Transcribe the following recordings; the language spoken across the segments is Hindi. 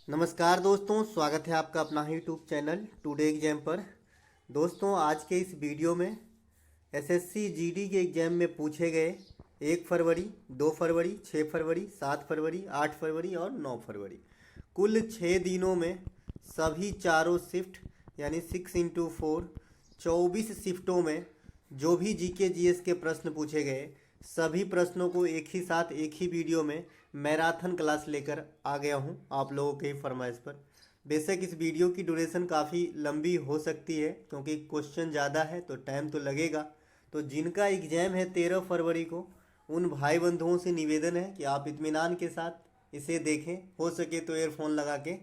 नमस्कार दोस्तों, स्वागत है आपका अपना ही यूट्यूब चैनल टुडे एग्जाम पर। दोस्तों, आज के इस वीडियो में एसएससी जीडी के एग्जाम में पूछे गए 1 फरवरी, 2 फरवरी, 6 फरवरी, 7 फरवरी, 8 फरवरी और 9 फरवरी कुल 6 दिनों में सभी चारों शिफ्ट यानी 6x4 24 शिफ्टों में जो भी जीके जीएस के प्रश्न पूछे गए सभी प्रश्नों को एक ही साथ एक ही वीडियो में मैराथन क्लास लेकर आ गया हूं आप लोगों के ही फरमाइश पर। बेशक इस वीडियो की ड्यूरेशन काफ़ी लंबी हो सकती है क्योंकि क्वेश्चन ज़्यादा है तो टाइम तो लगेगा। तो जिनका एग्ज़ाम है 13 फरवरी को, उन भाई बंधुओं से निवेदन है कि आप इत्मीनान के साथ इसे देखें, हो सके तो ईयरफोन लगा के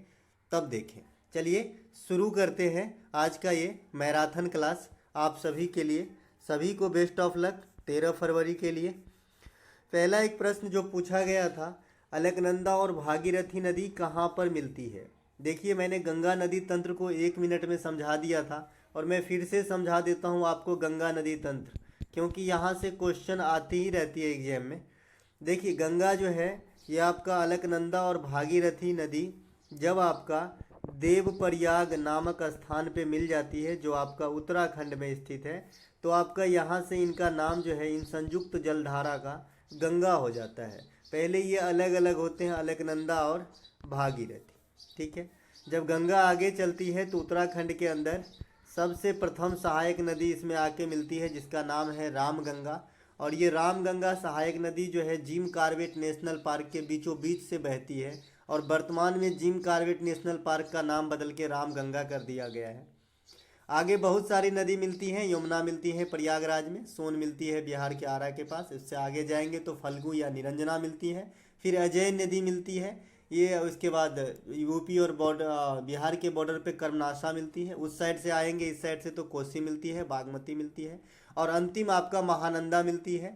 तब देखें। चलिए शुरू करते हैं आज का ये मैराथन क्लास आप सभी के लिए। सभी को बेस्ट ऑफ लक 13 फरवरी के लिए। पहला एक प्रश्न जो पूछा गया था, अलकनंदा और भागीरथी नदी कहाँ पर मिलती है। देखिए, मैंने गंगा नदी तंत्र को 1 मिनट में समझा दिया था और मैं फिर से समझा देता हूँ आपको गंगा नदी तंत्र, क्योंकि यहाँ से क्वेश्चन आती ही रहती है एग्जाम में। देखिए, गंगा जो है ये आपका अलकनंदा और भागीरथी नदी जब आपका देवप्रयाग नामक स्थान पे मिल जाती है जो आपका उत्तराखंड में स्थित है, तो आपका यहाँ से इनका नाम जो है इन संयुक्त जलधारा का गंगा हो जाता है। पहले ये अलग अलग होते हैं, अलकनंदा और भागीरथी, ठीक है। जब गंगा आगे चलती है तो उत्तराखंड के अंदर सबसे प्रथम सहायक नदी इसमें आके मिलती है जिसका नाम है रामगंगा। और ये रामगंगा सहायक नदी जो है जिम कॉर्बेट नेशनल पार्क के बीचों बीच से बहती है और वर्तमान में जिम कॉर्बेट नेशनल पार्क का नाम बदल के रामगंगा कर दिया गया है। आगे बहुत सारी नदी मिलती हैं, यमुना मिलती है प्रयागराज में, सोन मिलती है बिहार के आरा के पास, इससे आगे जाएंगे तो फल्गु या निरंजना मिलती है, फिर अजय नदी मिलती है ये, उसके बाद यूपी और बॉर्डर बिहार के बॉर्डर पे कर्मनाशा मिलती है, उस साइड से आएंगे इस साइड से तो कोसी मिलती है, बागमती मिलती है और अंतिम आपका महानंदा मिलती है।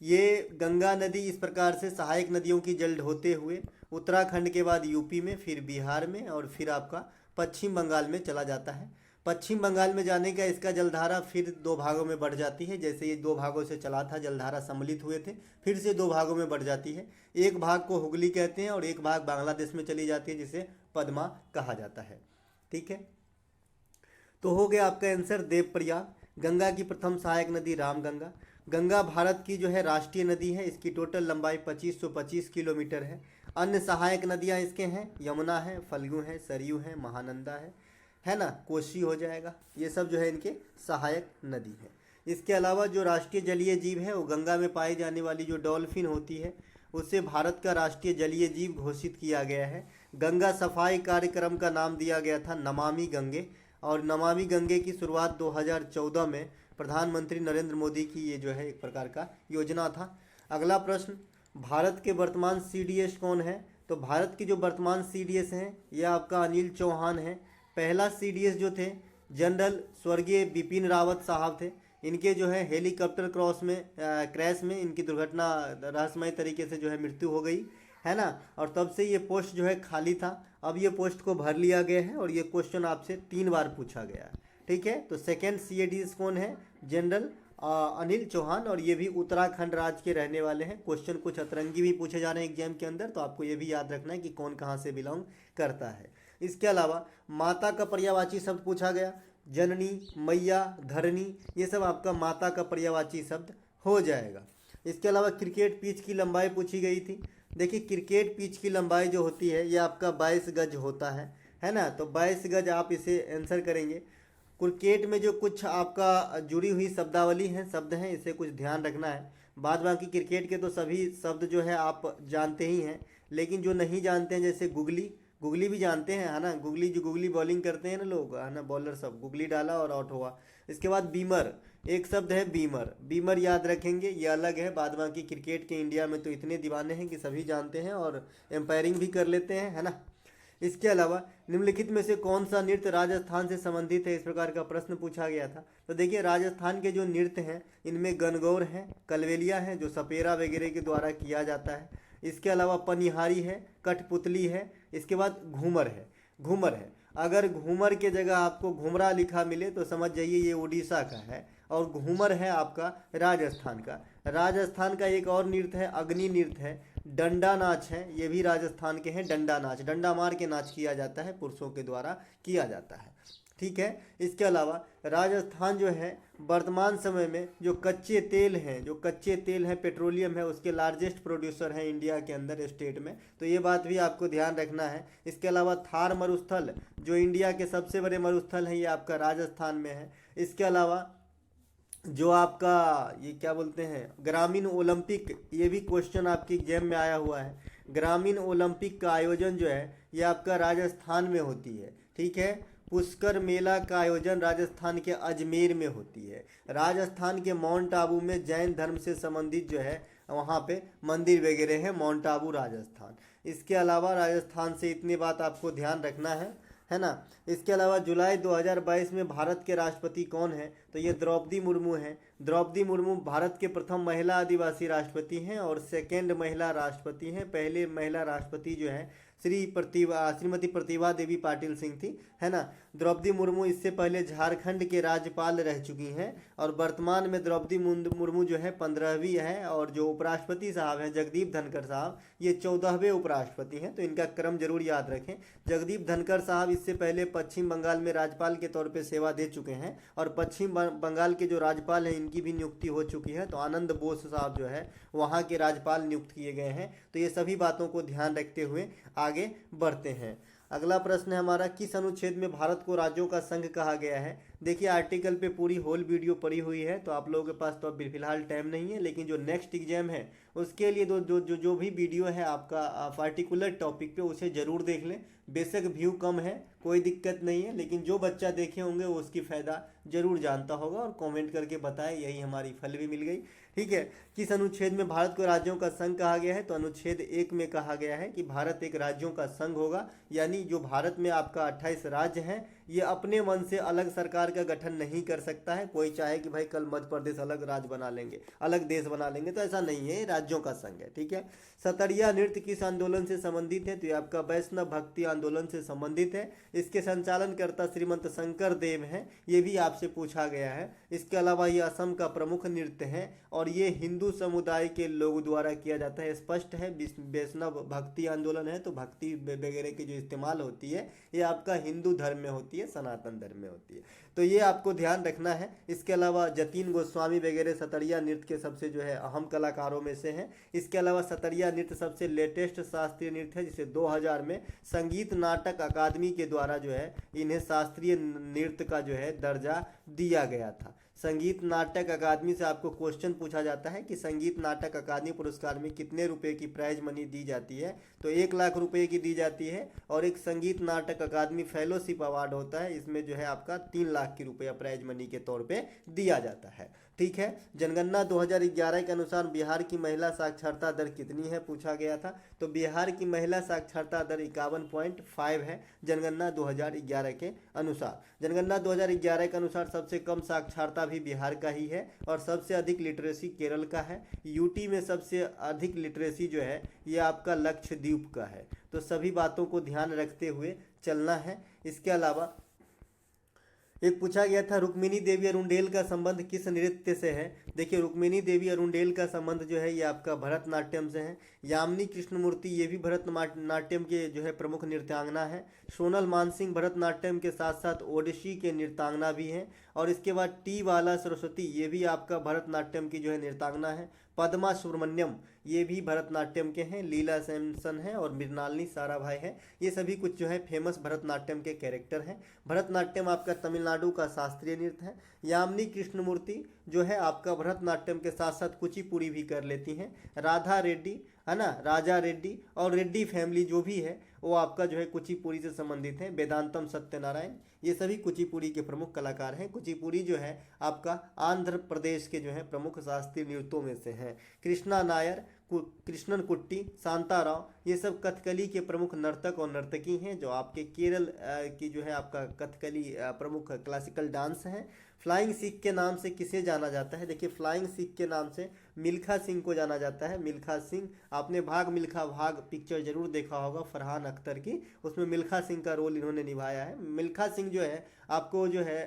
ये गंगा नदी इस प्रकार से सहायक नदियों की जल होते हुए उत्तराखंड के बाद यूपी में, फिर बिहार में और फिर आपका पश्चिम बंगाल में चला जाता है। पश्चिम बंगाल में जाने का इसका जलधारा फिर 2 भागों में बढ़ जाती है। जैसे ये 2 भागों से चला था, जलधारा सम्मिलित हुए थे, फिर से 2 भागों में बढ़ जाती है। एक भाग को हुगली कहते हैं और एक भाग बांग्लादेश में चली जाती है जिसे पद्मा कहा जाता है, ठीक है। तो हो गया आपका आंसर देवप्रयाग। गंगा की प्रथम सहायक नदी रामगंगा। गंगा भारत की जो है राष्ट्रीय नदी है, इसकी टोटल लंबाई 2525 किलोमीटर है। अन्य सहायक नदियाँ इसके हैं, यमुना है, फल्गु है, सरयू है, महानंदा है ना, कोसी हो जाएगा। ये सब जो है इनके सहायक नदी है। इसके अलावा जो राष्ट्रीय जलीय जीव है वो गंगा में पाई जाने वाली जो डॉल्फिन होती है उसे भारत का राष्ट्रीय जलीय जीव घोषित किया गया है। गंगा सफाई कार्यक्रम का नाम दिया गया था नमामि गंगे और नमामि गंगे की शुरुआत 2014 में प्रधानमंत्री नरेंद्र मोदी की ये जो है एक प्रकार का योजना था। अगला प्रश्न, भारत के वर्तमान सीडीएस कौन है। तो भारत की जो वर्तमान सीडीएस हैं ये आपका अनिल चौहान है। पहला सीडीएस जो थे जनरल स्वर्गीय बिपिन रावत साहब थे। इनके जो है हेलीकॉप्टर क्रैश में इनकी दुर्घटना रहस्यमय तरीके से जो है मृत्यु हो गई है ना, और तब से ये पोस्ट जो है खाली था। अब ये पोस्ट को भर लिया गया है और ये क्वेश्चन आपसे 3 बार पूछा गया है, ठीक है। तो सेकेंड सीडीएस कौन है, जनरल अनिल चौहान, और ये भी उत्तराखंड राज्य के रहने वाले हैं। क्वेश्चन कुछ अतरंगी भी पूछे जा रहे हैं एग्जाम के अंदर, तो आपको ये भी याद रखना है कि कौन कहाँ से बिलोंग करता है। इसके अलावा माता का पर्यायवाची शब्द पूछा गया, जननी, मैया, धरणी, ये सब आपका माता का पर्यायवाची शब्द हो जाएगा। इसके अलावा क्रिकेट पिच की लंबाई पूछी गई थी। देखिए, क्रिकेट पिच की लंबाई जो होती है ये आपका 22 गज होता है ना, तो 22 गज आप इसे आंसर करेंगे। क्रिकेट में जो कुछ आपका जुड़ी हुई शब्दावली है, शब्द हैं, इसे कुछ ध्यान रखना है। बाद बाकी क्रिकेट के तो सभी शब्द जो है आप जानते ही हैं, लेकिन जो नहीं जानते हैं जैसे गुगली, गुगली भी जानते हैं है ना, गुगली जो गुगली बॉलिंग करते हैं ना लोग है ना, बॉलर सब गुगली डाला और आउट हुआ। इसके बाद बीमर, एक शब्द है बीमर, बीमर याद रखेंगे, ये अलग है। बाद बाकी क्रिकेट के इंडिया में तो इतने दीवाने हैं कि सभी जानते हैं और एम्पायरिंग भी कर लेते हैं है ना। इसके अलावा निम्नलिखित में से कौन सा नृत्य राजस्थान से संबंधित है, इस प्रकार का प्रश्न पूछा गया था। तो देखिए, राजस्थान के जो नृत्य हैं इनमें गणगौर हैं, कलवेलिया हैं जो सपेरा वगैरह के द्वारा किया जाता है। इसके अलावा पनिहारी है, कठपुतली है, इसके बाद घूमर है। घूमर है, अगर घूमर के जगह आपको घुमरा लिखा मिले तो समझ जाइए ये उड़ीसा का है और घूमर है आपका राजस्थान का। राजस्थान का एक और नृत्य है, अग्नि नृत्य है, डंडा नाच है, ये भी राजस्थान के हैं। डंडा नाच, डंडा मार के नाच किया जाता है, पुरुषों के द्वारा किया जाता है। ठीक है। इसके अलावा राजस्थान जो है वर्तमान समय में जो कच्चे तेल हैं, जो कच्चे तेल है, पेट्रोलियम है, उसके लार्जेस्ट प्रोड्यूसर हैं इंडिया के अंदर स्टेट में। तो ये बात भी आपको ध्यान रखना है। इसके अलावा थार मरुस्थल जो इंडिया के सबसे बड़े मरुस्थल हैं, ये आपका राजस्थान में है। इसके अलावा जो आपका ये क्या बोलते हैं ग्रामीण ओलंपिक, ये भी क्वेश्चन आपके एग्जाम में आया हुआ है। ग्रामीण ओलंपिक का आयोजन जो है ये आपका राजस्थान में होती है। ठीक है। पुष्कर मेला का आयोजन राजस्थान के अजमेर में होती है। राजस्थान के माउंट आबू में जैन धर्म से संबंधित जो है वहाँ पे मंदिर वगैरह है, माउंट आबू राजस्थान। इसके अलावा राजस्थान से इतनी बात आपको ध्यान रखना है ना। इसके अलावा जुलाई 2022 में भारत के राष्ट्रपति कौन है, तो ये द्रौपदी मुर्मू हैं। द्रौपदी मुर्मू भारत के प्रथम महिला आदिवासी राष्ट्रपति हैं और सेकेंड महिला राष्ट्रपति हैं। पहले महिला राष्ट्रपति जो है श्रीमती प्रतिभा देवी पाटिल सिंह थी, है ना। द्रौपदी मुर्मू इससे पहले झारखंड के राज्यपाल रह चुकी हैं और वर्तमान में द्रौपदी मुर्मू जो है 15वीं है। और जो उपराष्ट्रपति साहब हैं जगदीप धनखड़ साहब, ये 14वें उपराष्ट्रपति हैं। तो इनका क्रम जरूर याद रखें। जगदीप धनखड़ साहब इससे पहले पश्चिम बंगाल में राज्यपाल के तौर पर सेवा दे चुके हैं और पश्चिम बंगाल के जो राज्यपाल हैं इनकी भी नियुक्ति हो चुकी है। तो आनंद बोस साहब जो है वहाँ के राज्यपाल नियुक्त किए गए हैं। तो ये सभी बातों को ध्यान रखते हुए आगे बढ़ते हैं। अगला प्रश्न है हमारा, किस अनुच्छेद में भारत को राज्यों का संघ कहा गया है। देखिए आर्टिकल पे पूरी होल वीडियो पड़ी हुई है, तो आप लोगों के पास तो अभी फिलहाल टाइम नहीं है, लेकिन जो नेक्स्ट एग्जाम है उसके लिए जो भी वीडियो है आपका पार्टिकुलर टॉपिक पे उसे ज़रूर देख लें। बेशक व्यू कम है, कोई दिक्कत नहीं है, लेकिन जो बच्चा देखे होंगे वो उसकी फ़ायदा जरूर जानता होगा और कमेंट करके बताए, यही हमारी फल भी मिल गई। ठीक है। किस अनुच्छेद में भारत को राज्यों का संघ कहा गया है, तो अनुच्छेद 1 में कहा गया है कि भारत एक राज्यों का संघ होगा। यानी जो भारत में आपका 28 राज्य हैं ये अपने मन से अलग सरकार का गठन नहीं कर सकता है। कोई चाहे कि भाई कल मध्य प्रदेश अलग राज्य बना लेंगे, अलग देश बना लेंगे, तो ऐसा नहीं है, राज्यों का संघ है। ठीक है। सतरिया नृत्य किस आंदोलन से संबंधित है, तो ये आपका वैष्णव भक्ति आंदोलन से संबंधित है। इसके संचालनकर्ता श्रीमंत शंकर देव हैं, ये भी आपसे पूछा गया है। इसके अलावा ये असम का प्रमुख नृत्य है और ये हिंदू समुदाय के लोगों द्वारा किया जाता है। स्पष्ट है वैष्णव भक्ति आंदोलन है तो भक्ति वगैरह की जो इस्तेमाल होती है ये आपका हिंदू धर्म में होती है, सनातन धर्म में होती है। तो ये आपको ध्यान रखना है। इसके अलावा जतीन गोस्वामी वगैरह सतरिया नृत्य के सबसे जो है अहम कलाकारों में से हैं। इसके अलावा सतरिया नृत्य सबसे लेटेस्ट शास्त्रीय नृत्य है जिसे 2000 में संगीत नाटक अकादमी के द्वारा जो है इन्हें शास्त्रीय नृत्य का जो है दर्जा दिया गया था। संगीत नाटक अकादमी से आपको क्वेश्चन पूछा जाता है कि संगीत नाटक अकादमी पुरस्कार में कितने रुपए की प्राइज मनी दी जाती है, तो 1 लाख रुपए की दी जाती है। और एक संगीत नाटक अकादमी फेलोशिप अवार्ड होता है, इसमें जो है आपका 3 लाख की रुपया प्राइज मनी के तौर पे दिया जाता है। ठीक है। जनगणना 2011 के अनुसार बिहार की महिला साक्षरता दर कितनी है, पूछा गया था। तो बिहार की महिला साक्षरता दर 51.5 है जनगणना 2011 के अनुसार। जनगणना 2011 के अनुसार सबसे कम साक्षरता भी बिहार का ही है और सबसे अधिक लिटरेसी केरल का है। यूटी में सबसे अधिक लिटरेसी जो है ये आपका लक्षद्वीप का है। तो सभी बातों को ध्यान रखते हुए चलना है। इसके अलावा एक पूछा गया था रुक्मिणी देवी अरुंडेल का संबंध किस नृत्य से है। देखिए रुक्मिणी देवी अरुंडेल का संबंध जो है ये आपका भरतनाट्यम से है। यामिनी कृष्णमूर्ति ये भी भरतनाट्यम के जो है प्रमुख नृत्यांगना है। सोनल मानसिंह भरतनाट्यम के साथ साथ ओडिसी के नृत्यांगना भी हैं। और इसके बाद टी बाला सरस्वती ये भी आपका भरतनाट्यम की जो है नृत्यांगना है। पद्मा सुब्रमण्यम ये भी भरतनाट्यम के हैं। लीला सैमसन है और मृणालिनी साराभाई है। ये सभी कुछ जो है फेमस भरतनाट्यम के कैरेक्टर हैं। भरतनाट्यम आपका तमिलनाडु का शास्त्रीय नृत्य है। यामिनी कृष्णमूर्ति जो है आपका भरतनाट्यम के साथ साथ कुचिपुड़ी भी कर लेती हैं। राधा रेड्डी है ना, राजा रेड्डी और रेड्डी फैमिली जो भी है वो आपका जो है कुचिपुड़ी से संबंधित है। वेदांतम सत्यनारायण ये सभी कुचिपुड़ी के प्रमुख कलाकार हैं। कुचिपुड़ी जो है आपका आंध्र प्रदेश के जो है प्रमुख शास्त्रीय नृत्यों में से हैं। कृष्णा नायर, कृष्णन कुट्टी, शांताराव ये सब कथकली के प्रमुख नर्तक और नर्तकी हैं जो आपके केरल की जो है आपका कथकली प्रमुख क्लासिकल डांस है। फ्लाइंग सिख के नाम से किसे जाना जाता है। देखिए फ्लाइंग सिख के नाम से मिल्खा सिंह को जाना जाता है। मिल्खा सिंह, आपने भाग मिल्खा भाग पिक्चर जरूर देखा होगा फरहान अख्तर की, उसमें मिल्खा सिंह का रोल इन्होंने निभाया है। मिल्खा सिंह जो है आपको जो है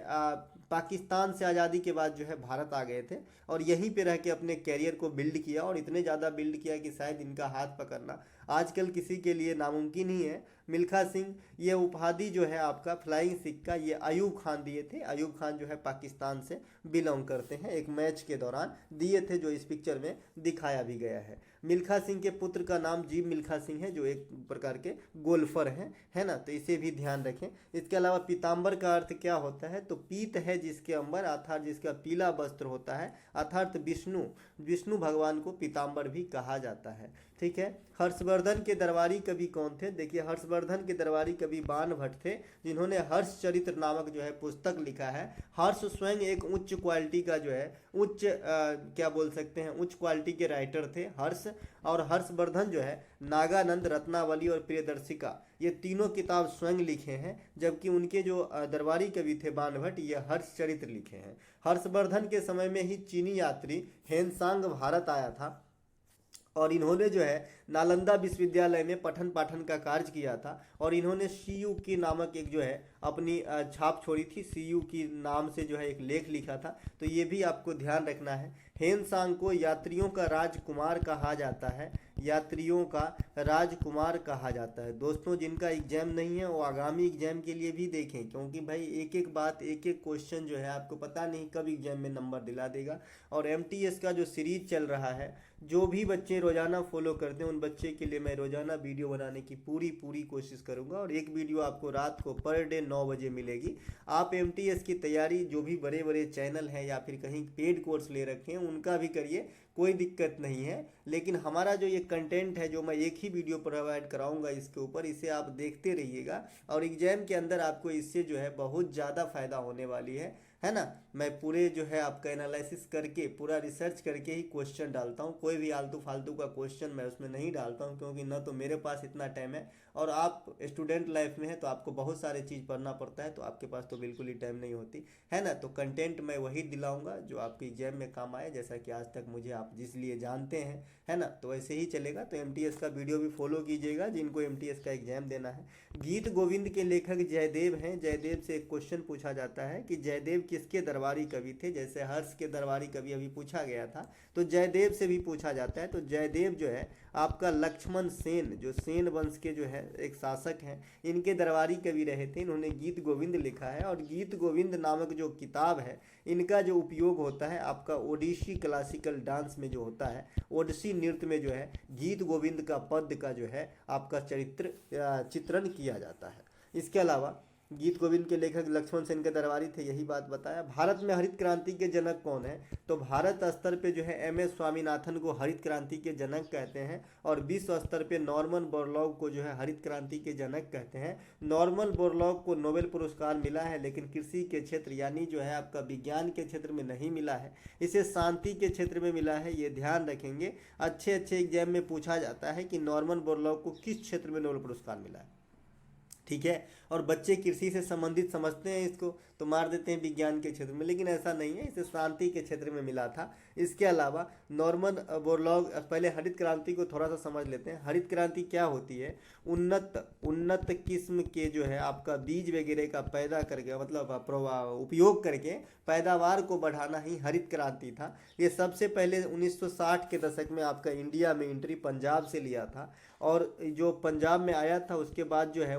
पाकिस्तान से आज़ादी के बाद जो है भारत आ गए थे और यहीं पे रह के अपने कैरियर को बिल्ड किया और इतने ज़्यादा बिल्ड किया कि शायद इनका हाथ पकड़ना आजकल किसी के लिए नामुमकिन ही है। मिल्खा सिंह, ये उपाधि जो है आपका फ्लाइंग सिक्का, ये अयूब खान दिए थे। अयूब खान जो है पाकिस्तान से बिलोंग करते हैं, एक मैच के दौरान दिए थे जो इस पिक्चर में दिखाया भी गया है। मिल्खा सिंह के पुत्र का नाम जीव मिल्खा सिंह है जो एक प्रकार के गोल्फर हैं, है ना, तो इसे भी ध्यान रखें। इसके अलावा पीताम्बर का अर्थ क्या होता है, तो पीत है जिसके अंबर, अर्थात जिसका पीला वस्त्र होता है, अर्थात विष्णु, विष्णु भगवान को पीताम्बर भी कहा जाता है। ठीक है। हर्षवर्धन के दरबारी कवि कौन थे, देखिए हर्षवर्धन के दरबारी कवि बाण भट्ट थे जिन्होंने हर्ष चरित्र नामक जो है पुस्तक लिखा है। हर्ष स्वयं एक उच्च क्वालिटी का जो है क्या बोल सकते हैं, उच्च क्वालिटी के राइटर थे हर्ष। और हर्षवर्धन जो है नागानंद, रत्नावली और प्रियदर्शिका, ये तीनों किताब स्वयं लिखे हैं, जबकि उनके जो दरबारी कवि थे बाण भट्ट, ये हर्ष चरित्र लिखे हैं। हर्षवर्धन के समय में ही चीनी यात्री हेनसांग भारत आया था और इन्होंने जो है नालंदा विश्वविद्यालय में पठन पाठन का कार्य किया था और इन्होंने सीयू की नामक एक जो है अपनी छाप छोड़ी थी। सीयू की नाम से जो है एक लेख लिखा था, तो ये भी आपको ध्यान रखना है। हेनसांग को यात्रियों का राजकुमार कहा जाता है, यात्रियों का राजकुमार कहा जाता है। दोस्तों, जिनका एग्जाम नहीं है वो आगामी एग्जाम के लिए भी देखें, क्योंकि भाई एक एक बात, एक एक क्वेश्चन जो है आपको पता नहीं कब एग्जाम में नंबर दिला देगा। और एमटीएस का जो सीरीज चल रहा है, जो भी बच्चे रोजाना फॉलो करते हैं उन बच्चे के लिए मैं रोजाना वीडियो बनाने की पूरी कोशिश करूंगा और एक वीडियो आपको रात को पर डे 9 बजे मिलेगी। आप एमटीएस की तैयारी, जो भी बड़े बड़े चैनल हैं या फिर कहीं पेड कोर्स ले रखे हैं उनका भी करिए, कोई दिक्कत नहीं है। लेकिन हमारा जो ये कंटेंट है जो मैं एक ही वीडियो प्रोवाइड कराऊंगा इसके ऊपर, इसे आप देखते रहिएगा और एग्जाम के अंदर आपको इससे जो है बहुत ज़्यादा फायदा होने वाली है ना। मैं पूरे जो है आपका एनालिसिस करके, पूरा रिसर्च करके ही क्वेश्चन डालता हूँ। कोई भी आलतू फालतू का क्वेश्चन मैं उसमें नहीं डालता हूँ, क्योंकि ना तो मेरे पास इतना टाइम है और आप स्टूडेंट लाइफ में है तो आपको बहुत सारे चीज़ पढ़ना पड़ता है, तो आपके पास तो बिल्कुल ही टाइम नहीं होती है ना। तो कंटेंट मैं वही दिलाऊंगा जो आपके एग्जाम में काम आए, जैसा कि आज तक मुझे आप जिस लिए जानते हैं, है ना। तो ऐसे ही चलेगा। तो एमटीएस का वीडियो भी फॉलो कीजिएगा जिनको एमटीएस का एग्जाम देना है। गीत गोविंद के लेखक जयदेव हैं। जयदेव से एक क्वेश्चन पूछा जाता है कि जयदेव किसके दरबारी कवि थे। जैसे हर्ष के दरबारी कवि अभी पूछा गया था, तो जयदेव से भी पूछा जाता है। तो जयदेव जो है आपका लक्ष्मण सेन, जो सेन वंश के जो है एक शासक हैं, इनके दरबारी कवि रहे थे। इन्होंने गीत गोविंद लिखा है और गीत गोविंद नामक जो किताब है, इनका जो उपयोग होता है आपका ओडिसी क्लासिकल डांस में जो होता है, ओडिसी नृत्य में जो है गीत गोविंद का पद का जो है आपका चित्रण किया जाता है। इसके अलावा गीत गोविंद के लेखक लक्ष्मण सेन के दरबारी थे, यही बात बताया। भारत में हरित क्रांति के जनक कौन है, तो भारत स्तर पे जो है एमएस स्वामीनाथन को हरित क्रांति के जनक कहते हैं और विश्व स्तर पे नॉर्मन बोरलॉग को जो है हरित क्रांति के जनक कहते हैं। नॉर्मन बोरलॉग को नोबेल पुरस्कार मिला है, लेकिन कृषि के क्षेत्र यानी जो है आपका विज्ञान के क्षेत्र में नहीं मिला है, इसे शांति के क्षेत्र में मिला है। ये ध्यान रखेंगे, अच्छे एग्जाम में पूछा जाता है कि नॉर्मन बोरलॉग को किस क्षेत्र में नोबेल पुरस्कार मिला है। ठीक है। और बच्चे कृषि से संबंधित समझते हैं इसको, तो मार देते हैं विज्ञान के क्षेत्र में, लेकिन ऐसा नहीं है, इसे शांति के क्षेत्र में मिला था। इसके अलावा नॉर्मन बोरलॉग, पहले हरित क्रांति को थोड़ा सा समझ लेते हैं। हरित क्रांति क्या होती है, उन्नत किस्म के जो है आपका बीज वगैरह का पैदा करके, मतलब उपयोग करके पैदावार को बढ़ाना ही हरित क्रांति था। ये सबसे पहले 1960 के दशक में आपका इंडिया में एंट्री पंजाब से लिया था और जो पंजाब में आया था उसके बाद जो है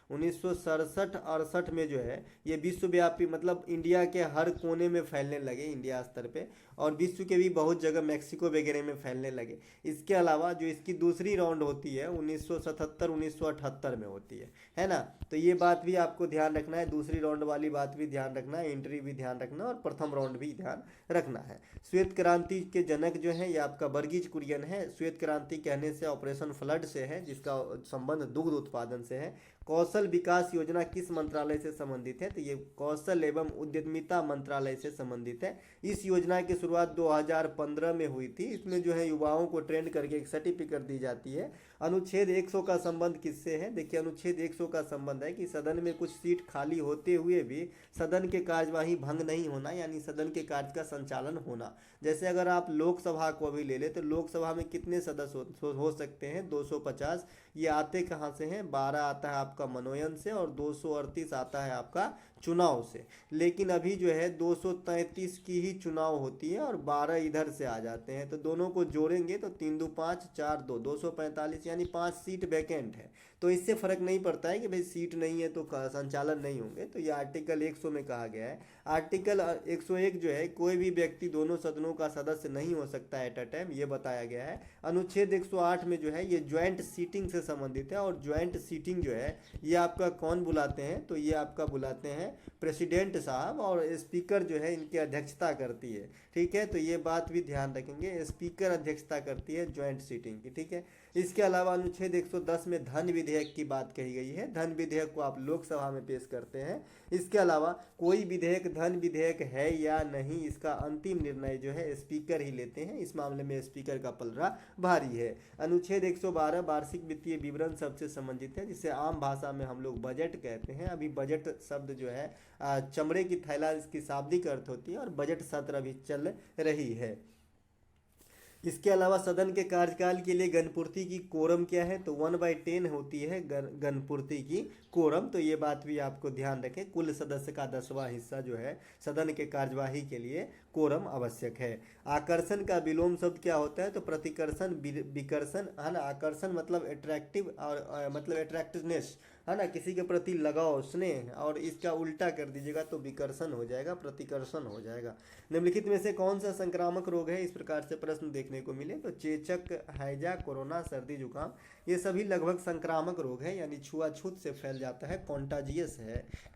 1967-68 में जो है ये विश्वव्यापी, मतलब इंडिया के हर कोने में फैलने लगे, इंडिया स्तर पे, और विश्व के भी बहुत जगह मैक्सिको वगैरह में फैलने लगे। इसके अलावा जो इसकी दूसरी राउंड होती है 1977-1978 में होती है ना। तो ये बात भी आपको ध्यान रखना है, दूसरी राउंड वाली बात भी ध्यान रखना है, एंट्री भी ध्यान रखना है और प्रथम राउंड भी ध्यान रखना है। श्वेत क्रांति के जनक जो है ये आपका वर्गीज कुरियन है। श्वेत क्रांति कहने से ऑपरेशन फ्लड से है, जिसका संबंध दुग्ध उत्पादन से है। कौशल विकास योजना किस मंत्रालय से संबंधित है, तो ये कौशल एवं उद्यमिता मंत्रालय से संबंधित है। इस योजना की शुरुआत 2015 में हुई थी। इसमें जो है युवाओं को ट्रेंड करके एक सर्टिफिकेट दी जाती है। अनुच्छेद 100 का संबंध किससे है, देखिए अनुच्छेद 100 का संबंध है कि सदन में कुछ सीट खाली होते हुए भी सदन के कार्यवाही भंग नहीं होना, यानी सदन के कार्य का संचालन होना। जैसे अगर आप लोकसभा को भी ले ले तो लोकसभा में कितने सदस्य हो सकते हैं, 250, ये आते कहाँ से हैं? 12 आता है आपका मनोनयन से और 238 आता है आपका चुनाव से। लेकिन अभी जो है 233 की ही चुनाव होती है और 12 इधर से आ जाते हैं, तो दोनों को जोड़ेंगे तो 3 2 5 4 2 245 यानी 5 सीट वैकेंट है। तो इससे फर्क नहीं पड़ता है कि भाई सीट नहीं है तो संचालन नहीं होंगे। तो ये आर्टिकल 100 में कहा गया है। आर्टिकल 101 जो है, कोई भी व्यक्ति दोनों सदनों का सदस्य नहीं हो सकता एट अ टाइम, ये बताया गया है। अनुच्छेद 108 में जो है ये ज्वाइंट सीटिंग से संबंधित है। और ज्वाइंट सीटिंग जो है ये आपका कौन बुलाते हैं? तो ये आपका बुलाते हैं प्रेसिडेंट साहब, और स्पीकर जो है इनकी अध्यक्षता करती है। ठीक है, तो ये बात भी ध्यान रखेंगे, स्पीकर अध्यक्षता करती है ज्वाइंट सीटिंग की। ठीक है, इसके अलावा अनुच्छेद 110 में धन विधेयक की बात कही गई है। धन विधेयक को आप लोकसभा में पेश करते हैं। इसके अलावा कोई विधेयक धन विधेयक है या नहीं, इसका अंतिम निर्णय जो है स्पीकर ही लेते हैं। इस मामले में स्पीकर का पलड़ा भारी है। अनुच्छेद 112 वार्षिक वित्तीय विवरण सबसे संबंधित है, जिसे आम भाषा में हम लोग बजट कहते हैं। अभी बजट शब्द जो है चमड़े की थैला इसकी शाब्दिक अर्थ होती है और बजट सत्र अभी चल रही है। इसके अलावा सदन के कार्यकाल के लिए गणपूर्ति की कोरम क्या है? तो 1/10 होती है गणपूर्ति की कोरम। तो ये बात भी आपको ध्यान रखें, कुल सदस्य का 10वां हिस्सा जो है सदन के कार्यवाही के लिए कोरम आवश्यक है। आकर्षण का विलोम शब्द क्या होता है? तो प्रतिकर्षण, विकर्षण, है ना। आकर्षण मतलब अट्रैक्टिव और मतलब अट्रैक्टिवनेस, है ना, किसी के प्रति लगाव, स्नेह, और इसका उल्टा कर दीजिएगा तो विकर्षण हो जाएगा, प्रतिकर्षण हो जाएगा। निम्नलिखित में से कौन सा संक्रामक रोग है? इस प्रकार से प्रश्न देखने को मिले तो चेचक, हैजा, कोरोना, सर्दी जुकाम, ये सभी लगभग संक्रामक रोग है, यानी छुआछूत से फैल जाता है, कॉन्टाजियस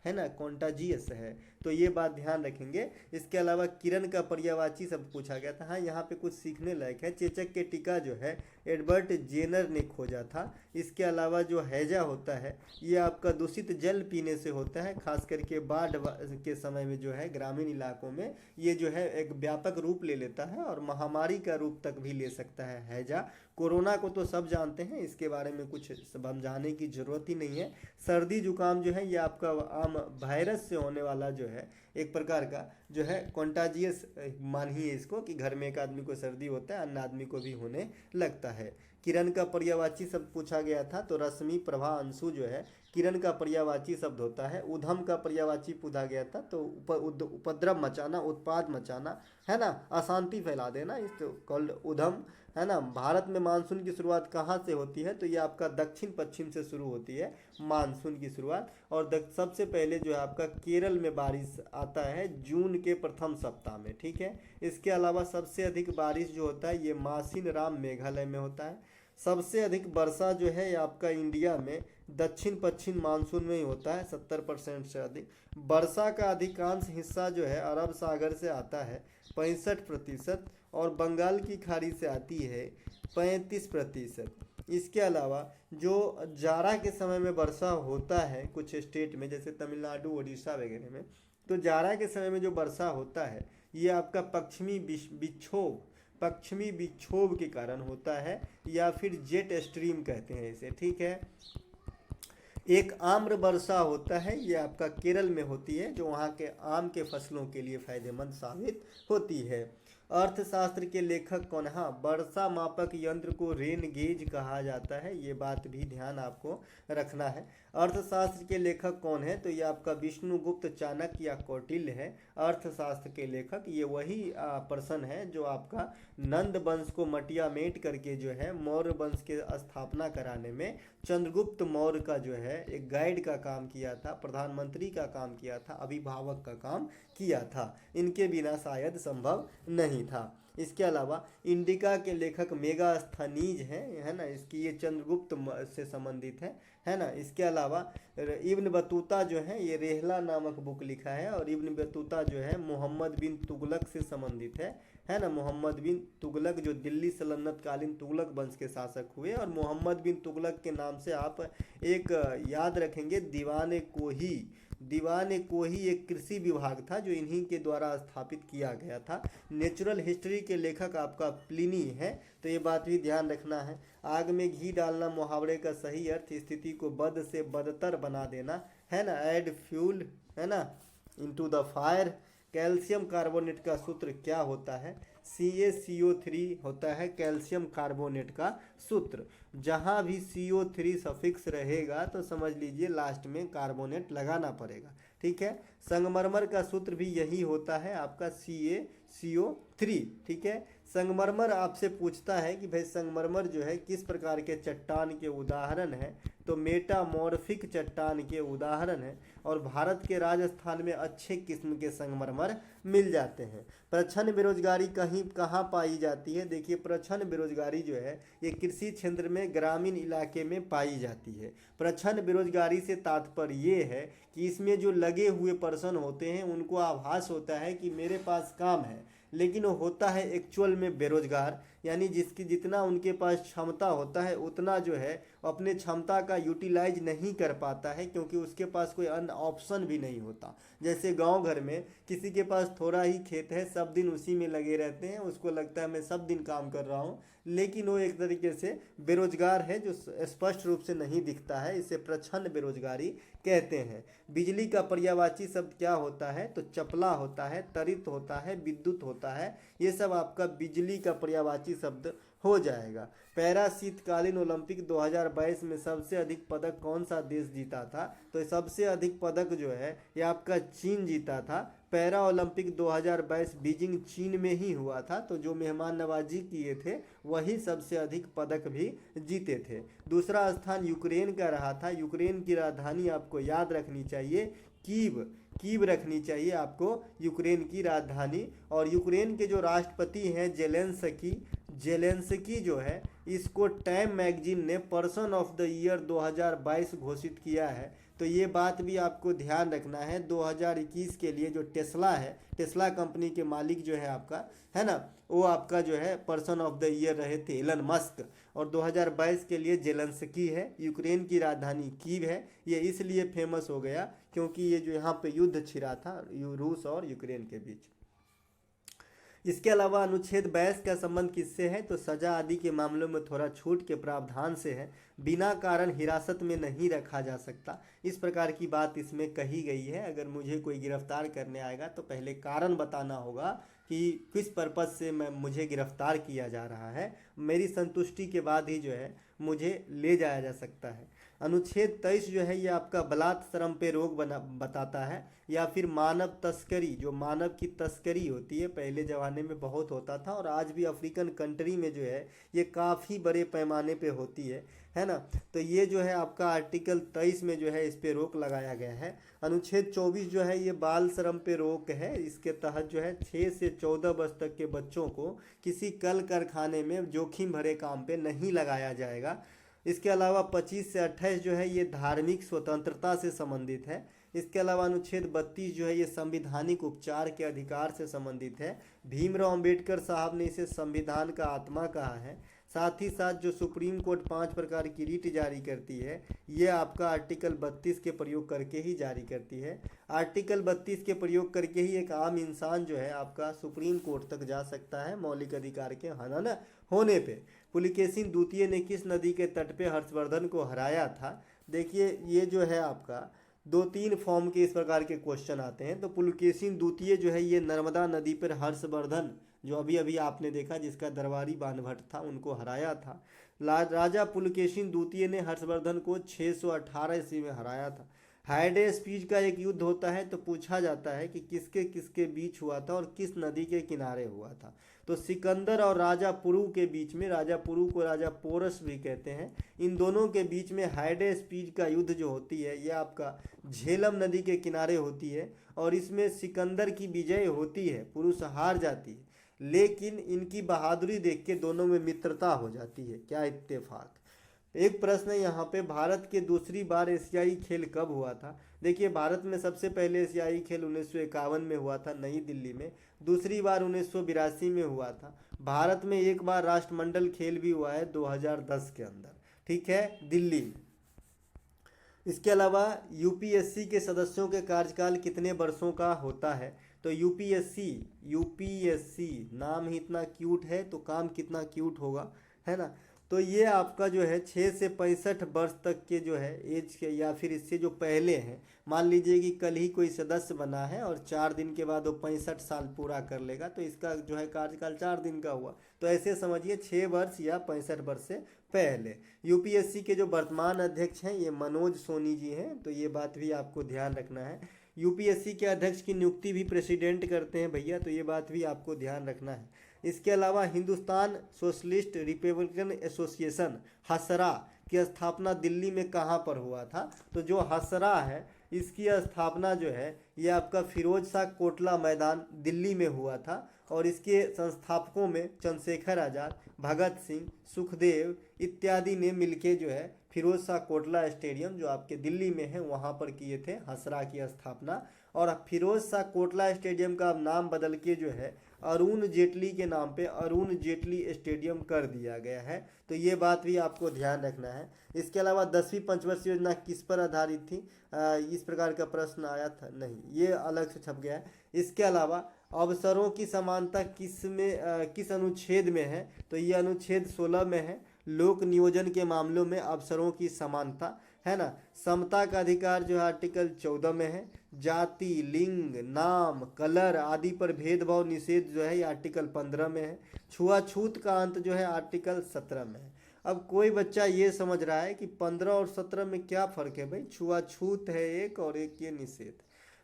है ना, कॉन्टाजियस है। तो ये बात ध्यान रखेंगे। इसके अलावा किरण का पर्यायवाची शब्द पूछा गया था। हाँ, यहाँ पे कुछ सीखने लायक है। चेचक के टीका जो है एडवर्ड जेनर ने खोजा था। इसके अलावा जो हैजा होता है ये आपका दूषित जल पीने से होता है, खास करके बाढ़ के समय में जो है ग्रामीण इलाकों में ये जो है एक व्यापक रूप ले लेता है और महामारी का रूप तक भी ले सकता है हैजा। कोरोना को तो सब जानते हैं, इसके बारे में कुछ समझाने की जरूरत ही नहीं है। सर्दी जुकाम जो है ये आपका आम वायरस से होने वाला जो है एक प्रकार का जो है कॉन्टाजियस मानिए इसको, कि घर में एक आदमी को सर्दी होता है, अन्य आदमी को भी होने लगता है। किरण का पर्यायवाची शब्द पूछा गया था, तो रश्मि, प्रभा, अंशु जो है किरण का पर्यायवाची शब्द होता है। उधम का पर्यायवाची पूछा गया था, तो उपद्रव मचाना, उत्पाद मचाना, है ना, अशांति फैला देना, इस कॉल्ड उधम, है ना। भारत में मानसून की शुरुआत कहाँ से होती है? तो ये आपका दक्षिण पश्चिम से शुरू होती है मानसून की शुरुआत। और सबसे पहले जो है आपका केरल में बारिश आता है जून के प्रथम सप्ताह में। ठीक है, इसके अलावा सबसे अधिक बारिश जो होता है ये मासिन राम मेघालय में होता है। सबसे अधिक वर्षा जो है ये आपका इंडिया में दक्षिण पश्चिम मानसून में ही होता है, 70% से अधिक। वर्षा का अधिकांश हिस्सा जो है अरब सागर से आता है 65%, और बंगाल की खाड़ी से आती है 35%। इसके अलावा जो जाड़ा के समय में वर्षा होता है कुछ स्टेट में, जैसे तमिलनाडु, उड़ीसा वगैरह में, तो जाड़ा के समय में जो वर्षा होता है ये आपका पश्चिमी विक्षोभ के कारण होता है, या फिर जेट स्ट्रीम कहते हैं इसे। ठीक है, एक आम्र वर्षा होता है, ये आपका केरल में होती है, जो वहाँ के आम के फसलों के लिए फायदेमंद साबित होती है। अर्थशास्त्र के लेखक कौन? हाँ, वर्षा मापक यंत्र को रेन गेज कहा जाता है, ये बात भी ध्यान आपको रखना है। अर्थशास्त्र के लेखक कौन है? तो ये आपका विष्णुगुप्त, चाणक्य या कौटिल्य है अर्थशास्त्र के लेखक। ये वही पर्सन है जो आपका नंद वंश को मटियामेट करके जो है मौर्य वंश के स्थापना कराने में चंद्रगुप्त मौर्य का जो है एक गाइड का काम किया था, प्रधानमंत्री का काम किया था, अभिभावक का काम किया था। इनके बिना शायद संभव नहीं था। इसके अलावा इंडिका के लेखक मेगास्थनीज हैं, है ना, इसकी ये चंद्रगुप्त से संबंधित है ना। इसके अलावा इब्न बतूता जो है ये रेहला नामक बुक लिखा है, और इब्न बतूता जो है मोहम्मद बिन तुगलक से संबंधित है ना। मोहम्मद बिन तुगलक जो दिल्ली सल्तनत कालीन तुगलक वंश के शासक हुए, और मोहम्मद बिन तुगलक के नाम से आप एक याद रखेंगे दीवान कोही एक कृषि विभाग था जो इन्हीं के द्वारा स्थापित किया गया था। नेचुरल हिस्ट्री के लेखक आपका प्लिनी है, तो ये बात भी ध्यान रखना है। आग में घी डालना मुहावरे का सही अर्थ स्थिति को बद से बदतर बना देना, है ना। ऐड फ्यूल, है ना, into the fire. Calcium carbonate का सूत्र क्या होता है? CaCO3 होता है कैल्शियम कार्बोनेट का सूत्र। जहाँ भी CO3 सफिक्स रहेगा तो समझ लीजिए लास्ट में कार्बोनेट लगाना पड़ेगा, ठीक है। संगमरमर का सूत्र भी यही होता है आपका CaCO3, ठीक है। संगमरमर आपसे पूछता है कि भाई संगमरमर जो है किस प्रकार के चट्टान के उदाहरण है, तो मेटामॉर्फिक चट्टान के उदाहरण है और भारत के राजस्थान में अच्छे किस्म के संगमरमर मिल जाते हैं। प्रच्छन्न बेरोजगारी कहीं कहाँ पाई जाती है? देखिए प्रच्छन्न बेरोजगारी जो है ये कृषि क्षेत्र में ग्रामीण इलाके में पाई जाती है। प्रच्छन्न बेरोजगारी से तात्पर्य ये है कि इसमें जो लगे हुए पर्सन होते हैं उनको आभास होता है कि मेरे पास काम है, लेकिन वो होता है एक्चुअल में बेरोजगार, यानी जिसकी जितना उनके पास क्षमता होता है उतना जो है अपने क्षमता का यूटिलाइज नहीं कर पाता है, क्योंकि उसके पास कोई अन्य ऑप्शन भी नहीं होता। जैसे गांव घर में किसी के पास थोड़ा ही खेत है, सब दिन उसी में लगे रहते हैं, उसको लगता है मैं सब दिन काम कर रहा हूँ, लेकिन वो एक तरीके से बेरोजगार है जो स्पष्ट रूप से नहीं दिखता है। इसे प्रच्छन्न बेरोजगारी कहते हैं। बिजली का पर्यायवाची शब्द क्या होता है? तो चपला होता है, तरित होता है, विद्युत होता है, ये सब आपका बिजली का पर्यायवाची शब्द हो जाएगा। पैरा शीतकालीन ओलंपिक 2022 में सबसे अधिक पदक कौन सा देश जीता था? तो सबसे अधिक पदक जो है ये आपका चीन जीता था। पैरा ओलंपिक 2022 बीजिंग चीन में ही हुआ था, तो जो मेहमान नवाजी किए थे वही सबसे अधिक पदक भी जीते थे। दूसरा स्थान यूक्रेन का रहा था। यूक्रेन की राजधानी आपको याद रखनी चाहिए कीव रखनी चाहिए आपको यूक्रेन की राजधानी। और यूक्रेन के जो राष्ट्रपति हैं जेलेंस्की जो है, इसको टाइम मैगजीन ने पर्सन ऑफ द ईयर 2022 घोषित किया है। तो ये बात भी आपको ध्यान रखना है। 2021 के लिए जो टेस्ला है, टेस्ला कंपनी के मालिक जो है आपका, है ना, वो आपका जो है पर्सन ऑफ द ईयर रहे थे एलन मस्क। और 2022 के लिए जेलेंस्की है। यूक्रेन की राजधानी कीव है। ये इसलिए फेमस हो गया क्योंकि ये जो यहाँ पे युद्ध छिड़ा था रूस और यूक्रेन के बीच। इसके अलावा अनुच्छेद 22 का संबंध किससे है? तो सजा आदि के मामलों में थोड़ा छूट के प्रावधान से है। बिना कारण हिरासत में नहीं रखा जा सकता, इस प्रकार की बात इसमें कही गई है। अगर मुझे कोई गिरफ्तार करने आएगा तो पहले कारण बताना होगा कि किस पर्पज़ से मुझे गिरफ्तार किया जा रहा है, मेरी संतुष्टि के बाद ही जो है मुझे ले जाया जा सकता है। अनुच्छेद 23 जो है ये आपका बलात्श्रम पे रोक बताता है, या फिर मानव तस्करी, जो मानव की तस्करी होती है पहले ज़माने में बहुत होता था और आज भी अफ्रीकन कंट्री में जो है ये काफ़ी बड़े पैमाने पे होती है ना। तो ये जो है आपका आर्टिकल 23 में जो है इस पे रोक लगाया गया है। अनुच्छेद 24 जो है ये बाल श्रम पे रोक है। इसके तहत जो है 6 से 14 वर्ष तक के बच्चों को किसी कल कारखाने में जोखिम भरे काम पे नहीं लगाया जाएगा। इसके अलावा 25 से 28 जो है ये धार्मिक स्वतंत्रता से संबंधित है। इसके अलावा अनुच्छेद 32 जो है ये संविधानिक उपचार के अधिकार से संबंधित है। भीमराव अंबेडकर साहब ने इसे संविधान का आत्मा कहा है। साथ ही साथ जो सुप्रीम कोर्ट 5 प्रकार की रीट जारी करती है ये आपका आर्टिकल 32 के प्रयोग करके ही जारी करती है। आर्टिकल 32 के प्रयोग करके ही एक आम इंसान जो है आपका सुप्रीम कोर्ट तक जा सकता है मौलिक अधिकार के हनन होने पे। पुलकेशिन द्वितीय ने किस नदी के तट पे हर्षवर्धन को हराया था? देखिए ये जो है आपका 2-3 फॉर्म के इस प्रकार के क्वेश्चन आते हैं। तो पुलकेशिन द्वितीय जो है ये नर्मदा नदी पर हर्षवर्धन, जो अभी अभी आपने देखा जिसका दरबारी बाणभट्ट था, उनको हराया था। राजा पुलकेशिन द्वितीय ने हर्षवर्धन को 618 ईस्वी में हराया था। हाइडे स्पीच का एक युद्ध होता है तो पूछा जाता है कि किसके किसके बीच हुआ था और किस नदी के किनारे हुआ था? तो सिकंदर और राजा पुरु के बीच में, राजा पुरु को राजा पोरस भी कहते हैं, इन दोनों के बीच में हाइडे स्पीच का युद्ध जो होती है ये आपका झेलम नदी के किनारे होती है और इसमें सिकंदर की विजय होती है, पुरुष हार जाती है, लेकिन इनकी बहादुरी देख के दोनों में मित्रता हो जाती है। क्या इत्तेफाक। एक प्रश्न है यहाँ पे, भारत के दूसरी बार एशियाई खेल कब हुआ था? देखिए भारत में सबसे पहले एशियाई खेल 1951 में हुआ था नई दिल्ली में। दूसरी बार 1982 में हुआ था। भारत में एक बार राष्ट्रमंडल खेल भी हुआ है 2010 के अंदर, ठीक है, दिल्ली में। इसके अलावा यूपीएससी के सदस्यों के कार्यकाल कितने वर्षों का होता है? तो यूपीएससी नाम ही इतना क्यूट है तो काम कितना क्यूट होगा, है ना। तो ये आपका जो है 6 से 65 वर्ष तक के जो है एज के या फिर इससे जो पहले हैं, मान लीजिए कि कल ही कोई सदस्य बना है और 4 दिन के बाद वो 65 साल पूरा कर लेगा, तो इसका जो है कार्यकाल 4 दिन का हुआ। तो ऐसे समझिए 6 वर्ष या 65 वर्ष से पहले। यूपीएससी के जो वर्तमान अध्यक्ष हैं ये मनोज सोनी जी हैं, तो ये बात भी आपको ध्यान रखना है। यूपीएससी के अध्यक्ष की नियुक्ति भी प्रेसिडेंट करते हैं भैया, तो ये बात भी आपको ध्यान रखना है। इसके अलावा हिंदुस्तान सोशलिस्ट रिपब्लिकन एसोसिएशन हसरा की स्थापना दिल्ली में कहाँ पर हुआ था? तो जो हसरा है इसकी स्थापना जो है ये आपका फिरोज शाह कोटला मैदान दिल्ली में हुआ था, और इसके संस्थापकों में चंद्रशेखर आज़ाद, भगत सिंह, सुखदेव इत्यादि ने मिलके जो है फिरोज शाह कोटला स्टेडियम जो आपके दिल्ली में है वहाँ पर किए थे हसरा की स्थापना। और फिरोज शाह कोटला स्टेडियम का अब नाम बदल के जो है अरुण जेटली के नाम पे अरुण जेटली स्टेडियम कर दिया गया है, तो ये बात भी आपको ध्यान रखना है। इसके अलावा 10वीं पंचवर्षीय योजना किस पर आधारित थी? इस प्रकार का प्रश्न आया था, नहीं, ये अलग से छप गया है। इसके अलावा अवसरों की समानता किस अनुच्छेद में है? तो ये अनुच्छेद 16 में है। लोक नियोजन के मामलों में अवसरों की समानता है ना। समता का अधिकार जो है आर्टिकल 14 में है। जाति, लिंग, नाम, कलर आदि पर भेदभाव निषेध जो है ये आर्टिकल 15 में है। छुआछूत का अंत जो है आर्टिकल 17 में है। अब कोई बच्चा ये समझ रहा है कि 15 और 17 में क्या फ़र्क है भाई? छुआछूत है एक और एक ये निषेध।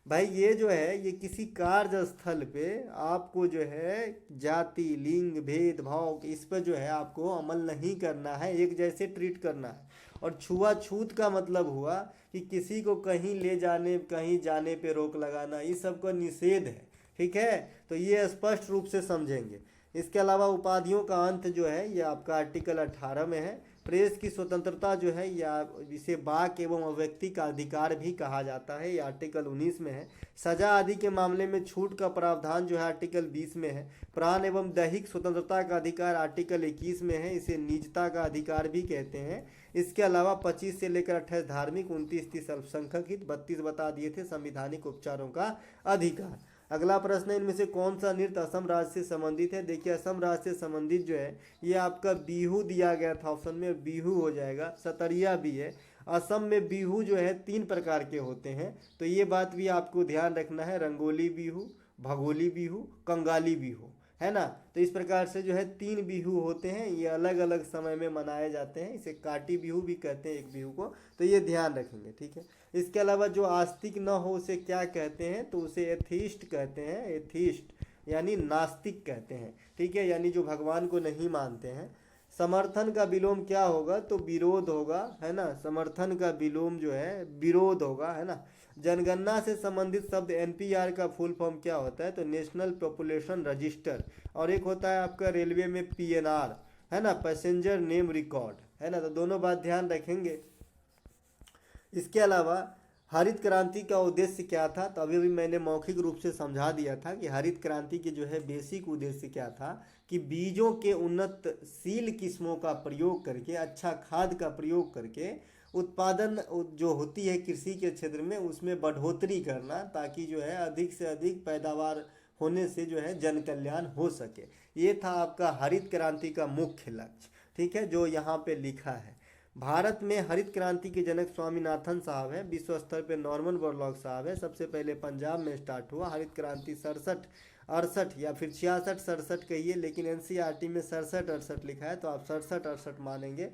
भाई ये जो है ये किसी कार्यस्थल पे आपको जो है जाति, लिंग, भेदभाव इस पर जो है आपको अमल नहीं करना है, एक जैसे ट्रीट करना है। और छुआछूत का मतलब हुआ कि किसी को कहीं ले जाने, कहीं जाने पे रोक लगाना, ये सब का निषेध है, ठीक है। तो ये स्पष्ट रूप से समझेंगे। इसके अलावा उपाधियों का अंत जो है ये आपका आर्टिकल 18 में है। प्रेस की स्वतंत्रता जो है या इसे वाक एवं अभिव्यक्ति का अधिकार भी कहा जाता है, ये आर्टिकल 19 में है। सजा आदि के मामले में छूट का प्रावधान जो है आर्टिकल 20 में है। प्राण एवं दैहिक स्वतंत्रता का अधिकार आर्टिकल 21 में है, इसे निजता का अधिकार भी कहते हैं। इसके अलावा 25 से लेकर 28 धार्मिक, 29 30 अल्पसंख्यक हित, 32 बता दिए थे संविधानिक उपचारों का अधिकार। अगला प्रश्न है इनमें से कौन सा नृत्य असम राज्य से संबंधित है? देखिए असम राज्य से संबंधित जो है ये आपका बिहू दिया गया था ऑप्शन में, बिहू हो जाएगा। सतरिया भी है। असम में बिहू जो है 3 प्रकार के होते हैं, तो ये बात भी आपको ध्यान रखना है। रंगोली बिहू, भगोली बिहू, कंगाली बिहू, है ना। तो इस प्रकार से जो है 3 बिहू होते हैं, ये अलग अलग समय में मनाए जाते हैं। इसे काटी बिहू भी कहते हैं एक बिहू को, तो ये ध्यान रखेंगे, ठीक है। इसके अलावा जो आस्तिक न हो उसे क्या कहते हैं? तो उसे एथीस्ट कहते हैं। एथीस्ट यानी नास्तिक कहते हैं, ठीक है, यानी जो भगवान को नहीं मानते हैं। समर्थन का विलोम क्या होगा? तो विरोध होगा, है ना। समर्थन का विलोम जो है विरोध होगा, है ना। जनगणना से संबंधित शब्द एनपीआर का फुल फॉर्म क्या होता है? तो नेशनल पॉपुलेशन रजिस्टर। और एक होता है आपका रेलवे में पीएनआर, है ना, पैसेंजर नेम रिकॉर्ड, है ना। तो दोनों बात ध्यान रखेंगे। इसके अलावा हरित क्रांति का उद्देश्य क्या था? तो अभी मैंने मौखिक रूप से समझा दिया था कि हरित क्रांति के जो है बेसिक उद्देश्य क्या था कि बीजों के उन्नतशील किस्मों का प्रयोग करके, अच्छा खाद का प्रयोग करके उत्पादन जो होती है कृषि के क्षेत्र में उसमें बढ़ोतरी करना, ताकि जो है अधिक से अधिक पैदावार होने से जो है जन कल्याण हो सके। ये था आपका हरित क्रांति का मुख्य लक्ष्य, ठीक है, जो यहाँ पे लिखा है। भारत में हरित क्रांति के जनक स्वामीनाथन साहब हैं, विश्व स्तर पे नॉर्मन बोरलॉग साहब है। सबसे पहले पंजाब में स्टार्ट हुआ हरित क्रांति 67-68 या फिर 66-67 कहिए, लेकिन एनसीईआरटी में 67-68 लिखा है, तो आप 67-68 मानेंगे,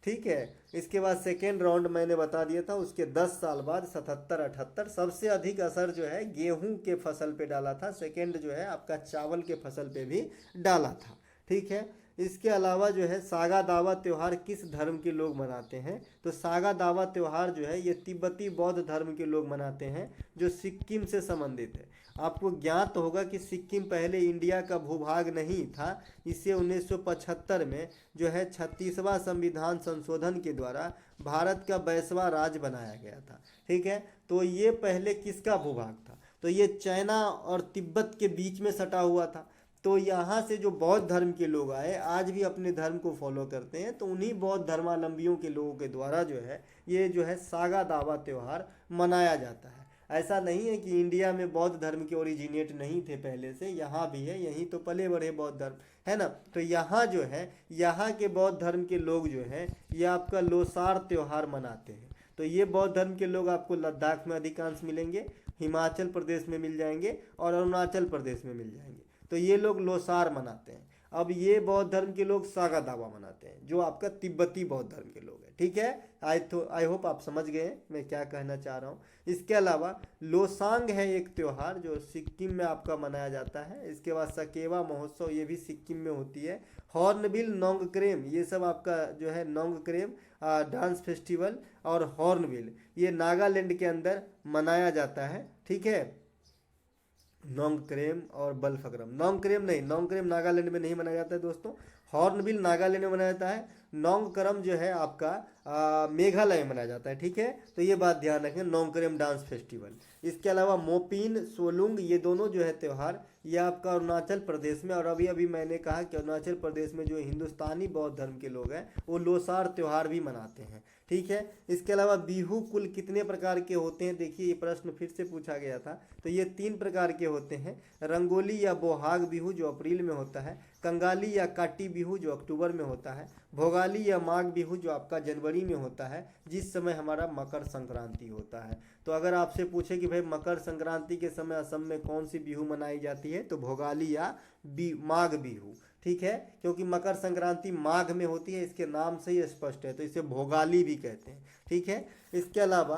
ठीक है। इसके बाद सेकेंड राउंड मैंने बता दिया था, उसके 10 साल बाद 77-78। सबसे अधिक असर जो है गेहूं के फसल पे डाला था, सेकेंड जो है आपका चावल के फसल पे भी डाला था, ठीक है। इसके अलावा जो है सागा दावा त्यौहार किस धर्म के लोग मनाते हैं? तो सागा दावा त्यौहार जो है ये तिब्बती बौद्ध धर्म के लोग मनाते हैं, जो सिक्किम से संबंधित है। आपको ज्ञात होगा कि सिक्किम पहले इंडिया का भूभाग नहीं था, इसे 1975 में जो है 36वां संविधान संशोधन के द्वारा भारत का 22वां राज्य बनाया गया था, ठीक है। तो ये पहले किसका भूभाग था? तो ये चाइना और तिब्बत के बीच में सटा हुआ था। तो यहाँ से जो बौद्ध धर्म के लोग आए आज भी अपने धर्म को फॉलो करते हैं, तो उन्हीं बौद्ध धर्मावलंबियों के लोगों के द्वारा जो है ये जो है सागा दावा त्यौहार मनाया जाता है। ऐसा नहीं है कि इंडिया में बौद्ध धर्म के ओरिजिनेट नहीं थे पहले से, यहाँ भी है, यहीं तो पले बढ़े बौद्ध धर्म, है ना। तो यहाँ जो है, यहाँ के बौद्ध धर्म के लोग जो हैं ये आपका लोसार त्यौहार मनाते हैं। तो ये बौद्ध धर्म के लोग आपको लद्दाख में अधिकांश मिलेंगे, हिमाचल प्रदेश में मिल जाएंगे और अरुणाचल प्रदेश में मिल जाएंगे। तो ये लोग लोसार मनाते हैं। अब ये बौद्ध धर्म के लोग सागा दावा मनाते हैं, जो आपका तिब्बती बौद्ध धर्म के लोग हैं। ठीक है, आई होप आप समझ गए हैं मैं क्या कहना चाह रहा हूँ। इसके अलावा लोसांग है एक त्यौहार जो सिक्किम में आपका मनाया जाता है। इसके बाद सकेवा महोत्सव, ये भी सिक्किम में होती है। हॉर्नबिल, नोंगक्रेम, ये सब आपका जो है नोंगक्रेम डांस फेस्टिवल और हॉर्नबिल, ये नागालैंड के अंदर मनाया जाता है। ठीक है, नोंगक्रेम और बलफक्रम, नोंगक्रेम नागालैंड में नहीं मनाया जाता है दोस्तों। हॉर्नबिल नागालैंड में मनाया जाता है। नोंगक्रम जो है आपका मेघालय में मनाया जाता है। ठीक है, तो ये बात ध्यान रखें, नोंगक्रेम डांस फेस्टिवल। इसके अलावा मोपिन, सोलुंग, ये दोनों जो है त्यौहार ये आपका अरुणाचल प्रदेश में, और अभी अभी मैंने कहा कि अरुणाचल प्रदेश में जो हिंदुस्तानी बौद्ध धर्म के लोग हैं वो लोसार त्यौहार भी मनाते हैं। ठीक है, इसके अलावा बिहू कुल कितने प्रकार के होते हैं, देखिए ये प्रश्न फिर से पूछा गया था। तो ये 3 प्रकार के होते हैं। रंगोली या बोहाग बिहू जो अप्रैल में होता है, कंगाली या काटी बिहू जो अक्टूबर में होता है, भोगाली या माघ बिहू जो आपका जनवरी में होता है, जिस समय हमारा मकर संक्रांति होता है। तो अगर आपसे पूछे कि भाई मकर संक्रांति के समय असम में कौन सी बिहू मनाई जाती है, तो भोगाली या माघ बिहू। ठीक है, क्योंकि मकर संक्रांति माघ में होती है, इसके नाम से ही स्पष्ट है, तो इसे भोगाली भी कहते हैं। ठीक है, इसके अलावा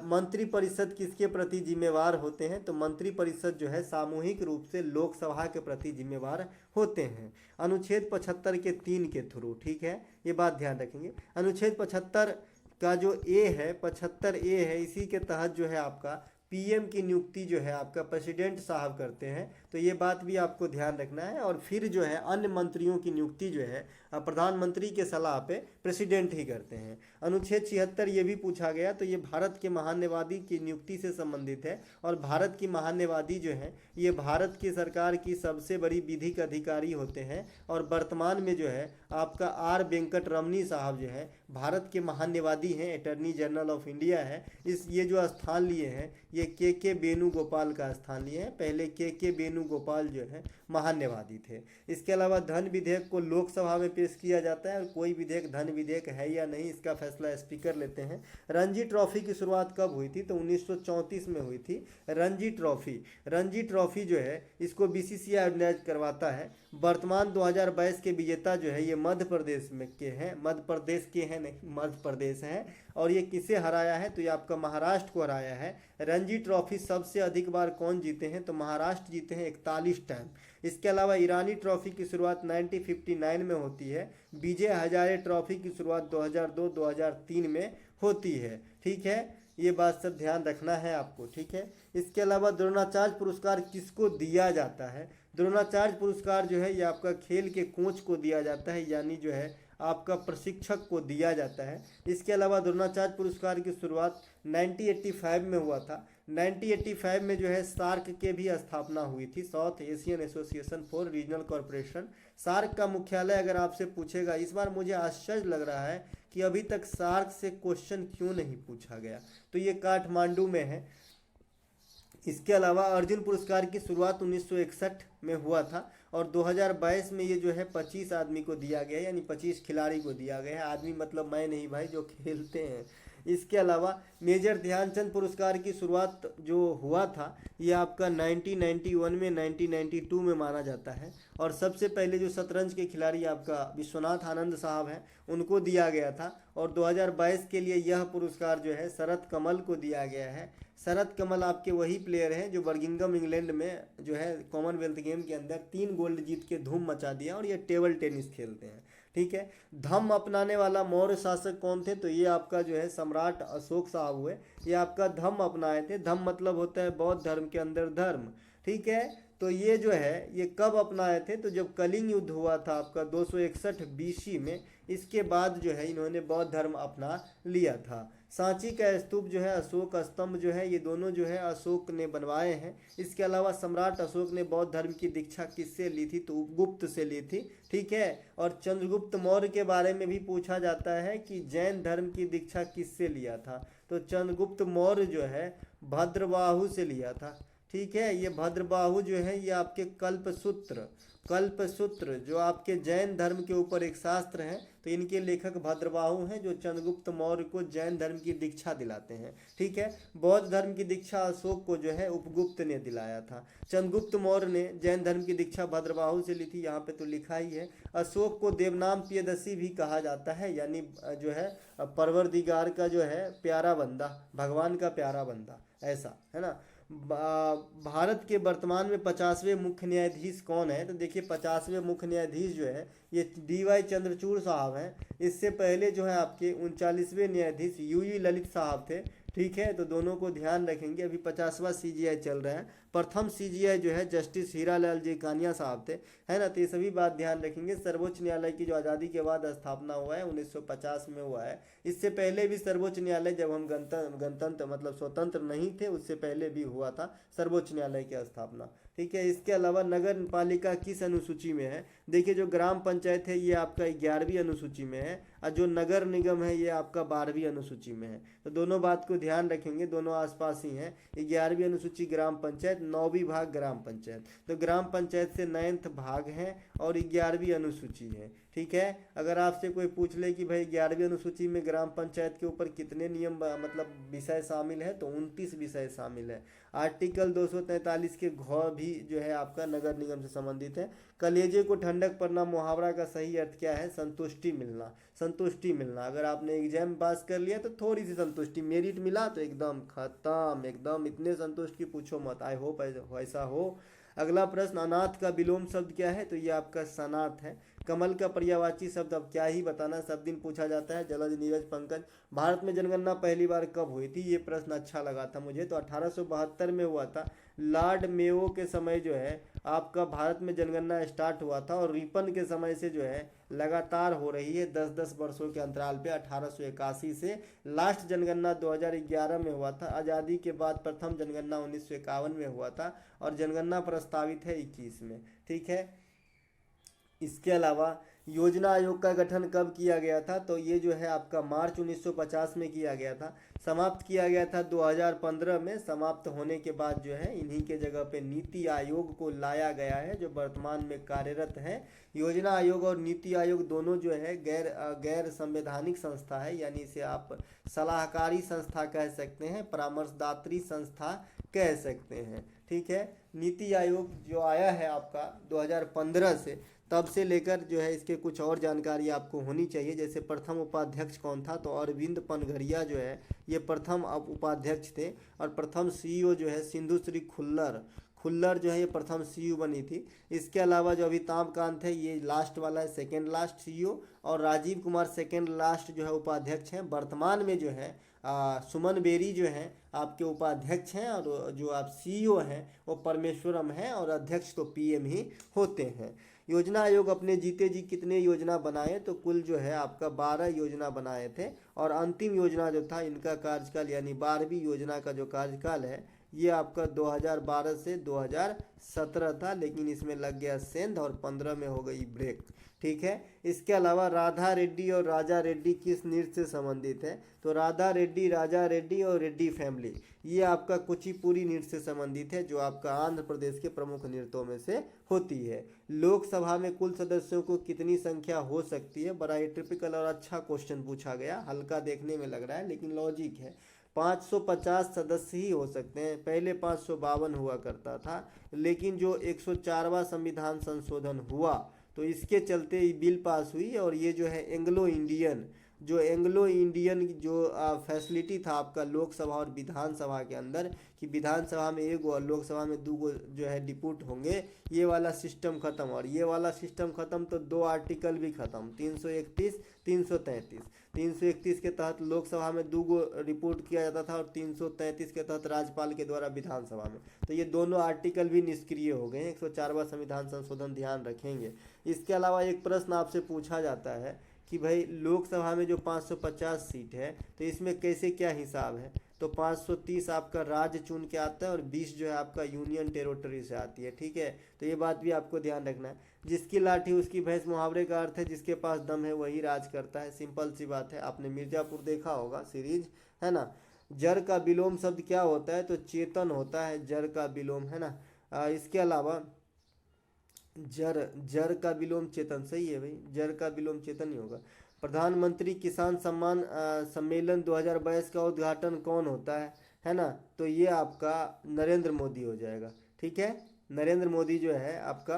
मंत्री परिषद किसके प्रति जिम्मेवार होते हैं, तो मंत्री परिषद जो है सामूहिक रूप से लोकसभा के प्रति जिम्मेवार होते हैं, अनुच्छेद 75 के 3 के थ्रू। ठीक है, ये बात ध्यान रखेंगे। अनुच्छेद 75 का जो ए है, 75A है, इसी के तहत जो है आपका पीएम की नियुक्ति जो है आपका प्रेसिडेंट साहब करते हैं। तो ये बात भी आपको ध्यान रखना है। और फिर जो है अन्य मंत्रियों की नियुक्ति जो है प्रधानमंत्री के सलाह पे प्रेसिडेंट ही करते हैं। अनुच्छेद 76 ये भी पूछा गया, तो ये भारत के महान्यवादी की नियुक्ति से संबंधित है। और भारत की महान्यवादी जो है ये भारत की सरकार की सबसे बड़ी विधिक अधिकारी होते हैं। और वर्तमान में जो है आपका आर वेंकट रमनी साहब जो है भारत के महान्यवादी हैं, अटॉर्नी जनरल ऑफ इंडिया है। ये जो स्थान लिए हैं ये के वेणुगोपाल का स्थान लिए हैं। पहले के वेणुगोपाल जो है महान्यवादी थे। इसके अलावा धन विधेयक को लोकसभा में पेश किया जाता है, और कोई विधेयक धन विधेयक है या नहीं इसका फैसला स्पीकर लेते हैं। रणजी ट्रॉफी की शुरुआत कब हुई थी, तो 1934 में हुई थी रणजी ट्रॉफी जो है इसको बीसीसीआई ऑर्गेनाइज करवाता है। वर्तमान 2022 के विजेता जो है ये मध्य प्रदेश है। और ये किसे हराया है, तो ये आपका महाराष्ट्र को हराया है। रणजी ट्रॉफी सबसे अधिक बार कौन जीते हैं, तो महाराष्ट्र जीते हैं 41 टाइम। इसके अलावा ईरानी ट्रॉफी की शुरुआत 1959 में होती है। विजय हजारे ट्रॉफी की शुरुआत 2002-2003 में होती है। ठीक है, ये बात सब ध्यान रखना है आपको। ठीक है, इसके अलावा द्रोणाचार्य पुरस्कार किसको दिया जाता है, द्रोणाचार्य पुरस्कार जो है ये आपका खेल के कोच को दिया जाता है, यानी जो है आपका प्रशिक्षक को दिया जाता है। इसके अलावा द्रोणाचार्य पुरस्कार की शुरुआत 1985 में हुआ था। 1985 में जो है सार्क के भी स्थापना हुई थी, South Asian Association for Regional Corporation. SAARC का मुख्यालय अगर आपसे पूछेगा, इस बार मुझे आश्चर्य लग रहा है कि अभी तक सार्क से क्वेश्चन क्यों नहीं पूछा गया, तो ये काठमांडू में है। इसके अलावा अर्जुन पुरस्कार की शुरुआत 1961 में हुआ था, और 2022 में ये जो है 25 आदमी को दिया गया है, यानी 25 खिलाड़ी को दिया गया है। आदमी मतलब मैं नहीं भाई, जो खेलते हैं। इसके अलावा मेजर ध्यानचंद पुरस्कार की शुरुआत जो हुआ था ये आपका 1991 में 1992 में माना जाता है। और सबसे पहले जो शतरंज के खिलाड़ी आपका विश्वनाथ आनंद साहब हैं उनको दिया गया था। और 2022 के लिए यह पुरस्कार जो है शरद कमल को दिया गया है। शरद कमल आपके वही प्लेयर हैं जो बर्मिंघम इंग्लैंड में जो है कॉमनवेल्थ गेम के अंदर 3 गोल्ड जीत के धूम मचा दिया, और ये टेबल टेनिस खेलते हैं। ठीक है, धम्म अपनाने वाला मौर्य शासक कौन थे, तो ये आपका जो है सम्राट अशोक साहब हुए। ये आपका धम्म अपनाए थे। धम्म मतलब होता है बौद्ध धर्म के अंदर धर्म। ठीक है, तो ये जो है ये कब अपनाए थे, तो जब कलिंग युद्ध हुआ था आपका 261 BC में, इसके बाद जो है इन्होंने बौद्ध धर्म अपना लिया था। सांची का स्तूप जो है, अशोक स्तंभ जो है, ये दोनों जो है अशोक ने बनवाए हैं। इसके अलावा सम्राट अशोक ने बौद्ध धर्म की दीक्षा किससे ली थी? तो उपगुप्त से ली थी। ठीक है। और चंद्रगुप्त मौर्य के बारे में भी पूछा जाता है कि जैन धर्म की दीक्षा किससे लिया था? तो चंद्रगुप्त मौर्य जो है भद्रबाहु से लिया था। ठीक है। ये भद्रबाहु जो है ये आपके कल्पसूत्र जो आपके जैन धर्म के ऊपर एक शास्त्र है, तो इनके लेखक भद्रबाहु हैं, जो चंद्रगुप्त मौर्य को जैन धर्म की दीक्षा दिलाते हैं। ठीक है। बौद्ध धर्म की दीक्षा अशोक को जो है उपगुप्त ने दिलाया था। चंद्रगुप्त मौर्य ने जैन धर्म की दीक्षा भद्रबाहु से ली थी, यहाँ पे तो लिखा ही है। अशोक को देवनाम प्रियदर्शी भी कहा जाता है, यानी जो है परवरदिगार का जो है प्यारा बंदा, भगवान का प्यारा बंदा, ऐसा है ना। भारत के वर्तमान में 50वें मुख्य न्यायाधीश कौन है? तो देखिए 50वें मुख्य न्यायाधीश जो है ये DY चंद्रचूड़ साहब हैं। इससे पहले जो है आपके 39वें न्यायाधीश UU ललित साहब थे। ठीक है। तो दोनों को ध्यान रखेंगे। अभी 50वां CGI चल रहा है। प्रथम CGI जो है जस्टिस हीरालाल जी कानिया साहब थे, है ना। तो ये सभी बात ध्यान रखेंगे। सर्वोच्च न्यायालय की जो आज़ादी के बाद स्थापना हुआ है 1950 में हुआ है। इससे पहले भी सर्वोच्च न्यायालय, जब हम गणतंत्र मतलब स्वतंत्र नहीं थे, उससे पहले भी हुआ था सर्वोच्च न्यायालय की स्थापना। ठीक है। इसके अलावा नगर पालिका किस अनुसूची में है? देखिए जो ग्राम पंचायत है ये आपका 11वीं अनुसूची में है, और जो नगर निगम है ये आपका 12वीं अनुसूची में है। तो दोनों बात को ध्यान रखेंगे, दोनों आसपास ही हैं। 11वीं अनुसूची ग्राम पंचायत, 9वीं भाग ग्राम पंचायत। तो ग्राम पंचायत से 9th भाग है और 11वीं अनुसूची है। ठीक है। अगर आपसे कोई पूछ ले कि भाई 11वीं अनुसूची में ग्राम पंचायत के ऊपर कितने नियम मतलब विषय शामिल है, तो 29 विषय शामिल है। आर्टिकल 243 के घ भी जो है आपका नगर निगम से संबंधित है। कलेजे को ठंडक पड़ना मुहावरा का सही अर्थ क्या है? संतुष्टि मिलना। संतुष्टि मिलना। अगर आपने एग्जाम पास कर लिया तो थोड़ी सी संतुष्टि, मेरिट मिला तो एकदम खत्म, एकदम इतने संतुष्ट की पूछो मत। आई होप ऐसा हो। अगला प्रश्न, अनाथ का विलोम शब्द क्या है? तो ये आपका सनाथ है। कमल का पर्यायवाची शब्द अब क्या ही बताना, सब दिन पूछा जाता है। जलज, नीरज, पंकज। भारत में जनगणना पहली बार कब हुई थी? ये प्रश्न अच्छा लगा था मुझे, तो 1872 में हुआ था। लॉर्ड मेयो के समय जो है आपका भारत में जनगणना स्टार्ट हुआ था, और रिपन के समय से जो है लगातार हो रही है 10-10 वर्षों के अंतराल पे। 1881 से लास्ट जनगणना 2011 में हुआ था। आज़ादी के बाद प्रथम जनगणना 1951 में हुआ था, और जनगणना प्रस्तावित है 21 में। ठीक है। इसके अलावा योजना आयोग का गठन कब किया गया था? तो ये जो है आपका मार्च 1950 में किया गया था। समाप्त किया गया था 2015 में। समाप्त होने के बाद जो है इन्हीं के जगह पे नीति आयोग को लाया गया है, जो वर्तमान में कार्यरत है। योजना आयोग और नीति आयोग दोनों जो है गैर संवैधानिक संस्था है, यानी इसे आप सलाहकारी संस्था कह सकते हैं, परामर्शदात्री संस्था कह सकते हैं। ठीक है। नीति आयोग जो आया है आपका 2015 से, तब से लेकर जो है इसके कुछ और जानकारी आपको होनी चाहिए। जैसे प्रथम उपाध्यक्ष कौन था? तो अरविंद पनघरिया जो है ये प्रथम उपाध्यक्ष थे। और प्रथम CEO जो है सिंधुश्री खुल्लर जो है ये प्रथम CEO बनी थी। इसके अलावा जो अमिताभ कांत है ये लास्ट वाला है, सेकेंड लास्ट CEO। और राजीव कुमार सेकेंड लास्ट जो है उपाध्यक्ष हैं। वर्तमान में जो है सुमन बेरी जो हैं आपके उपाध्यक्ष हैं, और जो आप CEO हैं वो परमेश्वरम हैं, और अध्यक्ष तो PM ही होते हैं। योजना आयोग अपने जीते जी कितने योजना बनाए? तो कुल जो है आपका 12 योजना बनाए थे, और अंतिम योजना जो था इनका कार्यकाल यानी 12वीं योजना का जो कार्यकाल है ये आपका 2012 से 2017 था, लेकिन इसमें लग गया सेंध और 15 में हो गई ब्रेक। ठीक है। इसके अलावा राधा रेड्डी और राजा रेड्डी किस नृत्य से संबंधित है? तो राधा रेड्डी, राजा रेड्डी और रेड्डी फैमिली ये आपका कुचिपुड़ी नृत्य से संबंधित है, जो आपका आंध्र प्रदेश के प्रमुख नृत्यों में से होती है। लोकसभा में कुल सदस्यों को कितनी संख्या हो सकती है? बड़ा ही टिपिकल और अच्छा क्वेश्चन पूछा गया, हल्का देखने में लग रहा है लेकिन लॉजिक है। 550 सदस्य ही हो सकते हैं। पहले 552 हुआ करता था, लेकिन जो 104वां संविधान संशोधन हुआ तो इसके चलते ये बिल पास हुई, और ये जो है एंग्लो इंडियन जो फैसिलिटी था आपका लोकसभा और विधानसभा के अंदर, कि विधानसभा में एक और लोकसभा में 2 जो है डिप्यूट होंगे, ये वाला सिस्टम खत्म। और ये वाला सिस्टम खत्म तो 2 आर्टिकल भी खत्म, 331, 333। 331 के तहत लोकसभा में 2 रिपोर्ट किया जाता था, और 333 के तहत राज्यपाल के द्वारा विधानसभा में। तो ये दोनों आर्टिकल भी निष्क्रिय हो गए। 104वां संविधान संशोधन ध्यान रखेंगे। इसके अलावा एक प्रश्न आपसे पूछा जाता है कि भाई लोकसभा में जो 550 सीट है तो इसमें कैसे क्या हिसाब है। तो 530 आपका राज्य चुन के आता है और 20 जो है आपका यूनियन टेरिटरी से आती है, ठीक है। तो ये बात भी आपको ध्यान रखना है। जिसकी लाठी उसकी भैंस मुहावरे का अर्थ है जिसके पास दम है वही राज करता है, सिंपल सी बात है। आपने मिर्जापुर देखा होगा सीरीज, है ना। जर का विलोम शब्द क्या होता है, तो चेतन होता है, जर का विलोम, है ना। इसके अलावा जर जर का विलोम चेतन, सही है भाई, जर का विलोम चेतन ही होगा। प्रधानमंत्री किसान सम्मान सम्मेलन 2022 का उद्घाटन कौन होता है ना। तो ये आपका नरेंद्र मोदी हो जाएगा, ठीक है। नरेंद्र मोदी जो है आपका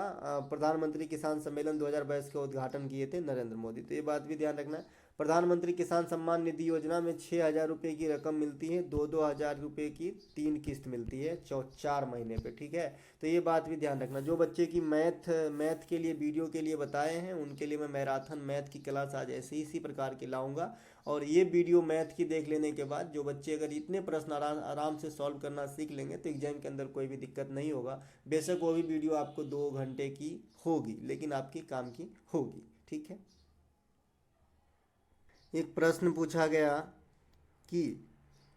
प्रधानमंत्री किसान सम्मेलन 2022 का उद्घाटन किए थे नरेंद्र मोदी। तो ये बात भी ध्यान रखना है। प्रधानमंत्री किसान सम्मान निधि योजना में 6,000 रुपये की रकम मिलती है, 2-2 हज़ार रुपये की 3 किस्त मिलती है 4 महीने पे, ठीक है। तो ये बात भी ध्यान रखना। जो बच्चे की मैथ के लिए वीडियो के लिए बताए हैं उनके लिए मैं मैराथन मैथ की क्लास आज ऐसे इसी प्रकार की लाऊंगा। और ये वीडियो मैथ की देख लेने के बाद जो बच्चे अगर इतने प्रश्न आराम से सॉल्व करना सीख लेंगे तो एग्जाम के अंदर कोई भी दिक्कत नहीं होगा। बेशक वो भी वीडियो आपको 2 घंटे की होगी लेकिन आपकी काम की होगी, ठीक है। एक प्रश्न पूछा गया कि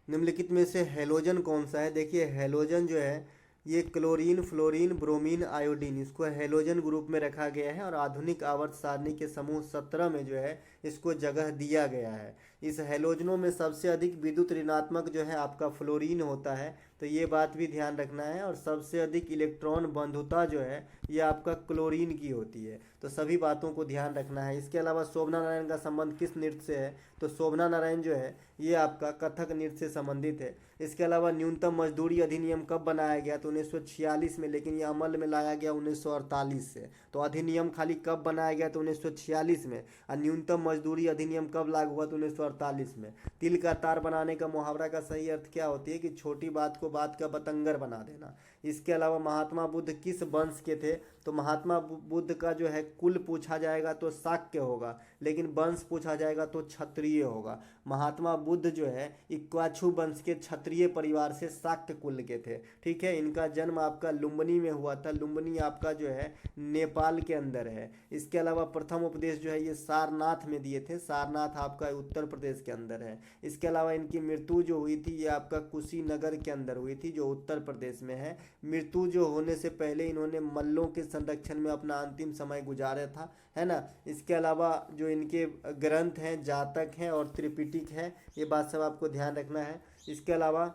निम्नलिखित में से हैलोजन कौन सा है। देखिए हैलोजन जो है ये क्लोरीन, फ्लोरीन, ब्रोमीन, आयोडीन, इसको हैलोजन ग्रुप में रखा गया है और आधुनिक आवर्त सारणी के समूह 17 में जो है इसको जगह दिया गया है। इस हैलोजनों में सबसे अधिक विद्युत ऋणात्मक जो है आपका फ्लोरीन होता है, तो ये बात भी ध्यान रखना है। और सबसे अधिक इलेक्ट्रॉन बंधुता जो है ये आपका क्लोरीन की होती है, तो सभी बातों को ध्यान रखना है। इसके अलावा शोभना नारायण का संबंध किस नृत्य से है, तो शोभना नारायण जो है ये आपका कथक नृत्य से संबंधित है। इसके अलावा न्यूनतम मजदूरी अधिनियम कब बनाया गया, तो 1946 में, लेकिन ये अमल में लाया गया 1948 से। तो अधिनियम खाली कब बनाया गया, तो 1946 में, और न्यूनतम मजदूरी अधिनियम कब लागू हुआ, तो 1948 में। तिल का तार बनाने का मुहावरा का सही अर्थ क्या होती है, कि छोटी बात को बात का बतंगर बना देना। इसके अलावा महात्मा बुद्ध किस वंश के थे, तो महात्मा बुद्ध का जो है कुल पूछा जाएगा तो शाक्य होगा, लेकिन वंश पूछा जाएगा तो क्षत्रिय होगा। महात्मा बुद्ध जो है इक्वाछु वंश के क्षत्रिय परिवार से शाक्य कुल के थे, ठीक है। इनका जन्म आपका लुम्बिनी में हुआ था। लुम्बिनी आपका जो है नेपाल के अंदर है। इसके अलावा प्रथम उपदेश जो है ये सारनाथ में दिए थे। सारनाथ आपका उत्तर प्रदेश के अंदर है। इसके अलावा इनकी मृत्यु जो हुई थी ये आपका कुशीनगर के अंदर हुई थी जो उत्तर प्रदेश में है। मृत्यु जो होने से पहले इन्होंने मल्लों के संरक्षण में अपना अंतिम समय गुजारा था, है ना। इसके अलावा जो इनके ग्रंथ हैं जातक हैं और त्रिपिटक है, ये बात सब आपको ध्यान रखना है। इसके अलावा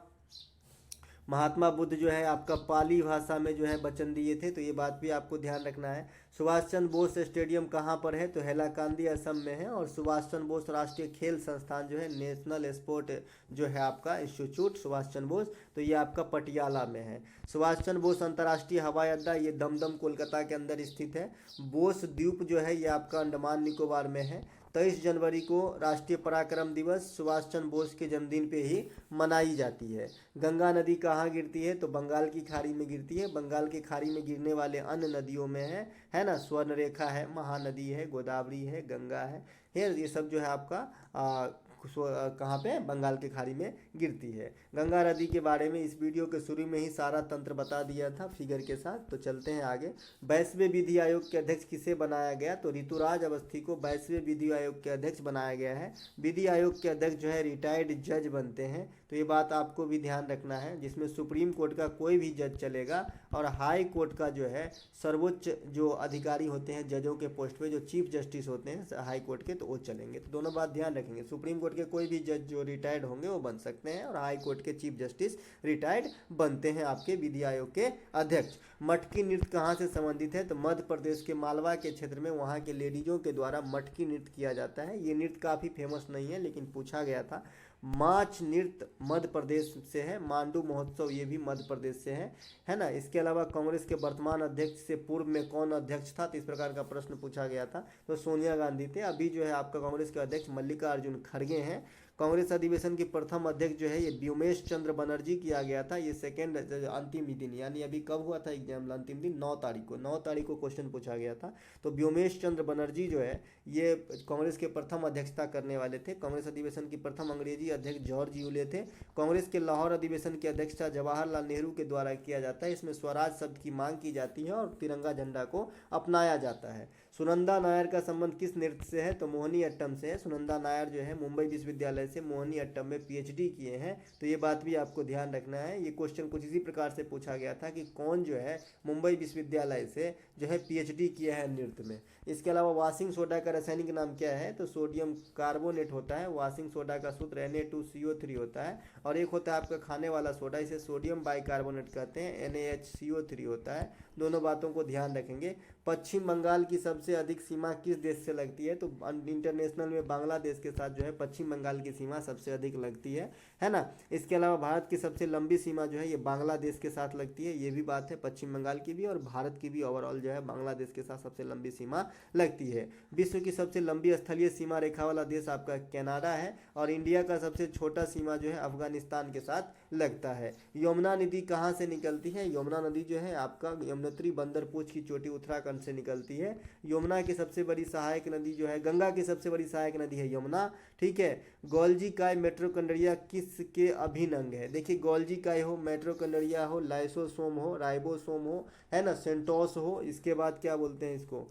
महात्मा बुद्ध जो है आपका पाली भाषा में जो है वचन दिए थे, तो ये बात भी आपको ध्यान रखना है। सुभाष चंद्र बोस स्टेडियम कहाँ पर है, तो हैलाकांदी असम में है। और सुभाष चंद्र बोस राष्ट्रीय खेल संस्थान जो है नेशनल स्पोर्ट जो है आपका इंस्टीट्यूट सुभाष चंद्र बोस, तो ये आपका पटियाला में है। सुभाष चंद्र बोस अंतर्राष्ट्रीय हवाई अड्डा ये दमदम कोलकाता के अंदर स्थित है। बोस द्वीप जो है ये आपका अंडमान निकोबार में है। 23 जनवरी को राष्ट्रीय पराक्रम दिवस सुभाष चंद्र बोस के जन्मदिन पे ही मनाई जाती है। गंगा नदी कहाँ गिरती है, तो बंगाल की खाड़ी में गिरती है। बंगाल की खाड़ी में गिरने वाले अन्य नदियों में है ना, स्वर्णरेखा है, महानदी है, गोदावरी है, गंगा है, ये सब जो है आपका कहाँ पे, बंगाल की खाड़ी में गिरती है। गंगा नदी के बारे में इस वीडियो के शुरू में ही सारा तंत्र बता दिया था फिगर के साथ। तो चलते हैं आगे। 22वें विधि आयोग के अध्यक्ष किसे बनाया गया, तो ऋतुराज अवस्थी को 22वें विधि आयोग के अध्यक्ष बनाया गया है। विधि आयोग के अध्यक्ष जो है रिटायर्ड जज बनते हैं, तो ये बात आपको भी ध्यान रखना है। जिसमें सुप्रीम कोर्ट का कोई भी जज चलेगा और हाई कोर्ट का जो है सर्वोच्च जो अधिकारी होते हैं जजों के पोस्ट पे, जो चीफ जस्टिस होते हैं हाई कोर्ट के, तो वो चलेंगे। तो दोनों बात ध्यान रखेंगे। सुप्रीम कोर्ट के कोई भी जज जो रिटायर्ड होंगे वो बन सकते हैं और हाई कोर्ट के चीफ जस्टिस रिटायर्ड बनते हैं आपके विधि आयोग के अध्यक्ष। मटकी नृत्य कहाँ से संबंधित है, तो मध्य प्रदेश के मालवा के क्षेत्र में वहाँ के लेडीजों के द्वारा मटकी नृत्य किया जाता है। ये नृत्य काफ़ी फेमस नहीं है लेकिन पूछा गया था। माच नृत्य मध्य प्रदेश से है। मांडू महोत्सव ये भी मध्य प्रदेश से है ना। इसके अलावा कांग्रेस के वर्तमान अध्यक्ष से पूर्व में कौन अध्यक्ष था, तो इस प्रकार का प्रश्न पूछा गया था, तो सोनिया गांधी थे। अभी जो है आपका कांग्रेस के अध्यक्ष मल्लिकार्जुन खड़गे हैं। कांग्रेस अधिवेशन की प्रथम अध्यक्ष जो है ये व्योमेश चंद्र बनर्जी किया गया था। ये सेकेंड अंतिम दिन, यानी अभी कब हुआ था एग्जाम, अंतिम दिन 9 तारीख को क्वेश्चन पूछा गया था। तो व्योमेश चंद्र बनर्जी जो है ये कांग्रेस के प्रथम अध्यक्षता करने वाले थे। कांग्रेस अधिवेशन की प्रथम अंग्रेजी अध्यक्ष जॉर्ज यूले थे। कांग्रेस के लाहौर अधिवेशन की अध्यक्षता जवाहरलाल नेहरू के द्वारा किया जाता है। इसमें स्वराज शब्द की मांग की जाती है और तिरंगा झंडा को अपनाया जाता है। सुनंदा नायर का संबंध किस नृत्य से है? तो मोहिनी अट्टम से है। सुनंदा नायर जो है मुंबई विश्वविद्यालय से मोहिनी अट्टम में पीएचडी किए हैं, तो ये बात भी आपको ध्यान रखना है। ये क्वेश्चन कुछ इसी प्रकार से पूछा गया था कि कौन जो है मुंबई विश्वविद्यालय से जो है पीएचडी किया है नृत्य में। इसके अलावा वाशिंग सोडा का रासायनिक नाम क्या है? तो सोडियम कार्बोनेट होता है। वाशिंग सोडा का सूत्र Na2CO3 होता है। और एक होता है आपका खाने वाला सोडा, इसे सोडियम बाइकार्बोनेट कहते हैं, NaHCO3 होता है। दोनों बातों को ध्यान रखेंगे। पश्चिम बंगाल की सबसे अधिक सीमा किस देश से लगती है? तो इंटरनेशनल में बांग्लादेश के साथ जो है पश्चिम बंगाल की सीमा सबसे अधिक लगती है ना। इसके अलावा भारत की सबसे लंबी सीमा जो है ये बांग्लादेश के साथ लगती है, ये भी बात है, पश्चिम बंगाल की भी और भारत की भी ओवरऑल जो है बांग्लादेश के साथ सबसे लंबी सीमा लगती है। विश्व की सबसे लंबी स्थलीय सीमा रेखा वाला देश आपका कनाडा है। और इंडिया का सबसे छोटा सीमा जो है अफगानिस्तान के साथ लगता है। यमुना नदी कहाँ से निकलती है? यमुना नदी जो है आपका यमुनोत्री बंदर पूछ की चोटी उत्तराखंड से निकलती है। यमुना की सबसे बड़ी सहायक नदी जो है, गंगा की सबसे बड़ी सहायक नदी है यमुना, ठीक है। गोल्जी काय मेट्रोकंड्रिया किसके अभिन्न अंग है? देखिए गोल्जी काय हो, मेट्रोकंड्रिया हो, लाइसोसोम हो, राइबोसोम हो, है ना, सेंटोस हो, इसके बाद क्या बोलते हैं इसको,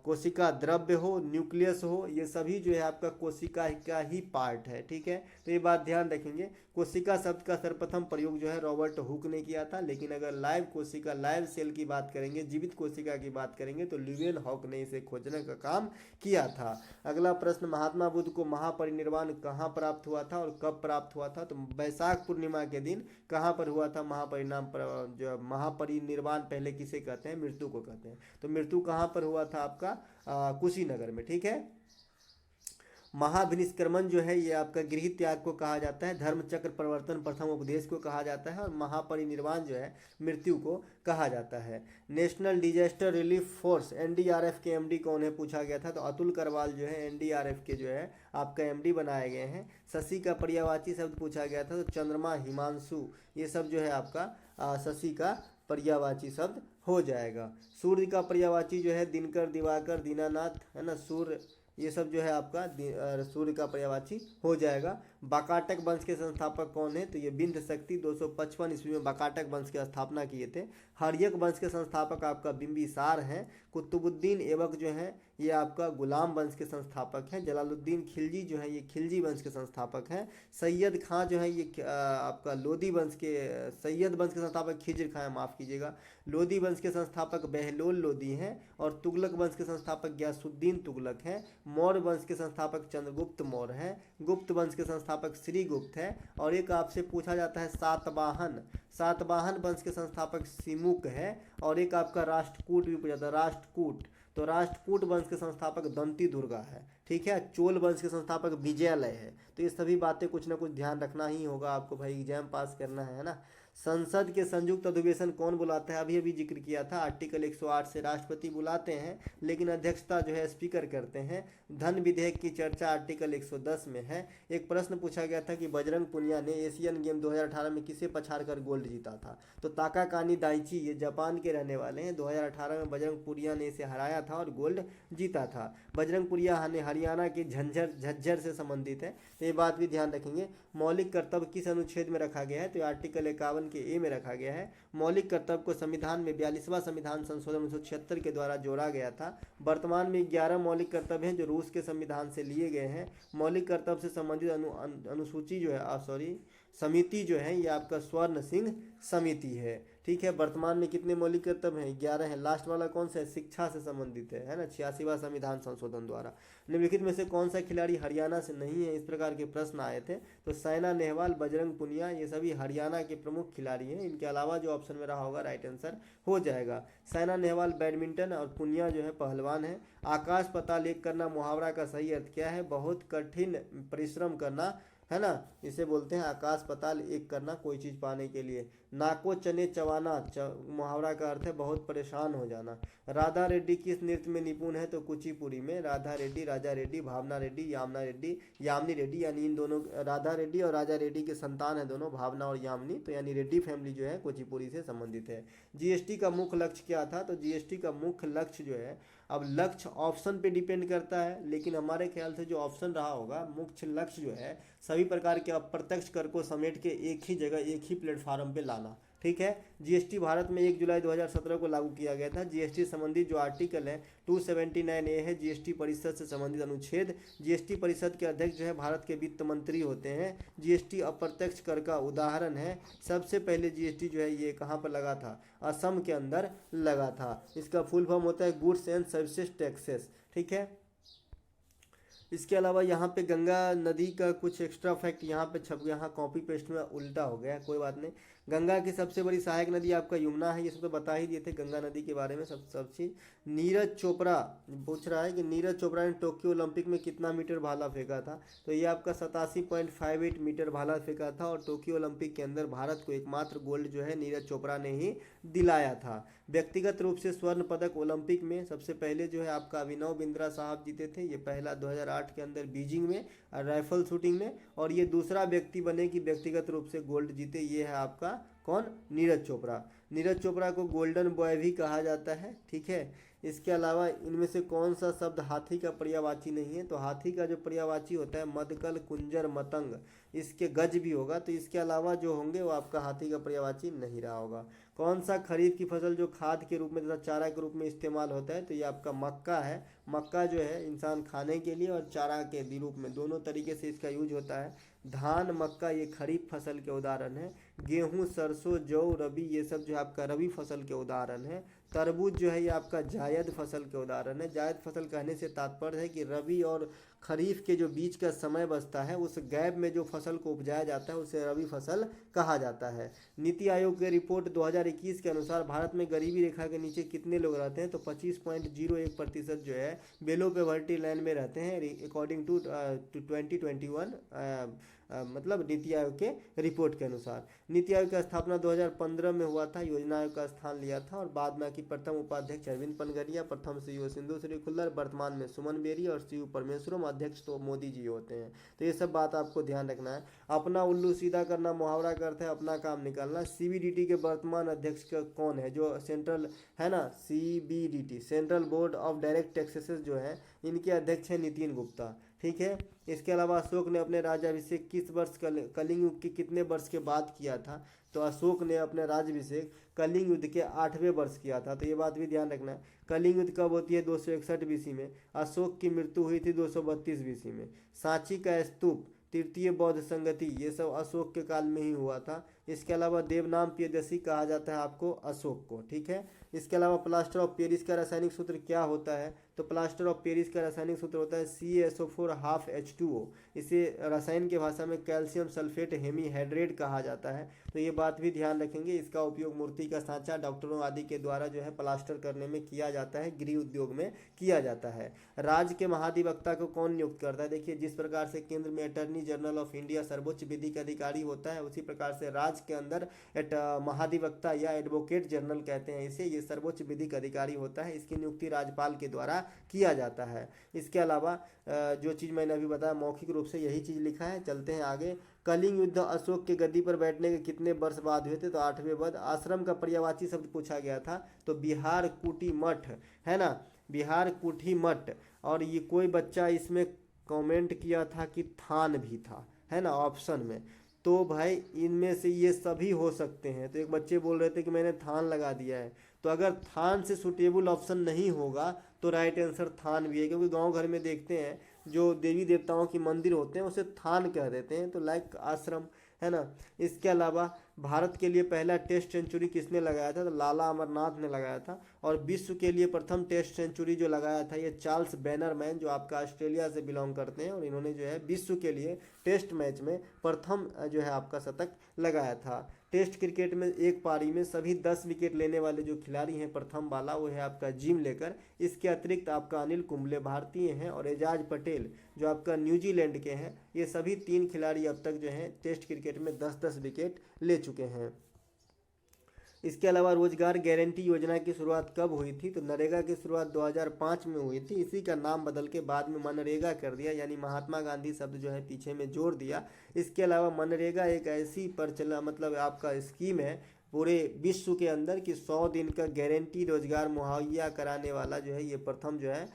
कोशिका द्रव्य हो, न्यूक्लियस हो, ये सभी जो है आपका कोशिका का ही पार्ट है, ठीक है। तो ये बात ध्यान रखेंगे। कोशिका शब्द का सर्वप्रथम प्रयोग जो है रॉबर्ट हुक ने किया था, लेकिन अगर लाइव कोशिका, लाइव सेल की बात करेंगे, जीवित कोशिका की बात करेंगे, तो ल्यूवेन हॉक ने इसे खोजने का काम किया था। अगला प्रश्न, महात्मा बुद्ध को महापरिनिर्वाण कहाँ प्राप्त हुआ था और कब प्राप्त हुआ था? तो वैशाख पूर्णिमा के दिन कहाँ पर हुआ था जो महापरिनिर्वाण पहले किसे कहते हैं? मृत्यु को कहते हैं। तो मृत्यु कहाँ पर हुआ था आपका? कुशीनगर में, ठीक है। महाभिनिष्क्रमण जो है ये आपका गृह त्याग को कहा जाता है। धर्मचक्र प्रवर्तन प्रथम उपदेश को कहा जाता है। और महापरिनिर्वाण जो है मृत्यु को कहा जाता है। National disaster relief force NDRF के MD कौन है पूछा गया था? तो अतुल करवाल जो है NDRF के जो है आपका MD बनाए गए हैं। शशि का पर्यायवाची शब्द पूछा गया था, तो चंद्रमा, हिमांशु, ये सब जो है आपका शशि का पर्यायवाची शब्द हो जाएगा। सूर्य का पर्यायवाची जो है दिनकर, दिवाकर, दीनानाथ, है ना, सूर्य, ये सब जो है आपका सूर्य का पर्यायवाची हो जाएगा। बाकाटक वंश के संस्थापक कौन है? तो ये बिंद शक्ति 255 ईस्वी में बाकाटक वंश की स्थापना किए थे। हर्यक वंश के संस्थापक आपका बिंबिसार हैं। कुतुबुद्दीन ऐबक जो है ये आपका गुलाम वंश के संस्थापक हैं। जलालुद्दीन खिलजी जो है ये खिलजी वंश के संस्थापक हैं। सैयद खां जो है ये आपका लोदी वंश के, सैयद वंश के संस्थापक खिज्र खां, माफ़ कीजिएगा, लोदी वंश के संस्थापक बहलोल लोदी हैं। और तुगलक वंश के संस्थापक ग्यासुद्दीन तुगलक हैं। मौर्य वंश के संस्थापक चंद्रगुप्त मौर्य हैं। गुप्त वंश के संस्थापक श्रीगुप्त हैं। और एक आपसे पूछा जाता है सातवाहन वंश के संस्थापक सिमुक है। और एक आपका राष्ट्रकूट भी पूछा था, राष्ट्रकूट, तो राष्ट्रकूट वंश के संस्थापक दंती दुर्गा है, ठीक है। चोल वंश के संस्थापक विजयालय है। तो ये सभी बातें कुछ ना कुछ ध्यान रखना ही होगा आपको भाई, एग्जाम पास करना है ना। संसद के संयुक्त अधिवेशन कौन बुलाता है? अभी अभी जिक्र किया था, आर्टिकल 108 से राष्ट्रपति बुलाते हैं, लेकिन अध्यक्षता जो है स्पीकर करते हैं। धन विधेयक की चर्चा आर्टिकल 110 में है। एक प्रश्न पूछा गया था कि बजरंग पुनिया ने एशियन गेम 2018 में किसे पछाड़कर गोल्ड जीता था? तो ताकाकानी दाइची, ये जापान के रहने वाले हैं। 2018 में बजरंग पुनिया ने इसे हराया था और गोल्ड जीता था। बजरंग पुनिया ने हरियाणा के झज्जर से संबंधित है, तो ये बात भी ध्यान रखेंगे। मौलिक कर्तव्य किस अनुच्छेद में रखा गया है? तो आर्टिकल 51 के ए में रखा गया है। मौलिक कर्तव्य को संविधान में 42वां संविधान संशोधन 1976 के द्वारा जोड़ा गया था। वर्तमान में 11 मौलिक कर्तव्य हैं जो रूस के संविधान से लिए गए हैं। मौलिक कर्तव्य से संबंधित अनुसूची जो है समिति जो है ये आपका स्वर्ण सिंह समिति है, ठीक है। वर्तमान में कितने मौलिक कर्तव्य हैं? 11 हैं। लास्ट वाला कौन सा है? शिक्षा से संबंधित है ना, 86वां संविधान संशोधन द्वारा। निम्नलिखित में से कौन सा खिलाड़ी हरियाणा से नहीं है? इस प्रकार के प्रश्न आए थे। तो साइना नेहवाल, बजरंग पुनिया, ये सभी हरियाणा के प्रमुख खिलाड़ी हैं। इनके अलावा जो ऑप्शन में रहा होगा राइट आंसर हो जाएगा। साइना नेहवाल बैडमिंटन और पुनिया जो है पहलवान है। आकाश पाताल एक करना मुहावरा का सही अर्थ क्या है? बहुत कठिन परिश्रम करना, है ना, इसे बोलते हैं आकाश पाताल एक करना कोई चीज़ पाने के लिए। नाको चने चवाना मुहावरा का अर्थ है बहुत परेशान हो जाना। राधा रेड्डी किस नृत्य में निपुण है? तो कुचिपुड़ी में। राधा रेड्डी, राजा रेड्डी, भावना रेड्डी, यामिनी रेड्डी, यानी इन दोनों, राधा रेड्डी और राजा रेड्डी के संतान है दोनों, भावना और यामिनी। तो यानी रेड्डी फैमिली जो है कुचिपुड़ी से संबंधित है। जीएसटी का मुख्य लक्ष्य क्या था? तो जीएसटी का मुख्य लक्ष्य जो है, अब लक्ष्य ऑप्शन पे डिपेंड करता है, लेकिन हमारे ख्याल से जो ऑप्शन रहा होगा, मुख्य लक्ष्य जो है सभी प्रकार के अप्रत्यक्ष कर को समेट के एक ही जगह, एक ही प्लेटफार्म पे लाना, ठीक है। जीएसटी भारत में 1 जुलाई 2017 को लागू किया गया था। जीएसटी संबंधी जो आर्टिकल है 279A है, जीएसटी परिषद से संबंधित अनुच्छेद। जीएसटी परिषद के अध्यक्ष जो है भारत के वित्त मंत्री होते हैं। जीएसटी अप्रत्यक्ष कर का उदाहरण है। सबसे पहले जीएसटी जो है ये कहाँ पर लगा था? असम के अंदर लगा था। इसका फुल फॉर्म होता है गुड्स एंड सर्विसेज टैक्सेस, ठीक है। इसके अलावा यहाँ पे गंगा नदी का कुछ एक्स्ट्रा फैक्ट यहाँ पे छप, यहाँ कॉपी पेस्ट में उल्टा हो गया, कोई बात नहीं। गंगा की सबसे बड़ी सहायक नदी आपका यमुना है, ये सब तो बता ही दिए थे गंगा नदी के बारे में सब चीज़। नीरज चोपड़ा पूछ रहा है कि नीरज चोपड़ा ने टोक्यो ओलंपिक में कितना मीटर भाला फेंका था? तो ये आपका 87.58 मीटर भाला फेंका था और टोक्यो ओलंपिक के अंदर भारत को एकमात्र गोल्ड जो है नीरज चोपड़ा ने ही दिलाया था। व्यक्तिगत रूप से स्वर्ण पदक ओलंपिक में सबसे पहले जो है आपका अभिनव बिंद्रा साहब जीते थे, ये पहला 2008 के अंदर बीजिंग में राइफल शूटिंग में, और ये दूसरा व्यक्ति बने कि व्यक्तिगत रूप से गोल्ड जीते, ये है आपका कौन? नीरज चोपड़ा। नीरज चोपड़ा को गोल्डन बॉय भी कहा जाता है, ठीक है। इसके अलावा इनमें से कौन सा शब्द हाथी का पर्यायवाची नहीं है? तो हाथी का जो पर्यायवाची होता है मदकल, कुंजर, मतंग, इसके गज भी होगा। तो इसके अलावा जो होंगे वो आपका हाथी का पर्यायवाची नहीं रहा होगा। कौन सा खरीफ की फसल जो खाद के रूप में तथा चारा के रूप में इस्तेमाल होता है? तो ये आपका मक्का है। मक्का जो है इंसान खाने के लिए और चारा के रूप में दोनों तरीके से इसका यूज होता है। धान, मक्का ये खरीफ फसल के उदाहरण है। गेहूं, सरसों, जौ, रबी ये सब जो है आपका रबी फसल के उदाहरण है। तरबूज जो है ये आपका जायद फसल के उदाहरण है। जायद फसल कहने से तात्पर्य है कि रबी और खरीफ के जो बीच का समय बचता है उस गैप में जो फसल को उपजाया जाता है उसे रबी फसल कहा जाता है। नीति आयोग की रिपोर्ट 2021 के अनुसार भारत में गरीबी रेखा के नीचे कितने लोग रहते हैं? तो 25.01% जो है बेलो पॉवर्टी लाइन में रहते हैं, अकॉर्डिंग टू 2021 मतलब नीति आयोग के रिपोर्ट के अनुसार। नीति आयोग का स्थापना 2015 में हुआ था, योजना आयोग का स्थान लिया था और बाद में की प्रथम उपाध्यक्ष अरविंद पनगरिया, प्रथम सीईओ सिंधु श्री खुल्लर, वर्तमान में सुमन बेरी और सीयू परमेश्वरम, अध्यक्ष तो मोदी जी होते हैं। तो ये सब बात आपको ध्यान रखना है। अपना उल्लू सीधा करना मुहावरा का अर्थ है अपना काम निकालना। सीबीडीटी के वर्तमान अध्यक्ष का कौन है? जो सेंट्रल है ना, CBDT central board of direct taxes जो है इनके अध्यक्ष हैं नितिन गुप्ता, ठीक है। इसके अलावा अशोक ने अपने राज्याभिषेक किस वर्ष कलिंग युग के कितने वर्ष के बाद किया था? तो अशोक ने अपने राज्याभिषेक कलिंग युद्ध के 8वें वर्ष किया था। तो ये बात भी ध्यान रखना है। कलिंग युद्ध कब होती है? 261 बीसी में। अशोक की मृत्यु हुई थी 232 बीसी में। सांची का स्तूप, तृतीय बौद्ध संगति, ये सब अशोक के काल में ही हुआ था। इसके अलावा देवनाम प्रियदर्शी कहा जाता है आपको अशोक को, ठीक है। इसके अलावा प्लास्टर ऑफ पेरिस का रासायनिक सूत्र क्या होता है? तो प्लास्टर ऑफ पेरिस का रासायनिक सूत्र होता है CaSO4 इसे रसायन की भाषा में कैल्शियम सल्फेट हेमीहाइड्रेट कहा जाता है। तो ये बात भी ध्यान रखेंगे। इसका उपयोग मूर्ति का सांचा, डॉक्टरों आदि के द्वारा जो है प्लास्टर करने में किया जाता है, गृह उद्योग में किया जाता है। राज्य के महाधिवक्ता को कौन नियुक्त करता है? देखिए, जिस प्रकार से केंद्र में अटॉर्नी जनरल ऑफ इंडिया सर्वोच्च विधिक अधिकारी होता है, उसी प्रकार से राज्य के अंदर महाधिवक्ता या एडवोकेट जनरल कहते हैं इसे, ये सर्वोच्च विधिक अधिकारी होता है। इसकी नियुक्ति राज्यपाल के द्वारा किया जाता है। इसके अलावा जो चीज़ मैंने अभी बताया मौखिक रूप से यही चीज़ लिखा है। चलते हैं आगे। कलिंग युद्ध अशोक के गद्दी पर बैठने के कितने वर्ष बाद हुए थे? तो 8वें वर्ष। आश्रम का पर्यायवाची शब्द पूछा गया था, तो बिहार कुटी मठ है ना, बिहार कुटी मठ। और ये कोई बच्चा इसमें कमेंट किया था कि थान भी था, है ना, ऑप्शन में। तो भाई इनमें से ये सभी हो सकते हैं। तो एक बच्चे बोल रहे थे कि मैंने थान लगा दिया है, तो अगर थान से सुटेबल ऑप्शन नहीं होगा तो राइट आंसर थान भी है, क्योंकि गांव घर में देखते हैं जो देवी देवताओं की मंदिर होते हैं उसे थान कह देते हैं, तो लाइक आश्रम, है ना। इसके अलावा भारत के लिए पहला टेस्ट सेंचुरी किसने लगाया था? तो लाला अमरनाथ ने लगाया था। और विश्व के लिए प्रथम टेस्ट सेंचुरी जो लगाया था ये चार्ल्स बैनरमैन, जो आपका ऑस्ट्रेलिया से बिलोंग करते हैं, और इन्होंने जो है विश्व के लिए टेस्ट मैच में प्रथम जो है आपका शतक लगाया था। टेस्ट क्रिकेट में एक पारी में सभी 10 विकेट लेने वाले जो खिलाड़ी हैं प्रथम वाला वो है आपका जिम लेकर। इसके अतिरिक्त आपका अनिल कुंबले भारतीय हैं और एजाज पटेल जो आपका न्यूजीलैंड के हैं। ये सभी 3 खिलाड़ी अब तक जो हैं टेस्ट क्रिकेट में 10-10 विकेट ले चुके हैं। इसके अलावा रोजगार गारंटी योजना की शुरुआत कब हुई थी? तो नरेगा की शुरुआत 2005 में हुई थी। इसी का नाम बदल के बाद में मनरेगा कर दिया, यानी महात्मा गांधी शब्द जो है पीछे में जोड़ दिया। इसके अलावा मनरेगा एक ऐसी मतलब आपका स्कीम है पूरे विश्व के अंदर कि 100 दिन का गारंटी रोजगार मुहैया कराने वाला जो है ये प्रथम जो है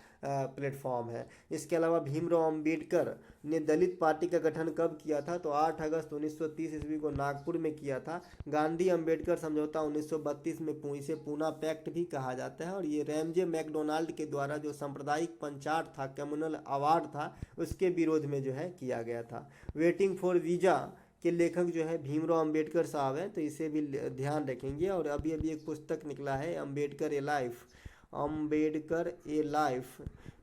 प्लेटफॉर्म है। इसके अलावा भीमराव अंबेडकर ने दलित पार्टी का गठन कब किया था? तो 8 अगस्त 1930 ईस्वी को नागपुर में किया था। गांधी अंबेडकर समझौता 1932 में इसे पूना पैक्ट भी कहा जाता है। और ये रैमजे मैकडोनाल्ड के द्वारा जो सांप्रदायिक पंचायत था, कम्युनल अवार्ड था, उसके विरोध में जो है किया गया था। वेटिंग फॉर वीजा के लेखक जो है भीमराव अंबेडकर साहब हैं, तो इसे भी ध्यान रखेंगे। और अभी अभी एक पुस्तक निकला है अंबेडकर ए लाइफ, अंबेडकर ए लाइफ,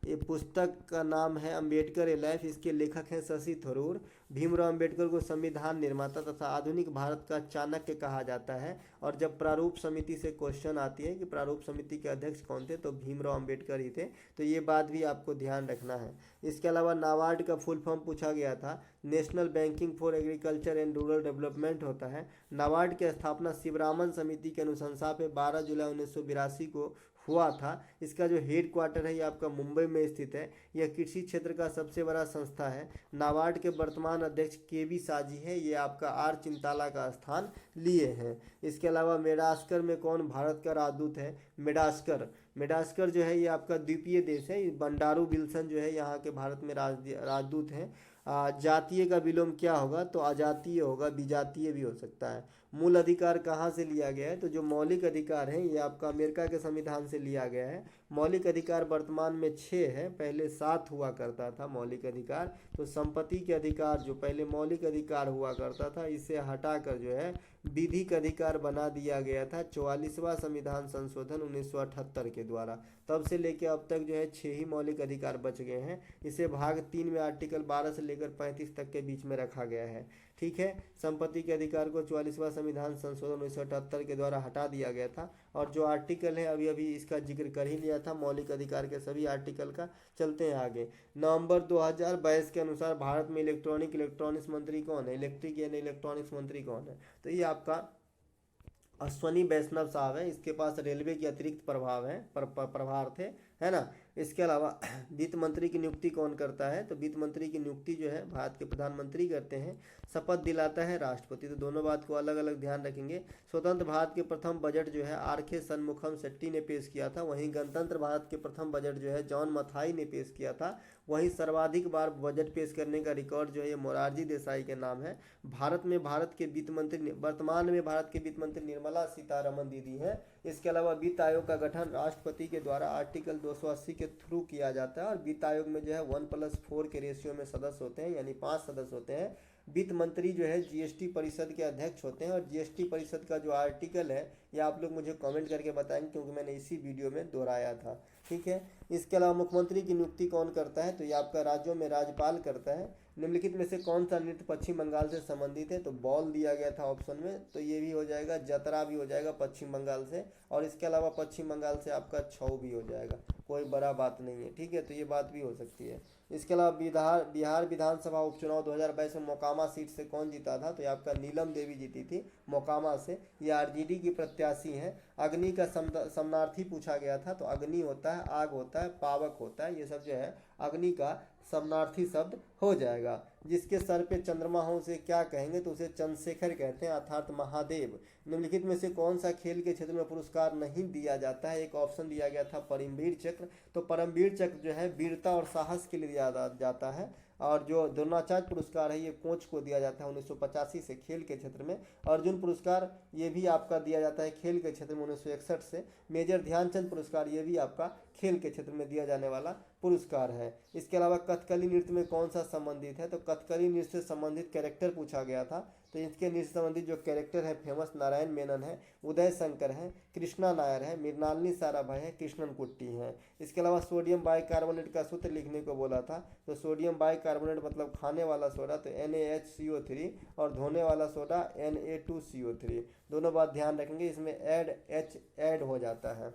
ये पुस्तक का नाम है अंबेडकर ए लाइफ। इसके लेखक हैं शशि थरूर। भीमराव अंबेडकर को संविधान निर्माता तथा आधुनिक भारत का चाणक्य कहा जाता है। और जब प्रारूप समिति से क्वेश्चन आती है कि प्रारूप समिति के अध्यक्ष कौन थे, तो भीमराव अंबेडकर ही थे। तो ये बात भी आपको ध्यान रखना है। इसके अलावा नाबार्ड का फुल फॉर्म पूछा गया था, national banking for agriculture and rural development होता है। नाबार्ड की स्थापना शिवरामन समिति के अनुशंसा पे 12 जुलाई 1982 को हुआ था। इसका जो हेड क्वार्टर है ये आपका मुंबई में स्थित है। यह कृषि क्षेत्र का सबसे बड़ा संस्था है। नाबार्ड के वर्तमान अध्यक्ष केवी साजी है, ये आपका आर चिंताला का स्थान लिए हैं। इसके अलावा मेडागास्कर में कौन भारत का राजदूत है? मेडागास्कर जो है ये आपका द्वीपीय देश है। बंडारू विल्सन जो है यहाँ के भारत में राजदूत हैं। जातीय का विलोम क्या होगा? तो अजातीय होगा, विजातीय भी हो सकता है। मूल अधिकार कहाँ से लिया गया है? तो जो मौलिक अधिकार है ये आपका अमेरिका के संविधान से लिया गया है। मौलिक अधिकार वर्तमान में 6 है, पहले 7 हुआ करता था मौलिक अधिकार। तो संपत्ति के अधिकार जो पहले मौलिक अधिकार हुआ करता था, इसे हटाकर जो है विधिक अधिकार बना दिया गया था 44वां संविधान संशोधन 1978 के द्वारा। तब से लेकर अब तक जो है 6 ही मौलिक अधिकार बच गए हैं। इसे भाग 3 में आर्टिकल 12 से लेकर 35 तक के बीच में रखा गया है। ठीक है, संपत्ति के अधिकार को 44वां संविधान संशोधन 1978 के द्वारा हटा दिया गया था। और जो आर्टिकल है अभी अभी इसका जिक्र कर ही लिया था, मौलिक अधिकार के सभी आर्टिकल का। चलते हैं आगे। नवंबर 2022 के अनुसार भारत में इलेक्ट्रॉनिक्स मंत्री कौन है? इलेक्ट्रिक यानी इलेक्ट्रॉनिक्स मंत्री कौन है? तो ये आपका अश्वनी वैष्णव साहब है। इसके पास रेलवे के अतिरिक्त प्रभार थे, है ना। इसके अलावा वित्त मंत्री की नियुक्ति कौन करता है? तो वित्त मंत्री की नियुक्ति जो है भारत के प्रधानमंत्री करते हैं। शपथ दिलाता है राष्ट्रपति। तो दोनों बात को अलग अलग ध्यान रखेंगे। स्वतंत्र भारत के प्रथम बजट जो है आर.के. शनमुखम शेट्टी ने पेश किया था। वहीं गणतंत्र भारत के प्रथम बजट जो है जॉन मथाई ने पेश किया था। वहीं सर्वाधिक बार बजट पेश करने का रिकॉर्ड जो है ये मोरारजी देसाई के नाम है। भारत में भारत के वित्त मंत्री वर्तमान में भारत के वित्त मंत्री निर्मला सीतारमन दीदी है। इसके अलावा वित्त आयोग का गठन राष्ट्रपति के द्वारा आर्टिकल 280 के थ्रू किया जाता है। और वित्त आयोग में जो है 1+4 के रेशियो में सदस्य होते हैं, यानी 5 सदस्य होते हैं। वित्त मंत्री जो है जीएसटी परिषद के अध्यक्ष होते हैं। और जीएसटी परिषद का जो आर्टिकल है ये आप लोग मुझे कमेंट करके बताएंगे, क्योंकि मैंने इसी वीडियो में दोहराया था। ठीक है, इसके अलावा मुख्यमंत्री की नियुक्ति कौन करता है? तो ये आपका राज्यों में राज्यपाल करता है। निम्नलिखित में से कौन सा नृत्य पश्चिम बंगाल से संबंधित है? तो बॉल दिया गया था ऑप्शन में, तो ये भी हो जाएगा। जतरा भी हो जाएगा पश्चिम बंगाल से। और इसके अलावा पश्चिम बंगाल से आपका छऊ भी हो जाएगा, कोई बड़ा बात नहीं है। ठीक है, तो ये बात भी हो सकती है। इसके अलावा बिहार विधानसभा उपचुनाव 2022 में मोकामा सीट से कौन जीता था? तो ये आपका नीलम देवी जीती थी मोकामा से। ये आरजेडी की प्रत्याशी हैं। अग्नि का समानार्थी पूछा गया था। तो अग्नि होता है, आग होता है, पावक होता है, ये सब जो है अग्नि का समानार्थी शब्द हो जाएगा। जिसके सर पे चंद्रमा हो उसे क्या कहेंगे? तो उसे चंद्रशेखर कहते हैं, अर्थात महादेव। निम्नलिखित में से कौन सा खेल के क्षेत्र में पुरस्कार नहीं दिया जाता है? एक ऑप्शन दिया गया था परमवीर चक्र। तो परमवीर चक्र जो है वीरता और साहस के लिए दिया जाता है। और जो द्रोणाचार्य पुरस्कार है ये कोच को दिया जाता है 1985 से खेल के क्षेत्र में। अर्जुन पुरस्कार ये भी आपका दिया जाता है खेल के क्षेत्र में 1961 से। मेजर ध्यानचंद पुरस्कार ये भी आपका खेल के क्षेत्र में दिया जाने वाला पुरस्कार है। इसके अलावा कथकली नृत्य में कौन सा संबंधित है? तो कथकली नृत्य से संबंधित कैरेक्टर पूछा गया था। तो इसके नृत्य से संबंधित जो कैरेक्टर है फेमस नारायण मेनन है, उदय शंकर है, कृष्णा नायर है, मृणालिनी साराभाई है, कृष्णन कुट्टी है। इसके अलावा सोडियम बाइकार्बोनेट का सूत्र लिखने को बोला था। तो सोडियम बाइकार्बोनेट मतलब खाने वाला सोडा तो NaHCO3 और धोने वाला सोडा Na2CO3। दोनों बात ध्यान रखेंगे, इसमें ऐड हो जाता है।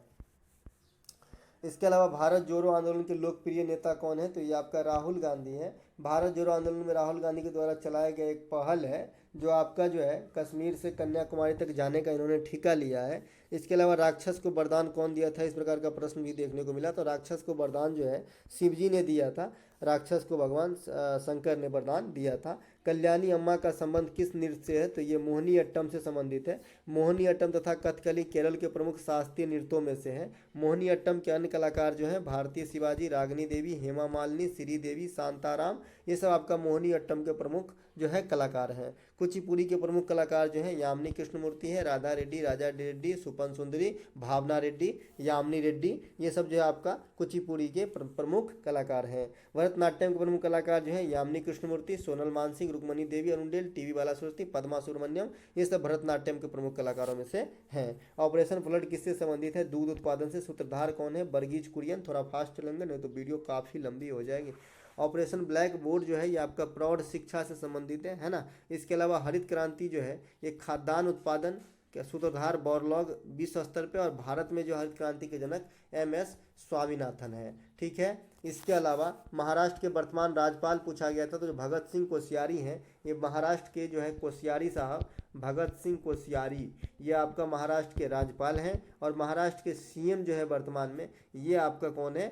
इसके अलावा भारत जोड़ो आंदोलन के लोकप्रिय नेता कौन है? तो ये आपका राहुल गांधी है। भारत जोड़ो आंदोलन में राहुल गांधी के द्वारा चलाया गया एक पहल है, जो आपका जो है कश्मीर से कन्याकुमारी तक जाने का इन्होंने ठेका लिया है। इसके अलावा राक्षस को वरदान कौन दिया था, इस प्रकार का प्रश्न भी देखने को मिला। तो राक्षस को वरदान जो है शिव जी ने दिया था, राक्षस को भगवान शंकर ने वरदान दिया था। कल्याणी अम्मा का संबंध किस नृत्य से है, तो ये मोहिनी अट्टम से संबंधित है। मोहिनी अट्टम तथा कथकली केरल के प्रमुख शास्त्रीय नृत्यों में से है। मोहिनी अट्टम के अन्य कलाकार जो हैं भारती शिवाजी, रागिनी देवी, हेमा मालिनी, श्री देवी, शांताराम, ये सब आपका मोहिनी अट्टम के प्रमुख जो है कलाकार हैं। कुचिपुड़ी के प्रमुख कलाकार जो हैं यामिनी कृष्णमूर्ति है, राधा रेड्डी, राजा रेड्डी, सुपन सुंदरी, भावना रेड्डी, यामिनी रेड्डी, ये सब जो है आपका कुचिपुड़ी के प्रमुख कलाकार हैं। भरतनाट्यम के प्रमुख कलाकार जो हैं यामिनी कृष्णमूर्ति, सोनल मानसिंह, रुक्मणी देवी, अरुणडेल, टीवी बालासुरती, पद्मा सुब्रमण्यम, ये सब भरतनाट्यम के प्रमुख कलाकारों में से हैं। ऑपरेशन फ्लड किससे संबंधित है, दूध उत्पादन से। सूत्रधार कौन है, बर्गीज कुरियन। थोड़ा फास्ट चलेंगे नहीं तो वीडियो काफ़ी लंबी हो जाएगी। ऑपरेशन ब्लैक बोर्ड जो है ये आपका प्रौढ़ शिक्षा से संबंधित है ना। इसके अलावा हरित क्रांति जो है ये खाद्यान्न उत्पादन के सूत्रधार बॉरलॉग विश्व स्तर पे, और भारत में जो हरित क्रांति के जनक MS स्वामीनाथन है। ठीक है, इसके अलावा महाराष्ट्र के वर्तमान राज्यपाल पूछा गया था, तो जो भगत सिंह कोश्यारी हैं, ये महाराष्ट्र के जो है कोश्यारी साहब, भगत सिंह कोश्यारी, ये आपका महाराष्ट्र के राज्यपाल हैं। और महाराष्ट्र के CM जो है वर्तमान में, ये आपका कौन है,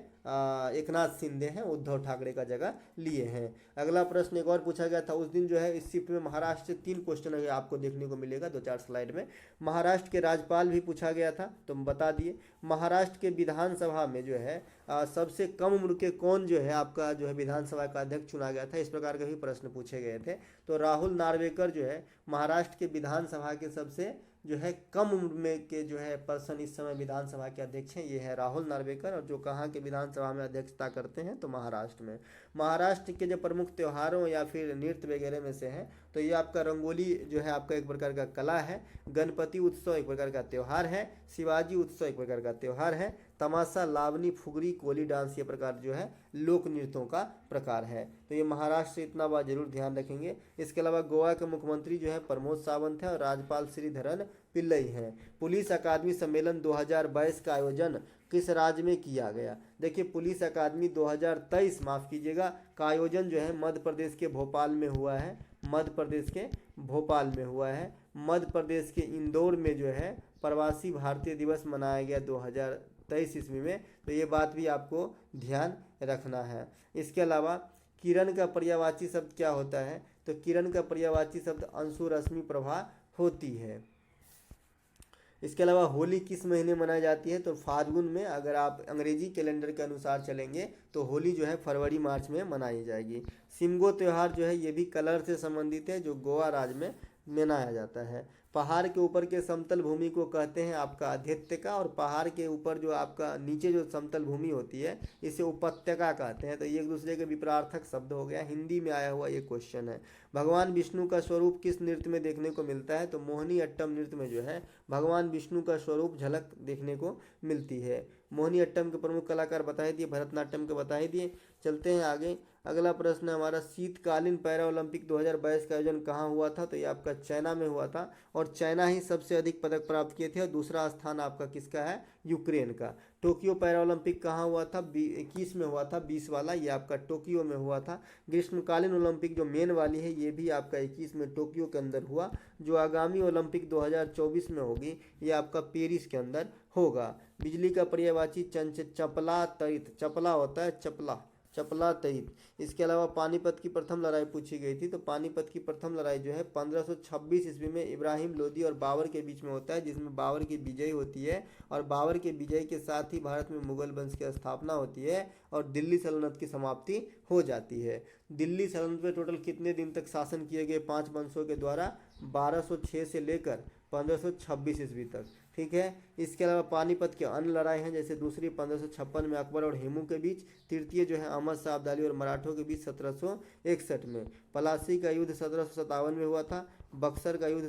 एकनाथ शिंदे हैं, उद्धव ठाकरे का जगह लिए हैं। अगला प्रश्न एक और पूछा गया था उस दिन जो है, इस शिफ्ट में महाराष्ट्र से 3 क्वेश्चन आपको देखने को मिलेगा 2-4 स्लाइड में। महाराष्ट्र के राज्यपाल भी पूछा गया था, तो बता दिए। महाराष्ट्र के विधानसभा में जो है सबसे कम उम्र के कौन जो है आपका जो है विधानसभा का अध्यक्ष चुना गया था, इस प्रकार के भी प्रश्न पूछे गए थे। तो राहुल नार्वेकर जो है महाराष्ट्र के विधानसभा के सबसे जो है कम उम्र में के जो है पर्सन इस समय विधानसभा के अध्यक्ष हैं, ये है राहुल नार्वेकर। और जो कहाँ के विधानसभा में अध्यक्षता करते हैं, तो महाराष्ट्र में। महाराष्ट्र के जो प्रमुख त्योहारों या फिर नृत्य वगैरह में से हैं, तो ये आपका रंगोली जो है आपका एक प्रकार का कला है, गणपति उत्सव एक प्रकार का त्यौहार है, शिवाजी उत्सव एक प्रकार का त्यौहार है, तमाशा, लावनी, फुगरी, कोली डांस ये प्रकार जो है लोक नृत्यों का प्रकार है। तो ये महाराष्ट्र से इतना बात जरूर ध्यान रखेंगे। इसके अलावा गोवा के मुख्यमंत्री जो है प्रमोद सावंत है और राज्यपाल श्रीधरन पिल्लई हैं। पुलिस अकादमी सम्मेलन 2022 का आयोजन किस राज्य में किया गया, देखिए पुलिस अकादमी 2023 माफ़ कीजिएगा का आयोजन जो है मध्य प्रदेश के भोपाल में हुआ है, मध्य प्रदेश के भोपाल में हुआ है। मध्य प्रदेश के इंदौर में जो है प्रवासी भारतीय दिवस मनाया गया 2023 ईस्वी में, तो ये बात भी आपको ध्यान रखना है। इसके अलावा किरण का पर्यायवाची शब्द क्या होता है, तो किरण का पर्यायवाची शब्द अंशु, रश्मि, प्रभा होती है। इसके अलावा होली किस महीने मनाई जाती है, तो फाल्गुन में। अगर आप अंग्रेजी कैलेंडर के अनुसार चलेंगे तो होली जो है फरवरी मार्च में मनाई जाएगी। सिमगो त्यौहार जो है ये भी कलर से संबंधित है, जो गोवा राज्य में मनाया जाता है। पहाड़ के ऊपर के समतल भूमि को कहते हैं आपका आध्यत्यका, और पहाड़ के ऊपर जो आपका नीचे जो समतल भूमि होती है इसे उपत्यका कहते हैं। तो ये एक दूसरे के विपरीतार्थक शब्द हो गया, हिंदी में आया हुआ ये क्वेश्चन है। भगवान विष्णु का स्वरूप किस नृत्य में देखने को मिलता है, तो मोहिनी अट्टम नृत्य में जो है भगवान विष्णु का स्वरूप झलक देखने को मिलती है। मोहिनी अट्टम के प्रमुख कलाकार बता दिए, भरतनाट्यम के बता दिए। चलते हैं आगे। अगला प्रश्न है हमारा, शीतकालीन पैरा ओलंपिक 2022 का आयोजन कहाँ हुआ था, तो ये आपका चाइना में हुआ था, और चाइना ही सबसे अधिक पदक प्राप्त किए थे, और दूसरा स्थान आपका किसका है, यूक्रेन का। टोक्यो पैरा ओलंपिक कहाँ हुआ था, 21 में हुआ था, 20 वाला, ये आपका टोक्यो में हुआ था। ग्रीष्मकालीन ओलंपिक जो मेन वाली है ये भी आपका 21 में टोक्यो के अंदर हुआ। जो आगामी ओलंपिक 2024 में होगी ये आपका पेरिस के अंदर होगा। बिजली का पर्यायवाची चपला तरित, चपला होता है चपला, चपला तरित। इसके अलावा पानीपत की प्रथम लड़ाई पूछी गई थी, तो पानीपत की प्रथम लड़ाई जो है 1526 ईस्वी में इब्राहिम लोदी और बाबर के बीच में होता है, जिसमें बाबर की विजय होती है, और बाबर के विजय के साथ ही भारत में मुगल वंश की स्थापना होती है और दिल्ली सल्तनत की समाप्ति हो जाती है। दिल्ली सल्तनत में टोटल कितने दिन तक शासन किए गए 5 वंशों के द्वारा, 1206 से लेकर 1526 ईस्वी तक। ठीक है, इसके अलावा पानीपत के अन्य लड़ाई हैं, जैसे दूसरी 1556 में अकबर और हेमू के बीच, तृतीय जो है अहमद शाह अब्दाली और मराठों के बीच 1761 में, पलासी का युद्ध 1757 में हुआ था, बक्सर का युद्ध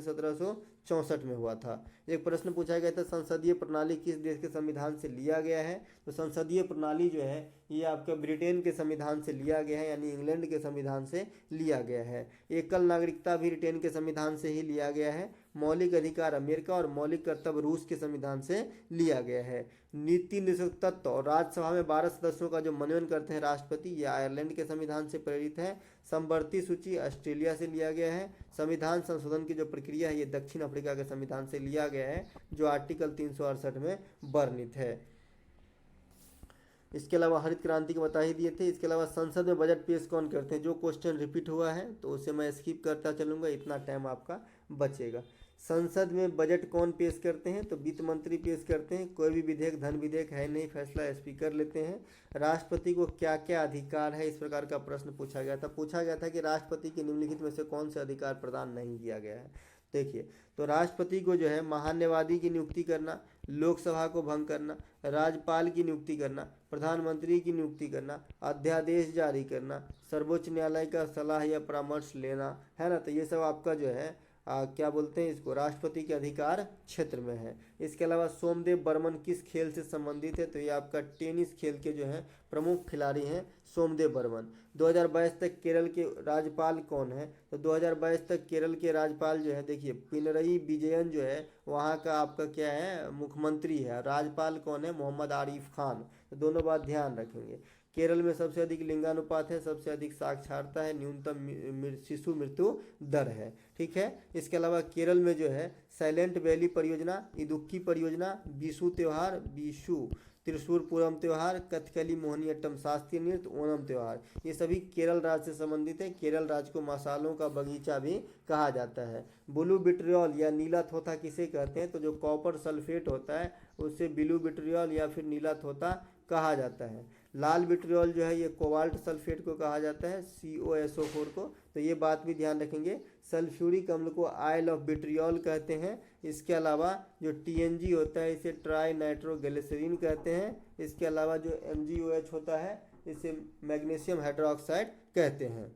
1964 में हुआ था। एक प्रश्न पूछा गया था संसदीय प्रणाली किस देश के संविधान से लिया गया है, तो संसदीय प्रणाली जो है ये आपका ब्रिटेन के संविधान से लिया गया है, यानी इंग्लैंड के संविधान से लिया गया है। एकल नागरिकता भी ब्रिटेन के संविधान से ही लिया गया है। मौलिक अधिकार अमेरिका और मौलिक कर्तव्य रूस के संविधान से लिया गया है। नीति निषेध तत्व और राज्यसभा में 12 सदस्यों का जो मनोनयन करते हैं राष्ट्रपति, ये आयरलैंड के संविधान से प्रेरित है। समवर्ती सूची ऑस्ट्रेलिया से लिया गया है। संविधान संशोधन की जो प्रक्रिया है ये दक्षिण अफ्रीका के संविधान से लिया गया है, जो आर्टिकल 368 में वर्णित है। इसके अलावा हरित क्रांति के बता ही दिए थे। इसके अलावा संसद में बजट पेश कौन करते हैं, जो क्वेश्चन रिपीट हुआ है तो उसे मैं स्किप करता चलूंगा, इतना टाइम आपका बचेगा। संसद में बजट कौन पेश करते हैं, तो वित्त मंत्री पेश करते हैं। कोई भी विधेयक धन विधेयक है नहीं, फैसला स्पीकर लेते हैं। राष्ट्रपति को क्या क्या अधिकार है, इस प्रकार का प्रश्न पूछा गया था। पूछा गया था कि राष्ट्रपति के निम्नलिखित में से कौन से अधिकार प्रदान नहीं किया गया है। देखिए, तो राष्ट्रपति को जो है महान्यायवादी की नियुक्ति करना, लोकसभा को भंग करना, राज्यपाल की नियुक्ति करना, प्रधानमंत्री की नियुक्ति करना, अध्यादेश जारी करना, सर्वोच्च न्यायालय का सलाह या परामर्श लेना, है ना। तो ये सब आपका जो है क्या बोलते हैं इसको, राष्ट्रपति के अधिकार क्षेत्र में है। इसके अलावा सोमदेव बर्मन किस खेल से संबंधित है, तो ये आपका टेनिस खेल के जो है प्रमुख खिलाड़ी हैं सोमदेव बर्मन। 2022 तक केरल के राज्यपाल कौन है, तो 2022 तक केरल के राज्यपाल जो है, देखिए पिनरई विजयन जो है वहाँ का आपका क्या है, मुख्यमंत्री है। राज्यपाल कौन है, मोहम्मद आरिफ खान। तो दोनों बात ध्यान रखेंगे। केरल में सबसे अधिक लिंगानुपात है, सबसे अधिक साक्षरता है, न्यूनतम शिशु मृत्यु दर है। ठीक है। इसके अलावा केरल में जो है साइलेंट वैली परियोजना, इदुक्की परियोजना, विशु त्यौहार, विशु त्रिशूरपुरम त्यौहार, कथकली मोहिनीअट्टम शास्त्रीय नृत्य, ओणम त्यौहार, ये सभी केरल राज्य से संबंधित है। केरल राज्य को मसालों का बगीचा भी कहा जाता है। ब्लू विट्रियोल या नीला थोथा किसे कहते हैं, तो जो कॉपर सल्फेट होता है उससे ब्लू विट्रियोल या फिर नीला थोथा कहा जाता है। लाल विट्रियोल जो है ये कोबाल्ट सल्फेट को कहा जाता है, COSO4 को। तो ये बात भी ध्यान रखेंगे। सल्फ्यूरिक अम्ल को आयल ऑफ विट्रियोल कहते हैं। इसके अलावा जो TNG होता है इसे ट्राई नाइट्रोग्लिसरीन कहते हैं। इसके अलावा जो MgOH होता है इसे मैग्नीशियम हाइड्रोक्साइड कहते हैं।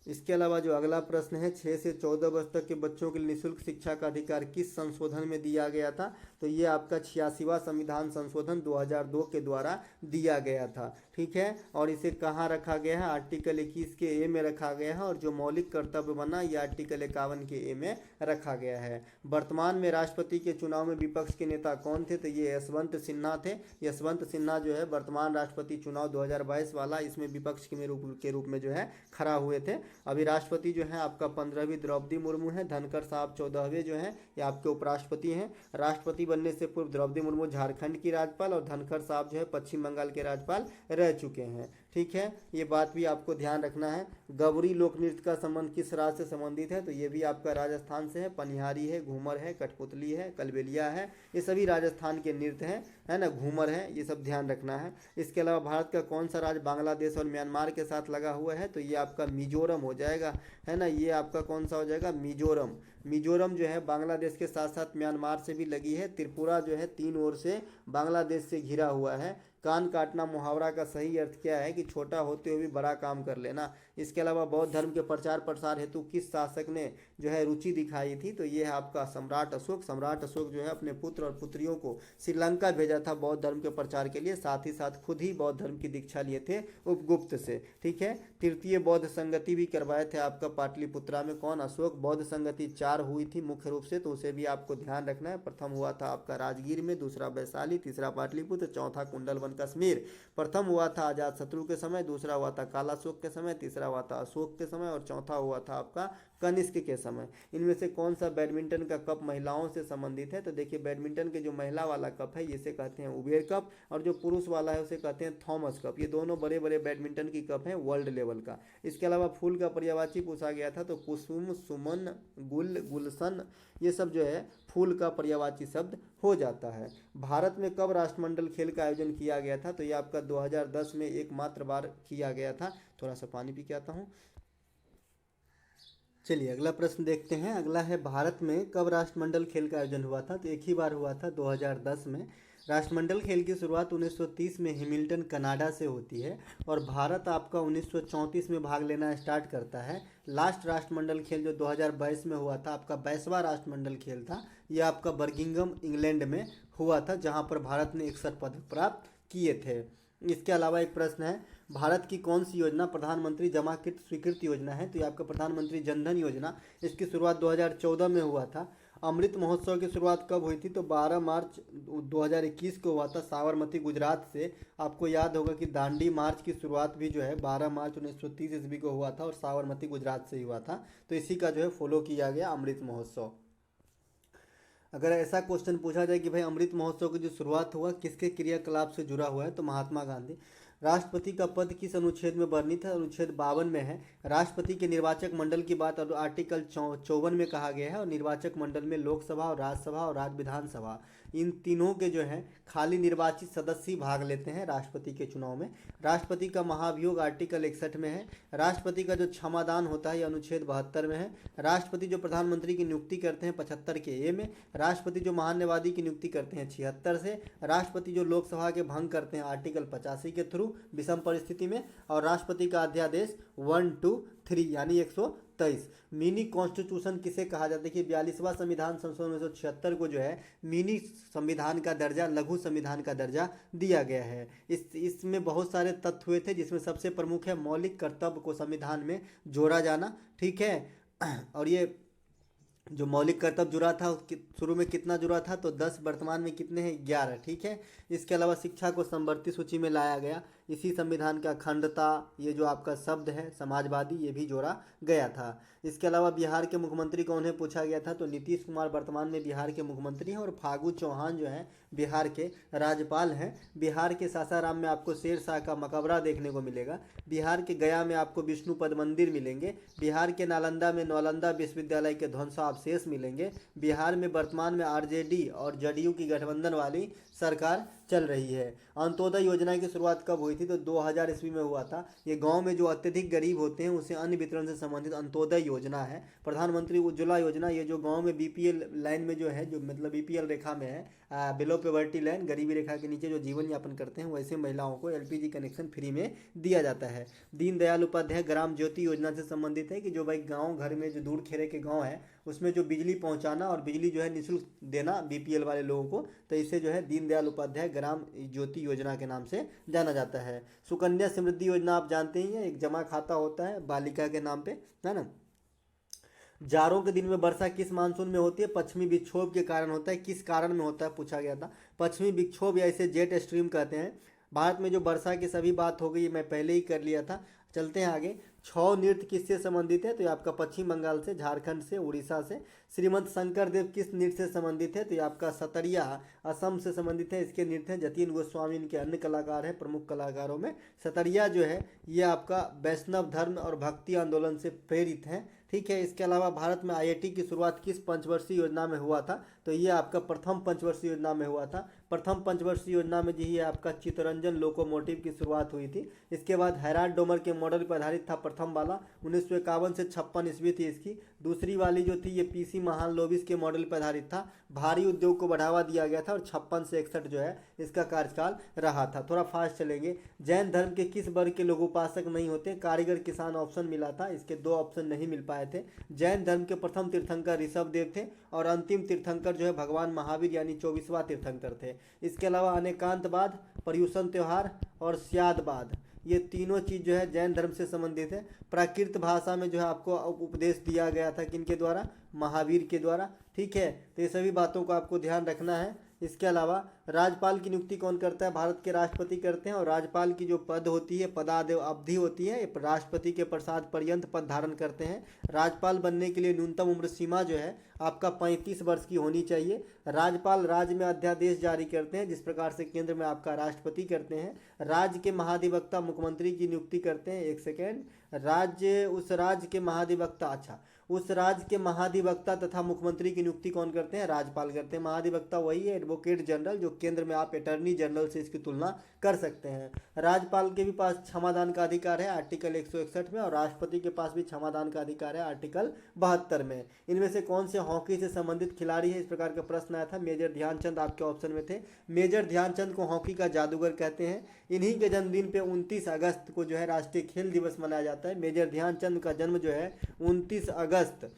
इसके अलावा जो अगला प्रश्न है, 6 से 14 वर्ष तक के बच्चों के लिए निःशुल्क शिक्षा का अधिकार किस संशोधन में दिया गया था, तो ये आपका 86वां संविधान संशोधन 2002 के द्वारा दिया गया था। ठीक है। और इसे कहाँ रखा गया है, आर्टिकल 21 के A में रखा गया है। और जो मौलिक कर्तव्य बना ये आर्टिकल 51 के A में रखा गया है। वर्तमान में राष्ट्रपति के चुनाव में विपक्ष के नेता कौन थे, तो ये यशवंत सिन्हा थे। यशवंत सिन्हा जो है वर्तमान राष्ट्रपति चुनाव 2022 वाला, इसमें विपक्ष के रूप में जो है खड़ा हुए थे। अभी राष्ट्रपति जो है आपका 15वीं द्रौपदी मुर्मू है। धनखड़ साहब 14वें जो हैं ये आपके उपराष्ट्रपति हैं। राष्ट्रपति बनने से पूर्व द्रौपदी मुर्मू झारखंड की राज्यपाल और धनखड़ साहब जो है पश्चिम बंगाल के राज्यपाल रह चुके हैं। ठीक है। ये बात भी आपको ध्यान रखना है। गौरी लोक नृत्य का संबंध किस राज्य से संबंधित है, तो ये भी आपका राजस्थान से है। पनिहारी है, घूमर है, कठपुतली है, कलबेलिया है, ये सभी राजस्थान के नृत्य हैं, है ना। घूमर है, ये सब ध्यान रखना है। इसके अलावा भारत का कौन सा राज्य बांग्लादेश और म्यांमार के साथ लगा हुआ है, तो ये आपका मिजोरम हो जाएगा, है ना। ये आपका कौन सा हो जाएगा, मिजोरम। मिजोरम जो है बांग्लादेश के साथ साथ म्यांमार से भी लगी है। त्रिपुरा जो है 3 ओर से बांग्लादेश से घिरा हुआ है। कान काटना मुहावरा का सही अर्थ क्या है, कि छोटा होते हुए भी बड़ा काम कर लेना। इसके अलावा बौद्ध धर्म के प्रचार प्रसार हेतु किस शासक ने जो है रुचि दिखाई थी, तो ये है आपका सम्राट अशोक। सम्राट अशोक जो है अपने पुत्र और पुत्रियों को श्रीलंका भेजा था बौद्ध धर्म के प्रचार के लिए, साथ ही साथ खुद ही बौद्ध धर्म की दीक्षा लिए थे उपगुप्त से। ठीक है। तृतीय बौद्ध संगति भी करवाए थे आपका पाटलिपुत्रा में, कौन, अशोक। बौद्ध संगति 4 हुई थी मुख्य रूप से, तो उसे भी आपको ध्यान रखना है। प्रथम हुआ था आपका राजगीर में, दूसरा वैशाली, तीसरा पाटलिपुत्र, चौथा कुंडलवन कश्मीर। प्रथम हुआ था अजात शत्रु के समय, दूसरा हुआ था कालाशोक के समय, तीसरा हुआ था अशोक के समय और चौथा हुआ था आपका कनिष्क के समय। इनमें से कौन सा बैडमिंटन का कप महिलाओं से संबंधित है, तो देखिए बैडमिंटन के जो महिला वाला कप है इसे कहते हैं उबेर कप, और जो पुरुष वाला है उसे कहते हैं थॉमस कप। ये दोनों बड़े बड़े बैडमिंटन की कप हैं वर्ल्ड लेवल का। इसके अलावा फूल का पर्यायवाची पूछा गया था, तो कुसुम, सुमन, गुल, गुलशन, ये सब जो है फूल का पर्यायवाची शब्द हो जाता है। भारत में कब राष्ट्रमंडल खेल का आयोजन किया गया था, तो ये आपका 2010 में एकमात्र बार किया गया था। थोड़ा सा पानी पी के आता हूँ। चलिए अगला प्रश्न देखते हैं। अगला है, भारत में कब राष्ट्रमंडल खेल का आयोजन हुआ था, तो एक ही बार हुआ था 2010 में। राष्ट्रमंडल खेल की शुरुआत 1930 में हैमिल्टन कनाडा से होती है और भारत आपका 1934 में भाग लेना स्टार्ट करता है। लास्ट राष्ट्रमंडल खेल जो 2022 में हुआ था, आपका 22वां राष्ट्रमंडल खेल था, यह आपका बर्मिंघम इंग्लैंड में हुआ था, जहां पर भारत ने 61 पदक प्राप्त किए थे। इसके अलावा एक प्रश्न है, भारत की कौन सी योजना प्रधानमंत्री जमाकृत स्वीकृत योजना है? तो ये आपका प्रधानमंत्री जनधन योजना, इसकी शुरुआत 2014 में हुआ था। अमृत महोत्सव की शुरुआत कब हुई थी? तो 12 मार्च 2021 को हुआ था साबरमती गुजरात से। आपको याद होगा कि दांडी मार्च की शुरुआत भी जो है 12 मार्च 1930 ईस्वी को हुआ था और साबरमती गुजरात से ही हुआ था। तो इसी का जो है फॉलो किया गया अमृत महोत्सव। अगर ऐसा क्वेश्चन पूछा जाए कि भाई अमृत महोत्सव की जो शुरुआत हुआ किसके क्रियाकलाप से जुड़ा हुआ है, तो महात्मा गांधी। राष्ट्रपति का पद किस अनुच्छेद में वर्णित है? अनुच्छेद 52 में है। राष्ट्रपति के निर्वाचक मंडल की बात और आर्टिकल 54 में कहा गया है, और निर्वाचक मंडल में लोकसभा और राज्यसभा और राज्य विधानसभा इन तीनों के जो है खाली निर्वाचित सदस्य ही भाग लेते हैं राष्ट्रपति के चुनाव में। राष्ट्रपति का महाभियोग आर्टिकल 61 में है। राष्ट्रपति का जो क्षमादान होता है ये अनुच्छेद 72 में है। राष्ट्रपति जो प्रधानमंत्री की नियुक्ति करते हैं 75 के ए में। राष्ट्रपति जो महान्यायवादी की नियुक्ति करते हैं 76 से। राष्ट्रपति जो लोकसभा के भंग करते हैं आर्टिकल 85 के थ्रू विषम परिस्थिति में। और राष्ट्रपति का अध्यादेश 1, 2, 3 यानी 123। मिनी कॉन्स्टिट्यूशन किसे कहा जाता है? कि 42वां संविधान संशोधन 1976 को जो है मिनी संविधान का दर्जा, लघु संविधान का दर्जा दिया गया है। इसमें बहुत सारे तथ्य हुए थे, जिसमें सबसे प्रमुख है मौलिक कर्तव्य को संविधान में जोड़ा जाना। ठीक है, और ये जो मौलिक कर्तव्य जुड़ा था शुरू में कितना जुड़ा था? तो 10, वर्तमान में कितने हैं? 11। ठीक है, इसके अलावा शिक्षा को समवर्ती सूची में लाया गया। इसी संविधान का अखंडता, ये जो आपका शब्द है समाजवादी, ये भी जोड़ा गया था। इसके अलावा बिहार के मुख्यमंत्री कौन है पूछा गया था? तो नीतीश कुमार वर्तमान में बिहार के मुख्यमंत्री हैं, और फागू चौहान जो हैं बिहार के राज्यपाल हैं। बिहार के सासाराम में आपको शेर शाह का मकबरा देखने को मिलेगा। बिहार के गया में आपको विष्णुपद मंदिर मिलेंगे। बिहार के नालंदा में नालंदा विश्वविद्यालय के ध्वंसावशेष मिलेंगे। बिहार में वर्तमान में आरजेडी और जदयू की गठबंधन वाली सरकार चल रही है। अंत्योदय योजना की शुरुआत कब हुई थी? तो 2000 ईस्वी में हुआ था। ये गांव में जो अत्यधिक गरीब होते हैं उसे अन्न वितरण से संबंधित अंत्योदय योजना है। प्रधानमंत्री उज्ज्वला योजना, ये जो गांव में बीपीएल लाइन में जो है, जो मतलब बीपीएल रेखा में है, बिलो पॉवर्टी लाइन, गरीबी रेखा के नीचे जो जीवन यापन करते हैं, वैसे महिलाओं को एलपीजी कनेक्शन फ्री में दिया जाता है। दीनदयाल उपाध्याय ग्राम ज्योति योजना से संबंधित है कि जो भाई गाँव घर में जो दूर खेरे के गाँव है उसमें जो बिजली पहुंचाना और बिजली जो है निःशुल्क देना बीपीएल वाले लोगों को, तो इसे जो है दीनदयाल उपाध्याय ग्राम ज्योति योजना के नाम से जाना जाता है। सुकन्या समृद्धि योजना आप जानते ही हैं, एक जमा खाता होता है बालिका के नाम पे, है ना। जाड़ों के दिन में वर्षा किस मानसून में होती है? पश्चिमी विक्षोभ के कारण होता है। किस कारण में होता है पूछा गया था? पश्चिमी विक्षोभ या इसे जेट स्ट्रीम कहते हैं। भारत में जो वर्षा की सभी बात हो गई, मैं पहले ही कर लिया था। चलते हैं आगे। छौ नृत्य किससे संबंधित है? तो ये आपका पश्चिम बंगाल से, झारखंड से, उड़ीसा से। श्रीमंत शंकर देव किस नृत्य से संबंधित है? तो ये आपका सतरिया असम से संबंधित है। इसके नृत्य हैं जतीन गोस्वामी, इनके अन्य कलाकार हैं। प्रमुख कलाकारों में सतरिया जो है ये आपका वैष्णव धर्म और भक्ति आंदोलन से प्रेरित है। ठीक है, इसके अलावा भारत में आईआईटी की शुरुआत किस पंचवर्षीय योजना में हुआ था? तो ये आपका प्रथम पंचवर्षीय योजना में हुआ था। प्रथम पंचवर्षीय योजना में जी आपका चित्तरंजन लोकोमोटिव की शुरुआत हुई थी। इसके बाद हैराल्ड डोमर के मॉडल पर आधारित था प्रथम वाला, 1951 से 56 ईस्वी थी इसकी। दूसरी वाली जो थी ये पीसी महान लोबिस के मॉडल पर आधारित था। भारी उद्योग को बढ़ावा दिया गया था और 56 से 61 जो है इसका कार्यकाल रहा था। थोड़ा फास्ट चलेंगे। जैन धर्म के किस वर्ग के लोग उपासक नहीं होते? कारीगर किसान ऑप्शन मिला था, इसके 2 ऑप्शन नहीं मिल पाए थे। जैन धर्म के प्रथम तीर्थंकर ऋषभ देव थे और अंतिम तीर्थंकर जो है भगवान महावीर यानी 24वां तीर्थंकर थे। इसके अलावा अनेकांतवाद, पर्युषण त्योहार और स्यादवाद, ये तीनों चीज जो है जैन धर्म से संबंधित है। प्राकृत भाषा में जो है आपको उपदेश दिया गया था किनके द्वारा? महावीर के द्वारा। ठीक है, तो ये सभी बातों को आपको ध्यान रखना है। इसके अलावा राज्यपाल की नियुक्ति कौन करता है? भारत के राष्ट्रपति करते हैं। और राज्यपाल की जो पद होती है, पदादेव अवधि होती है, ये राष्ट्रपति के प्रसाद पर्यंत पद धारण करते हैं। राज्यपाल बनने के लिए न्यूनतम उम्र सीमा जो है आपका 35 वर्ष की होनी चाहिए। राज्यपाल राज्य में अध्यादेश जारी करते हैं, जिस प्रकार से केंद्र में आपका राष्ट्रपति करते हैं। राज्य के महाधिवक्ता मुख्यमंत्री की नियुक्ति करते हैं। एक सेकेंड, उस राज्य के महाधिवक्ता, अच्छा, उस राज्य के महाधिवक्ता तथा मुख्यमंत्री की नियुक्ति कौन करते हैं? राज्यपाल करते हैं। महाधिवक्ता वही है एडवोकेट जनरल, जो केंद्र में आप अटर्नी जनरल से इसकी तुलना कर सकते हैं। राज्यपाल के भी पास क्षमादान का अधिकार है आर्टिकल 161 में, और राष्ट्रपति के पास भी क्षमादान का अधिकार है आर्टिकल 72 में। इनमें से कौन से हॉकी से संबंधित खिलाड़ी है? इस प्रकार का प्रश्न आया था। मेजर ध्यानचंद आपके ऑप्शन में थे। मेजर ध्यानचंद को हॉकी का जादूगर कहते हैं। इन्हीं के जन्मदिन पे 29 अगस्त को जो है राष्ट्रीय खेल दिवस मनाया जाता है। मेजर ध्यानचंद का जन्म जो है 29 अगस्त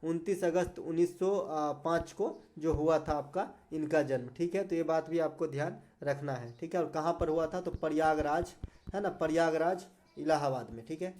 1905 को जो हुआ था आपका इनका जन्म। ठीक है, तो ये बात भी आपको ध्यान रखना है। ठीक है, और कहाँ पर हुआ था? तो प्रयागराज है ना, प्रयागराज इलाहाबाद में। ठीक है,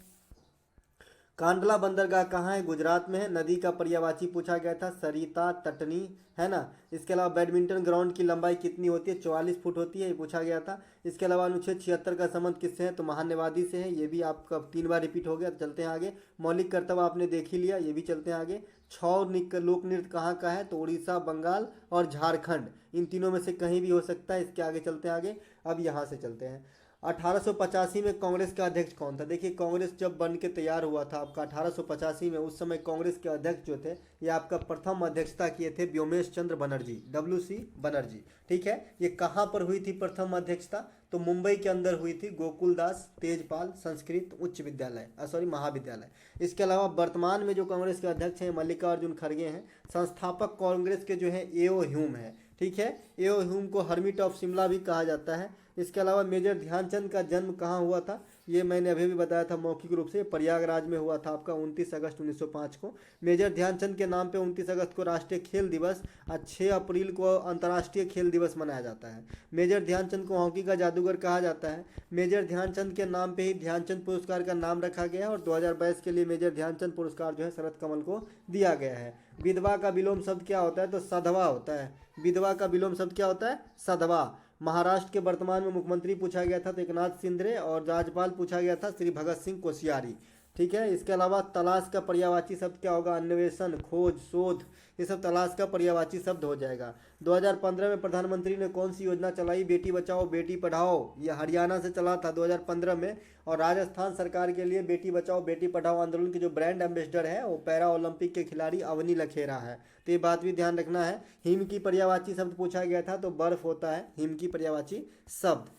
कांडला बंदरगाह कहाँ है? गुजरात में है। नदी का पर्यायवाची पूछा गया था, सरिता तटनी है ना। इसके अलावा बैडमिंटन ग्राउंड की लंबाई कितनी होती है? 44 फुट होती है, ये पूछा गया था। इसके अलावा अनुच्छेद 76 का संबंध किससे है? तो महान्यवादी से है। ये भी आपका 3 बार रिपीट हो गया। चलते हैं आगे। मौलिक कर्तव्य आपने देख ही लिया, ये भी चलते हैं आगे। छौ लोक नृत्य कहाँ का है? तो उड़ीसा, बंगाल और झारखंड, इन तीनों में से कहीं भी हो सकता है। इसके आगे चलते हैं आगे। अब यहाँ से चलते हैं 1885 में कांग्रेस का अध्यक्ष कौन था? देखिए, कांग्रेस जब बन के तैयार हुआ था आपका 1885 में, उस समय कांग्रेस के अध्यक्ष जो थे, ये आपका प्रथम अध्यक्षता किए थे व्योमेश चंद्र बनर्जी, WC बनर्जी। ठीक है, ये कहाँ पर हुई थी प्रथम अध्यक्षता? तो मुंबई के अंदर हुई थी, गोकुलदास तेजपाल संस्कृत उच्च विद्यालय, महाविद्यालय। इसके अलावा वर्तमान में जो कांग्रेस के अध्यक्ष हैं मल्लिकार्जुन खड़गे हैं। संस्थापक कांग्रेस के जो है A.O. ह्यूम है। ठीक है, A.O. ह्यूम को हर्मिट ऑफ शिमला भी कहा जाता है। इसके अलावा मेजर ध्यानचंद का जन्म कहाँ हुआ था? ये मैंने अभी भी बताया था मौखिक रूप से, प्रयागराज में हुआ था आपका 29 अगस्त 1905 को। मेजर ध्यानचंद के नाम पे 29 अगस्त को राष्ट्रीय खेल दिवस और 6 अप्रैल को अंतर्राष्ट्रीय खेल दिवस मनाया जाता है। मेजर ध्यानचंद को हॉकी का जादूगर कहा जाता है। मेजर ध्यानचंद के नाम पे ही ध्यानचंद पुरस्कार का नाम रखा गया है, और 2022 के लिए मेजर ध्यानचंद पुरस्कार जो है शरद कमल को दिया गया है। विधवा का विलोम शब्द क्या होता है? तो सधवा होता है। विधवा का विलोम शब्द क्या होता है? सधवा। महाराष्ट्र के वर्तमान में मुख्यमंत्री पूछा गया था तो एकनाथ शिंदे, और राज्यपाल पूछा गया था श्री भगत सिंह कोश्यारी। ठीक है, इसके अलावा तलाश का पर्यायवाची शब्द क्या होगा? अन्वेषण, खोज, शोध, ये सब तलाश का पर्यायवाची शब्द हो जाएगा। 2015 में प्रधानमंत्री ने कौन सी योजना चलाई? बेटी बचाओ बेटी पढ़ाओ। ये हरियाणा से चला था 2015 में, और राजस्थान सरकार के लिए बेटी बचाओ बेटी पढ़ाओ आंदोलन के जो ब्रांड एम्बेसडर है वो पैरा ओलंपिक के खिलाड़ी अवनी लखेरा है। तो ये बात भी ध्यान रखना है। हिम की पर्यायवाची शब्द पूछा गया था, तो बर्फ होता है हिम की पर्यायवाची शब्द।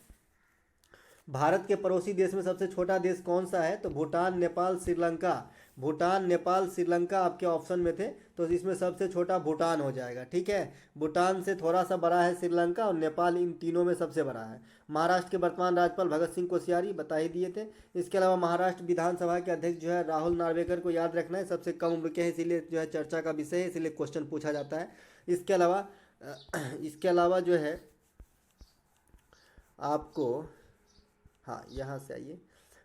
भारत के पड़ोसी देश में सबसे छोटा देश कौन सा है? तो भूटान, नेपाल, श्रीलंका। भूटान, नेपाल, श्रीलंका आपके ऑप्शन में थे, तो इसमें सबसे छोटा भूटान हो जाएगा। ठीक है, भूटान से थोड़ा सा बड़ा है श्रीलंका, और नेपाल इन तीनों में सबसे बड़ा है। महाराष्ट्र के वर्तमान राज्यपाल भगत सिंह कोश्यारी, बता ही दिए थे। इसके अलावा महाराष्ट्र विधानसभा के अध्यक्ष जो है राहुल नार्वेकर को याद रखना है, सबसे कम उम्र के हैं, इसीलिए जो है चर्चा का विषय है, इसीलिए क्वेश्चन पूछा जाता है। इसके अलावा जो है आपको, हाँ यहाँ से आइए,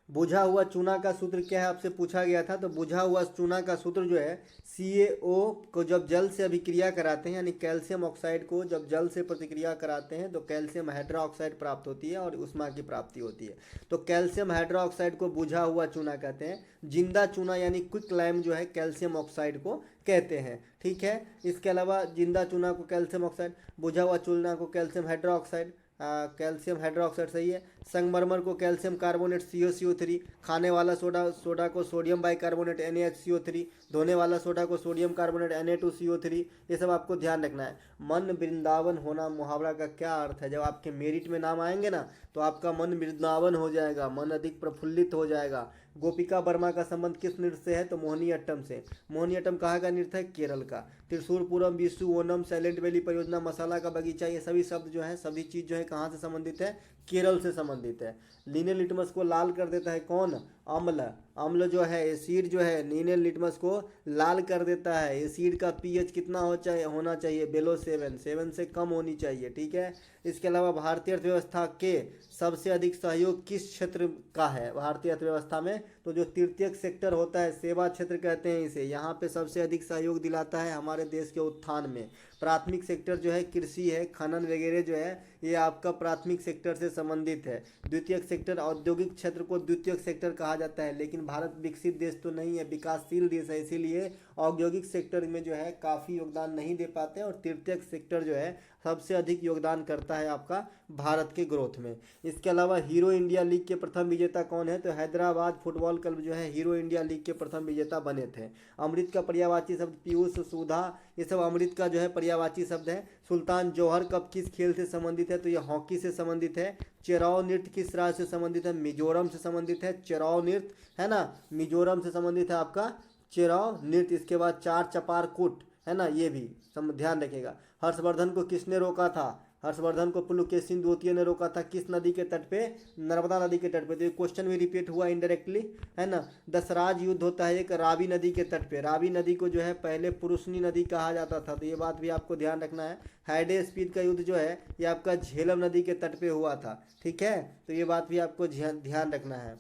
बुझा हुआ चूना का सूत्र क्या है आपसे पूछा गया था। तो बुझा हुआ चूना का सूत्र जो है CaO को जब जल से अभिक्रिया कराते हैं, यानी कैल्शियम ऑक्साइड को जब जल से प्रतिक्रिया कराते हैं तो कैल्शियम हाइड्रोक्साइड प्राप्त होती है और उष्मा की प्राप्ति होती है। तो कैल्शियम हाइड्रोक्साइड को बुझा हुआ चूना कहते हैं। जिंदा चूना यानी क्विक लाइम जो है कैल्शियम ऑक्साइड को कहते हैं। ठीक है, इसके अलावा जिंदा चूना को कैल्शियम ऑक्साइड, बुझा हुआ चूना को कैल्शियम हाइड्रोक्साइड, कैल्शियम हाइड्रोक्साइड सही है। संगमरमर को कैल्शियम कार्बोनेट CaCO3, खाने वाला सोडा को सोडियम बाइकार्बोनेट NaHCO3, धोने वाला सोडा को सोडियम कार्बोनेट Na2CO3। ये सब आपको ध्यान रखना है। मन वृंदावन होना मुहावरा का क्या अर्थ है? जब आपके मेरिट में नाम आएंगे ना तो आपका मन वृंदावन हो जाएगा, मन अधिक प्रफुल्लित हो जाएगा। गोपिका वर्मा का संबंध किस नृत्य से है? तो मोहिनीअट्टम से। मोहिनीअट्टम कहाँ का नृत्य है? केरल का। त्रिशूरपुरम, विशु, ओनम, साइलेंट वैली परियोजना, मसाला का बगीचा, ये सभी शब्द जो है, सभी चीज़ जो है कहाँ से संबंधित है? केरल से संबंधित है। लीनियल लिटमस को लाल कर देता है कौन? अम्ल। अम्ल जो है, एसिड जो है लीनियल लिटमस को लाल कर देता है। एसिड का pH कितना होना चाहिए? बेलो 7 से कम होनी चाहिए। ठीक है, इसके अलावा भारतीय अर्थव्यवस्था के सबसे अधिक सहयोग किस क्षेत्र का है? भारतीय अर्थव्यवस्था में तो जो तृतीयक सेक्टर होता है, सेवा क्षेत्र कहते हैं इसे, यहाँ पे सबसे अधिक सहयोग दिलाता है हमारे देश के उत्थान में। प्राथमिक सेक्टर जो है कृषि है, खनन वगैरह जो है ये आपका प्राथमिक सेक्टर से संबंधित है। द्वितीयक सेक्टर, औद्योगिक क्षेत्र को द्वितीयक सेक्टर कहा जाता है। लेकिन भारत विकसित देश तो नहीं है, विकासशील देश है, इसीलिए औद्योगिक सेक्टर में जो है काफ़ी योगदान नहीं दे पाते हैं, और तृतीयक सेक्टर जो है सबसे अधिक योगदान करता है आपका भारत के ग्रोथ में। इसके अलावा हीरो इंडिया लीग के प्रथम विजेता कौन है? तो हैदराबाद फुटबॉल क्लब जो है हीरो इंडिया लीग के प्रथम विजेता बने थे। अमृत का पर्यायवाची शब्द पीयूष, सुधा, ये सब अमृत का जो है पर्यायवाची शब्द है। सुल्तान जौहर कप किस खेल से संबंधित है? तो ये हॉकी से संबंधित है। चेराव नृत्य किस राज्य से संबंधित है? मिजोरम से संबंधित है चेराव नृत्य, है ना, मिजोरम से संबंधित है आपका चेराव नृत्य। इसके बाद चार चपार कूट, है ना, ये भी ध्यान रखेगा। हर्षवर्धन को किसने रोका था? हर्षवर्धन को पुलकेशिन द्वितीय ने रोका था। किस नदी के तट पे? नर्मदा नदी के तट पे। तो ये क्वेश्चन भी रिपीट हुआ इनडायरेक्टली, है ना। दसराज युद्ध होता है एक रावी नदी के तट पे। रावी नदी को जो है पहले पुरुषनी नदी कहा जाता था, तो ये बात भी आपको ध्यान रखना है। हाइडे स्पीड का युद्ध जो है ये आपका झेलम नदी के तट पे हुआ था, ठीक है, तो ये बात भी आपको ध्यान रखना है।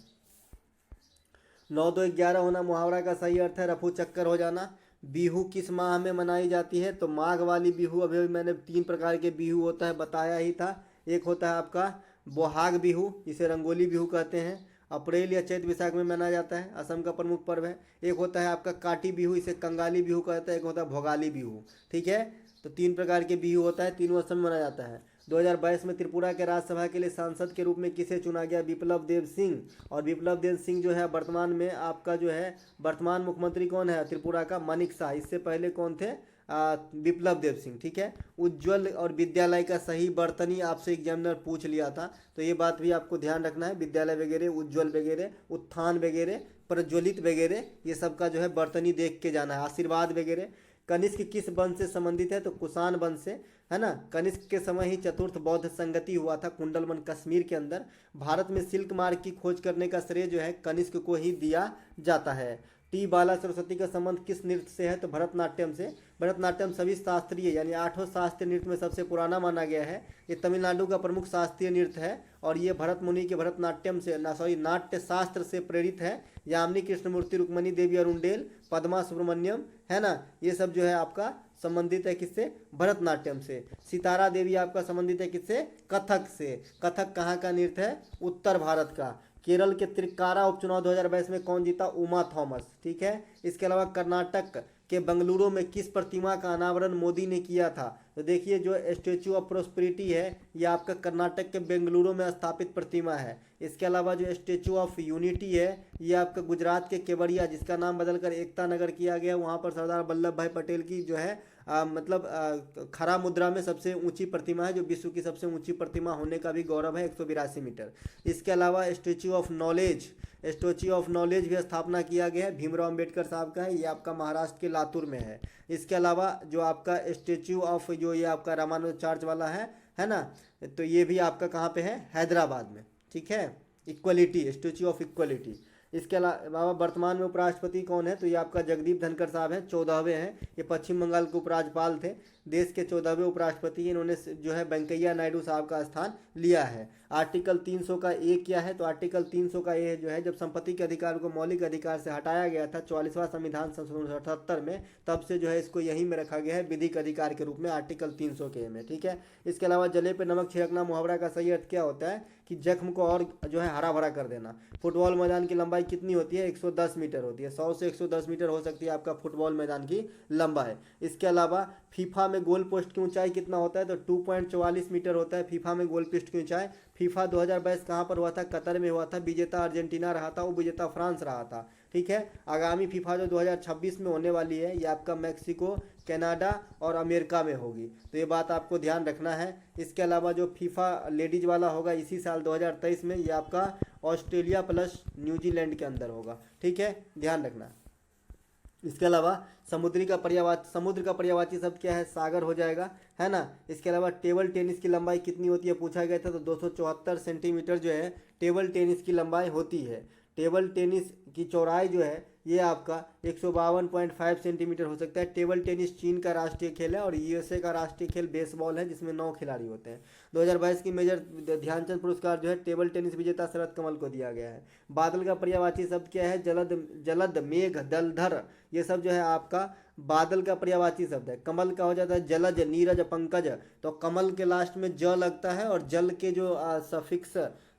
9-2-11 होना मुहावरा का सही अर्थ है रफू चक्कर हो जाना। बिहू किस माह में मनाई जाती है? तो माघ वाली बिहू, अभी मैंने 3 प्रकार के बिहू होता है बताया ही था। एक होता है आपका बोहाग बिहू, जिसे रंगोली बिहू कहते हैं, अप्रैल या चैत वैशाख में मनाया जाता है, असम का प्रमुख पर्व है। एक होता है आपका काटी बिहू, इसे कंगाली बिहू कहते हैं। एक होता है भोगाली बिहू, ठीक है। तो 3 प्रकार के बिहू होता है, तीनों असम में मनाया जाता है। 2022 में त्रिपुरा के राज्यसभा के लिए सांसद के रूप में किसे चुना गया? विप्लव देव सिंह। और विप्लव देव सिंह जो है वर्तमान में आपका जो है वर्तमान मुख्यमंत्री कौन है त्रिपुरा का? मानिक शाह। इससे पहले कौन थे? विप्लव देव सिंह, ठीक है। उज्ज्वल और विद्यालय का सही बर्तनी आपसे एग्जामिनर पूछ लिया था, तो ये बात भी आपको ध्यान रखना है। विद्यालय वगैरह, उज्ज्वल वगैरह, उत्थान वगैरह, प्रज्वलित वगैरह, ये सब का जो है बर्तनी देख के जाना है। आशीर्वाद वगैरह। कनिष्क किस वंश से संबंधित है? तो कुषाण वंश से, है ना। कनिष्क के समय ही चतुर्थ बौद्ध संगति हुआ था कुंडलवन कश्मीर के अंदर। भारत में सिल्क मार्ग की खोज करने का श्रेय जो है कनिष्क को ही दिया जाता है। टी बाला सरस्वती का संबंध किस नृत्य से है? तो भरतनाट्यम से। भरतनाट्यम सभी शास्त्रीय यानी 8 शास्त्रीय नृत्य में सबसे पुराना माना गया है। ये तमिलनाडु का प्रमुख शास्त्रीय नृत्य है, और ये भरत मुनि के भरतनाट्यम से नाट्य शास्त्र से प्रेरित है। यामिनी कृष्णमूर्ति, रुक्मणी देवी अरुणडेल, पद्मा सुब्रमण्यम, है ना, ये सब जो है आपका संबंधित है किससे? भरतनाट्यम से। सितारा देवी आपका संबंधित है किससे? कथक से। कथक कहाँ का नृत्य है? उत्तर भारत का। केरल के त्रिकारा उपचुनाव 2022 में कौन जीता? उमा थॉमस, ठीक है। इसके अलावा कर्नाटक के बेंगलुरु में किस प्रतिमा का अनावरण मोदी ने किया था? तो देखिए जो स्टेचू ऑफ प्रोस्पेरिटी है ये आपका कर्नाटक के बेंगलुरु में स्थापित प्रतिमा है। इसके अलावा जो स्टेचू ऑफ यूनिटी है ये आपका गुजरात के केवड़िया, जिसका नाम बदलकर एकता नगर किया गया, वहाँ पर सरदार वल्लभ भाई पटेल की जो है खरा मुद्रा में सबसे ऊंची प्रतिमा है, जो विश्व की सबसे ऊंची प्रतिमा होने का भी गौरव है, 182 मीटर। इसके अलावा स्टेचू ऑफ नॉलेज भी स्थापना किया गया है, भीमराव अंबेडकर साहब का है, ये आपका महाराष्ट्र के लातूर में है। इसके अलावा जो आपका स्टेचू ऑफ जो ये आपका रामानुजाचार्य वाला है ना, तो ये भी आपका कहाँ पे है? हैदराबाद में, ठीक है। Equality, statue of equality. इसके अलावा वर्तमान में उपराष्ट्रपति कौन है? तो ये आपका जगदीप धनखड़ साहब हैं, 14वें हैं। ये पश्चिम बंगाल के उपराज्यपाल थे, देश के 14वें उपराष्ट्रपति। इन्होंने जो है वेंकैया नायडू साहब का स्थान लिया है। आर्टिकल 300 का ए क्या है? तो आर्टिकल 300 का ए जो है जब संपत्ति के अधिकार को मौलिक अधिकार से हटाया गया था 44वां संविधान संशोधन 78 में, तब से जो है इसको यहीं में रखा गया है विधिक अधिकार के रूप में, आर्टिकल 300 के ए में, ठीक है। इसके अलावा जले पे नमक छिड़कना मुहावरा का सही अर्थ क्या होता है? कि जख्म को और जो है हरा भरा कर देना। फुटबॉल मैदान की लंबाई कितनी होती है? 110 मीटर होती है। 100 से 110 मीटर हो सकती है आपका फुटबॉल मैदान की लंबाई। इसके अलावा फीफा में गोल पोस्ट की ऊंचाई कितना होता है? तो 2.44 मीटर होता है फीफा में गोल पोस्ट की ऊंचाई। फीफा 2022 कहाँ पर हुआ था? कतर में हुआ था। विजेता अर्जेंटीना रहा था, उपविजेता फ्रांस रहा था, ठीक है। आगामी फीफा जो 2026 में होने वाली है ये आपका मैक्सिको, कनाडा और अमेरिका में होगी, तो ये बात आपको ध्यान रखना है। इसके अलावा जो फीफा लेडीज वाला होगा इसी साल 2023 में, ये आपका ऑस्ट्रेलिया प्लस न्यूजीलैंड के अंदर होगा, ठीक है, ध्यान रखना। इसके अलावा समुद्र का पर्यायवाची शब्द क्या है? सागर हो जाएगा, है ना। इसके अलावा टेबल टेनिस की लंबाई कितनी होती है पूछा गया था, तो 274 सेंटीमीटर जो है टेबल टेनिस की लंबाई होती है। टेबल टेनिस की चौड़ाई जो है ये आपका 152.5 सेंटीमीटर हो सकता है। टेबल टेनिस चीन का राष्ट्रीय खेल है और यूएसए का राष्ट्रीय खेल बेसबॉल है, जिसमें 9 खिलाड़ी होते हैं। 2022 की मेजर ध्यानचंद पुरस्कार जो है टेबल टेनिस विजेता शरद कमल को दिया गया है। बादल का पर्यायवाची शब्द क्या है? जलद, मेघ, दलधर, ये सब जो है आपका बादल का पर्यायवाची शब्द है। कमल का हो जाता है जलज, नीरज, पंकज, तो कमल के लास्ट में ज लगता है और जल के जो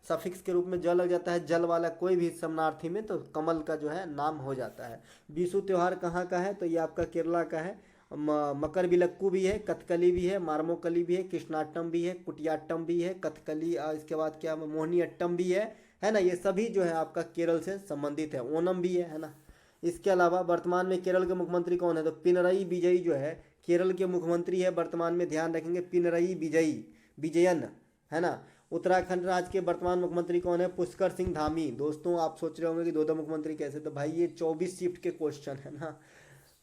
सफिक्स के रूप में ज लग जाता है, जल वाला कोई भी समानार्थी में, तो कमल का जो है नाम हो जाता है। बीसू त्योहार कहाँ का है, तो ये आपका केरला का है। मकर विलक्कू भी है, कथकली भी है, मारमोकली भी है, कृष्णाट्टम भी है, कुटियाट्टम भी है, कथकली, इसके बाद क्या मोहिनी अट्टम भी है ना। ये सभी जो है आपका केरल से संबंधित है। ओणम भी है ना। इसके अलावा वर्तमान में केरल के मुख्यमंत्री कौन है, तो पिनरई विजयी जो है केरल के मुख्यमंत्री है वर्तमान में, ध्यान रखेंगे, पिनरई विजयन, है ना। उत्तराखंड राज्य के वर्तमान मुख्यमंत्री कौन है, पुष्कर सिंह धामी। दोस्तों आप सोच रहे होंगे कि दो मुख्यमंत्री कैसे, तो भाई ये 24 शिफ्ट के क्वेश्चन है ना।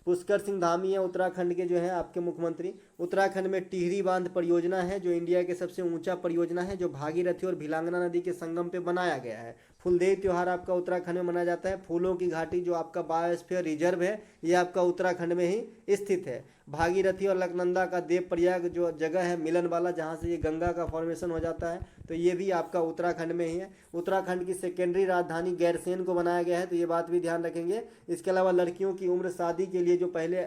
पुष्कर सिंह धामी है उत्तराखंड के जो है आपके मुख्यमंत्री। उत्तराखंड में टिहरी बांध परियोजना है जो इंडिया के सबसे ऊंचा परियोजना है, जो भागीरथी और भिलांगना नदी के संगम पे बनाया गया है। फुलदेई त्योहार आपका उत्तराखंड में मनाया जाता है। फूलों की घाटी जो आपका बायोस्फीयर रिजर्व है, ये आपका उत्तराखंड में ही स्थित है। भागीरथी और अलकनंदा का देव प्रयाग जो जगह है मिलन वाला, जहाँ से ये गंगा का फॉर्मेशन हो जाता है, तो ये भी आपका उत्तराखंड में ही है। उत्तराखंड की सेकेंडरी राजधानी गैरसैंण को बनाया गया है, तो ये बात भी ध्यान रखेंगे। इसके अलावा लड़कियों की उम्र शादी के लिए जो पहले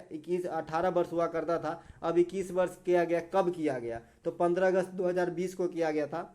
18 वर्ष हुआ करता था, अब 21 वर्ष किया गया। कब किया गया, तो 15 अगस्त 2020 को किया गया था।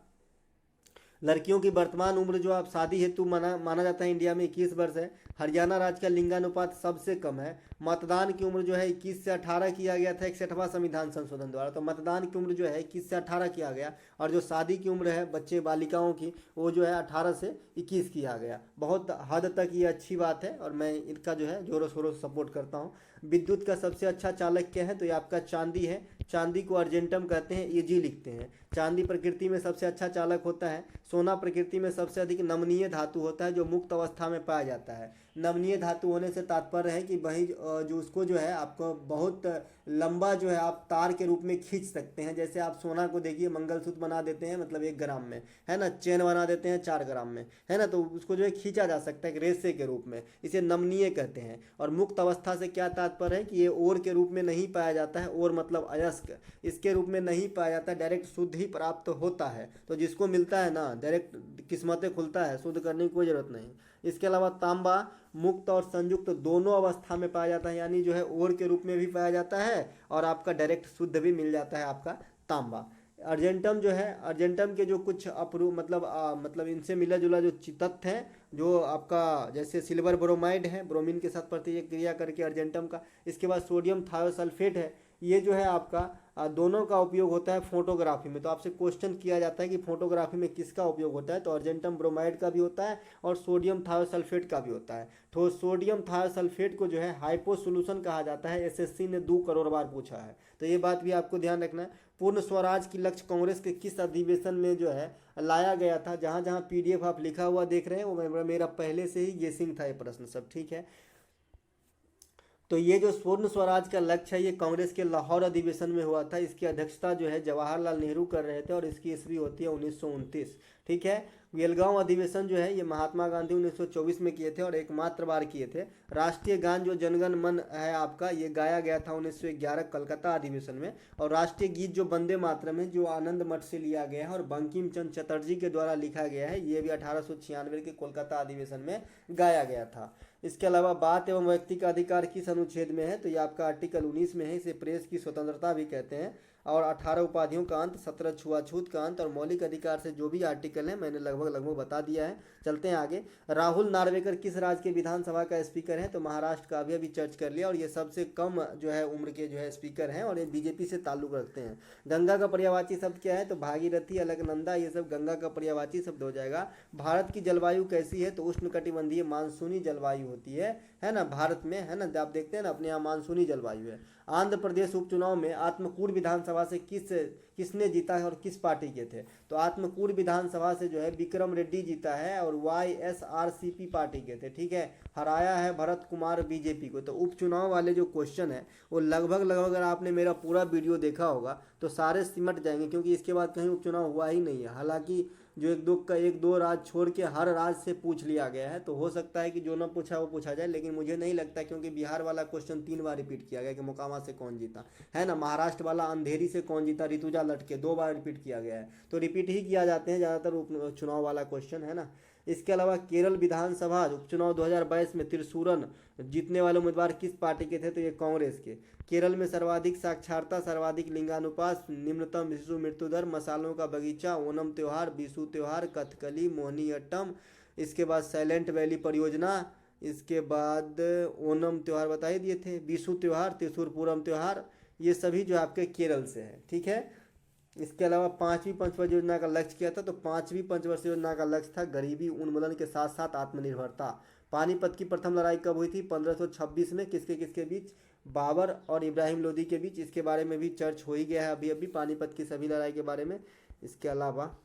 लड़कियों की वर्तमान उम्र जो आप शादी हेतु माना जाता है इंडिया में 21 वर्ष है। हरियाणा राज्य का लिंगानुपात सबसे कम है। मतदान की उम्र जो है 21 से 18 किया गया था 61वां संविधान संशोधन द्वारा, तो मतदान की उम्र जो है 21 से 18 किया गया। और जो शादी की उम्र है बच्चे बालिकाओं की, वो जो है 18 से 21 किया गया। बहुत हद तक ये अच्छी बात है और मैं इनका जो है जोरों शोरों से सपोर्ट करता हूँ। विद्युत का सबसे अच्छा चालक क्या है, तो ये आपका चांदी है। चांदी को अर्जेंटम कहते हैं, एजी लिखते हैं। चांदी प्रकृति में सबसे अच्छा चालक होता है। सोना प्रकृति में सबसे अधिक नमनीय धातु होता है जो मुक्त अवस्था में पाया जाता है। नमनीय धातु होने से तात्पर्य है कि वही जो उसको जो है आपको बहुत लंबा जो है आप तार के रूप में खींच सकते हैं। जैसे आप सोना को देखिए, मंगलसूत्र बना देते हैं मतलब 1 ग्राम में, है ना, चेन बना देते हैं 4 ग्राम में, है ना, तो उसको जो है खींचा जा सकता है एक रेशे के रूप में, इसे नमनीय कहते हैं। और मुक्त अवस्था से क्या तात्पर्य है कि ये ओर के रूप में नहीं पाया जाता है। ओर मतलब अयस्क, इसके रूप में नहीं पाया जाता, डायरेक्ट शुद्ध ही प्राप्त होता है। तो जिसको मिलता है ना, डायरेक्ट किस्मतें खुलता है, शुद्ध करने की कोई जरूरत नहीं। इसके अलावा तांबा मुक्त और संयुक्त दोनों अवस्था में पाया जाता है, यानी जो है ओर के रूप में भी पाया जाता है और आपका डायरेक्ट शुद्ध भी मिल जाता है आपका तांबा। अर्जेंटम जो है, अर्जेंटम के जो कुछ मतलब इनसे मिला जुला जो तत्व हैं, जो आपका जैसे सिल्वर ब्रोमाइड है, ब्रोमीन के साथ प्रतिक्रिया करके अर्जेंटम का। इसके बाद सोडियम थायोसल्फेट है, ये जो है आपका दोनों का उपयोग होता है फोटोग्राफी में। तो आपसे क्वेश्चन किया जाता है कि फोटोग्राफी में किसका उपयोग होता है, तो अर्जेंटम ब्रोमाइड का भी होता है और सोडियम थायोसल्फेट का भी होता है। तो सोडियम थायोसल्फेट को जो है हाइपो सोल्यूशन कहा जाता है। एसएससी ने 2 करोड़ बार पूछा है, तो ये बात भी आपको ध्यान रखना है। पूर्ण स्वराज की लक्ष्य कांग्रेस के किस अधिवेशन में जो है लाया गया था। जहाँ जहाँ पीडीएफ आप लिखा हुआ देख रहे हैं वो मेरा पहले से ही गेसिंग था ये प्रश्न सब, ठीक है। तो ये जो पूर्ण स्वराज का लक्ष्य है ये कांग्रेस के लाहौर अधिवेशन में हुआ था। इसकी अध्यक्षता जो है जवाहरलाल नेहरू कर रहे थे और इसकी ईस्वी होती है 1929, ठीक है। बेलगांव अधिवेशन जो है ये महात्मा गांधी 1924 में किए थे और एकमात्र बार किए थे। राष्ट्रीय गान जो जनगण मन है आपका, ये गाया गया था 1911 कलकत्ता अधिवेशन में। और राष्ट्रीय गीत जो वंदे मातरम है, जो आनंद मठ से लिया गया है और बंकिम चंद्र चटर्जी के द्वारा लिखा गया है, ये भी 1896 के कोलकाता अधिवेशन में गाया गया था। इसके अलावा बात एवं व्यक्ति का अधिकार किस अनुच्छेद में है, तो ये आपका आर्टिकल 19 में है। इसे प्रेस की स्वतंत्रता भी कहते हैं। और 18 उपाधियों का अंत, 17 छुआछूत का अंत और मौलिक अधिकार से जो भी आर्टिकल है मैंने लगभग बता दिया है। चलते हैं आगे। राहुल नार्वेकर किस राज्य के विधानसभा का स्पीकर है, तो महाराष्ट्र का अभी चर्च कर लिया। और ये सबसे कम जो है उम्र के जो है स्पीकर हैं और ये बीजेपी से ताल्लुक रखते हैं। गंगा का पर्यायवाची शब्द क्या है, तो भागीरथी, अलकनंदा, ये सब गंगा का पर्यायवाची शब्द हो जाएगा। भारत की जलवायु कैसी है, तो उष्णकटिबंधीय मानसूनी जलवायु होती है ना, भारत में, है ना, आप देखते हैं ना अपने यहाँ मानसूनी जलवायु है। आंध्र प्रदेश उपचुनाव में आत्मकूर विधानसभा से किसने जीता है और किस पार्टी के थे, तो आत्मकूर विधानसभा से जो है विक्रम रेड्डी जीता है और वाईएसआरसीपी पार्टी के थे, ठीक है। हराया है भरत कुमार बीजेपी को। तो उपचुनाव वाले जो क्वेश्चन है वो लगभग अगर आपने मेरा पूरा वीडियो देखा होगा तो सारे सिमट जाएंगे, क्योंकि इसके बाद कहीं उपचुनाव हुआ ही नहीं है। हालांकि जो एक दो राज्य छोड़ के हर राज्य से पूछ लिया गया है, तो हो सकता है कि जो ना पूछा वो पूछा जाए, लेकिन मुझे नहीं लगता, क्योंकि बिहार वाला क्वेश्चन 3 बार रिपीट किया गया कि मोकामा से कौन जीता, है ना। महाराष्ट्र वाला अंधेरी से कौन जीता, ऋतुजा लटके, 2 बार रिपीट किया गया है। तो रिपीट ही किया जाते हैं ज़्यादातर चुनाव वाला क्वेश्चन, है ना। इसके अलावा केरल विधानसभा उपचुनाव 2022 में त्रिशूरन जीतने वाले उम्मीदवार किस पार्टी के थे? तो ये कांग्रेस के। केरल में सर्वाधिक साक्षरता, सर्वाधिक लिंगानुपात, निम्नतम शिशु मृत्यु दर, मसालों का बगीचा, ओणम त्योहार, बिशु त्योहार, कथकली, मोहिनीअट्टम, इसके बाद साइलेंट वैली परियोजना, इसके बाद ओणम त्यौहार बता ही दिए थे, बिशु त्यौहार, त्रिशूर पूरम त्यौहार, ये सभी जो आपके केरल से है। ठीक है। इसके अलावा पांचवी पंचवर्षीय योजना का लक्ष्य क्या था? तो पांचवी पंचवर्षीय योजना का लक्ष्य था गरीबी उन्मूलन के साथ साथ आत्मनिर्भरता। पानीपत की प्रथम लड़ाई कब हुई थी? 1526 में। किसके किसके बीच? बाबर और इब्राहिम लोदी के बीच। इसके बारे में भी चर्च हो ही गया है अभी अभी, पानीपत की सभी लड़ाई के बारे में। इसके अलावा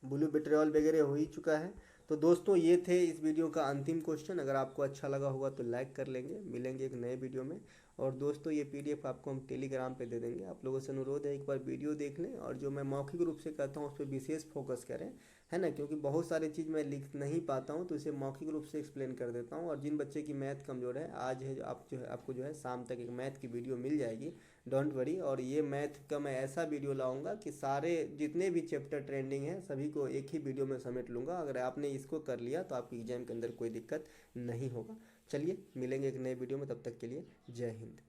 ब्लू विट्रियल वगैरह हो ही चुका है। तो दोस्तों ये थे इस वीडियो का अंतिम क्वेश्चन। अगर आपको अच्छा लगा होगा तो लाइक कर लेंगे। मिलेंगे एक नए वीडियो में। और दोस्तों ये पीडीएफ आपको हम टेलीग्राम पे दे देंगे। आप लोगों से अनुरोध है एक बार वीडियो देख लें, और जो मैं मौखिक रूप से कहता हूँ उस पर विशेष फोकस करें, है ना, क्योंकि बहुत सारी चीज़ मैं लिख नहीं पाता हूँ, तो इसे मौखिक रूप से एक्सप्लेन कर देता हूँ। और जिन बच्चे की मैथ कमज़ोर है, आज है आपको जो है शाम तक एक मैथ की वीडियो मिल जाएगी, डोंट वरी। और ये मैथ का मैं ऐसा वीडियो लाऊंगा कि सारे जितने भी चैप्टर ट्रेंडिंग हैं सभी को एक ही वीडियो में समेट लूँगा। अगर आपने इसको कर लिया तो आपकी एग्जाम के अंदर कोई दिक्कत नहीं होगा। चलिए मिलेंगे एक नए वीडियो में, तब तक के लिए जय हिंद।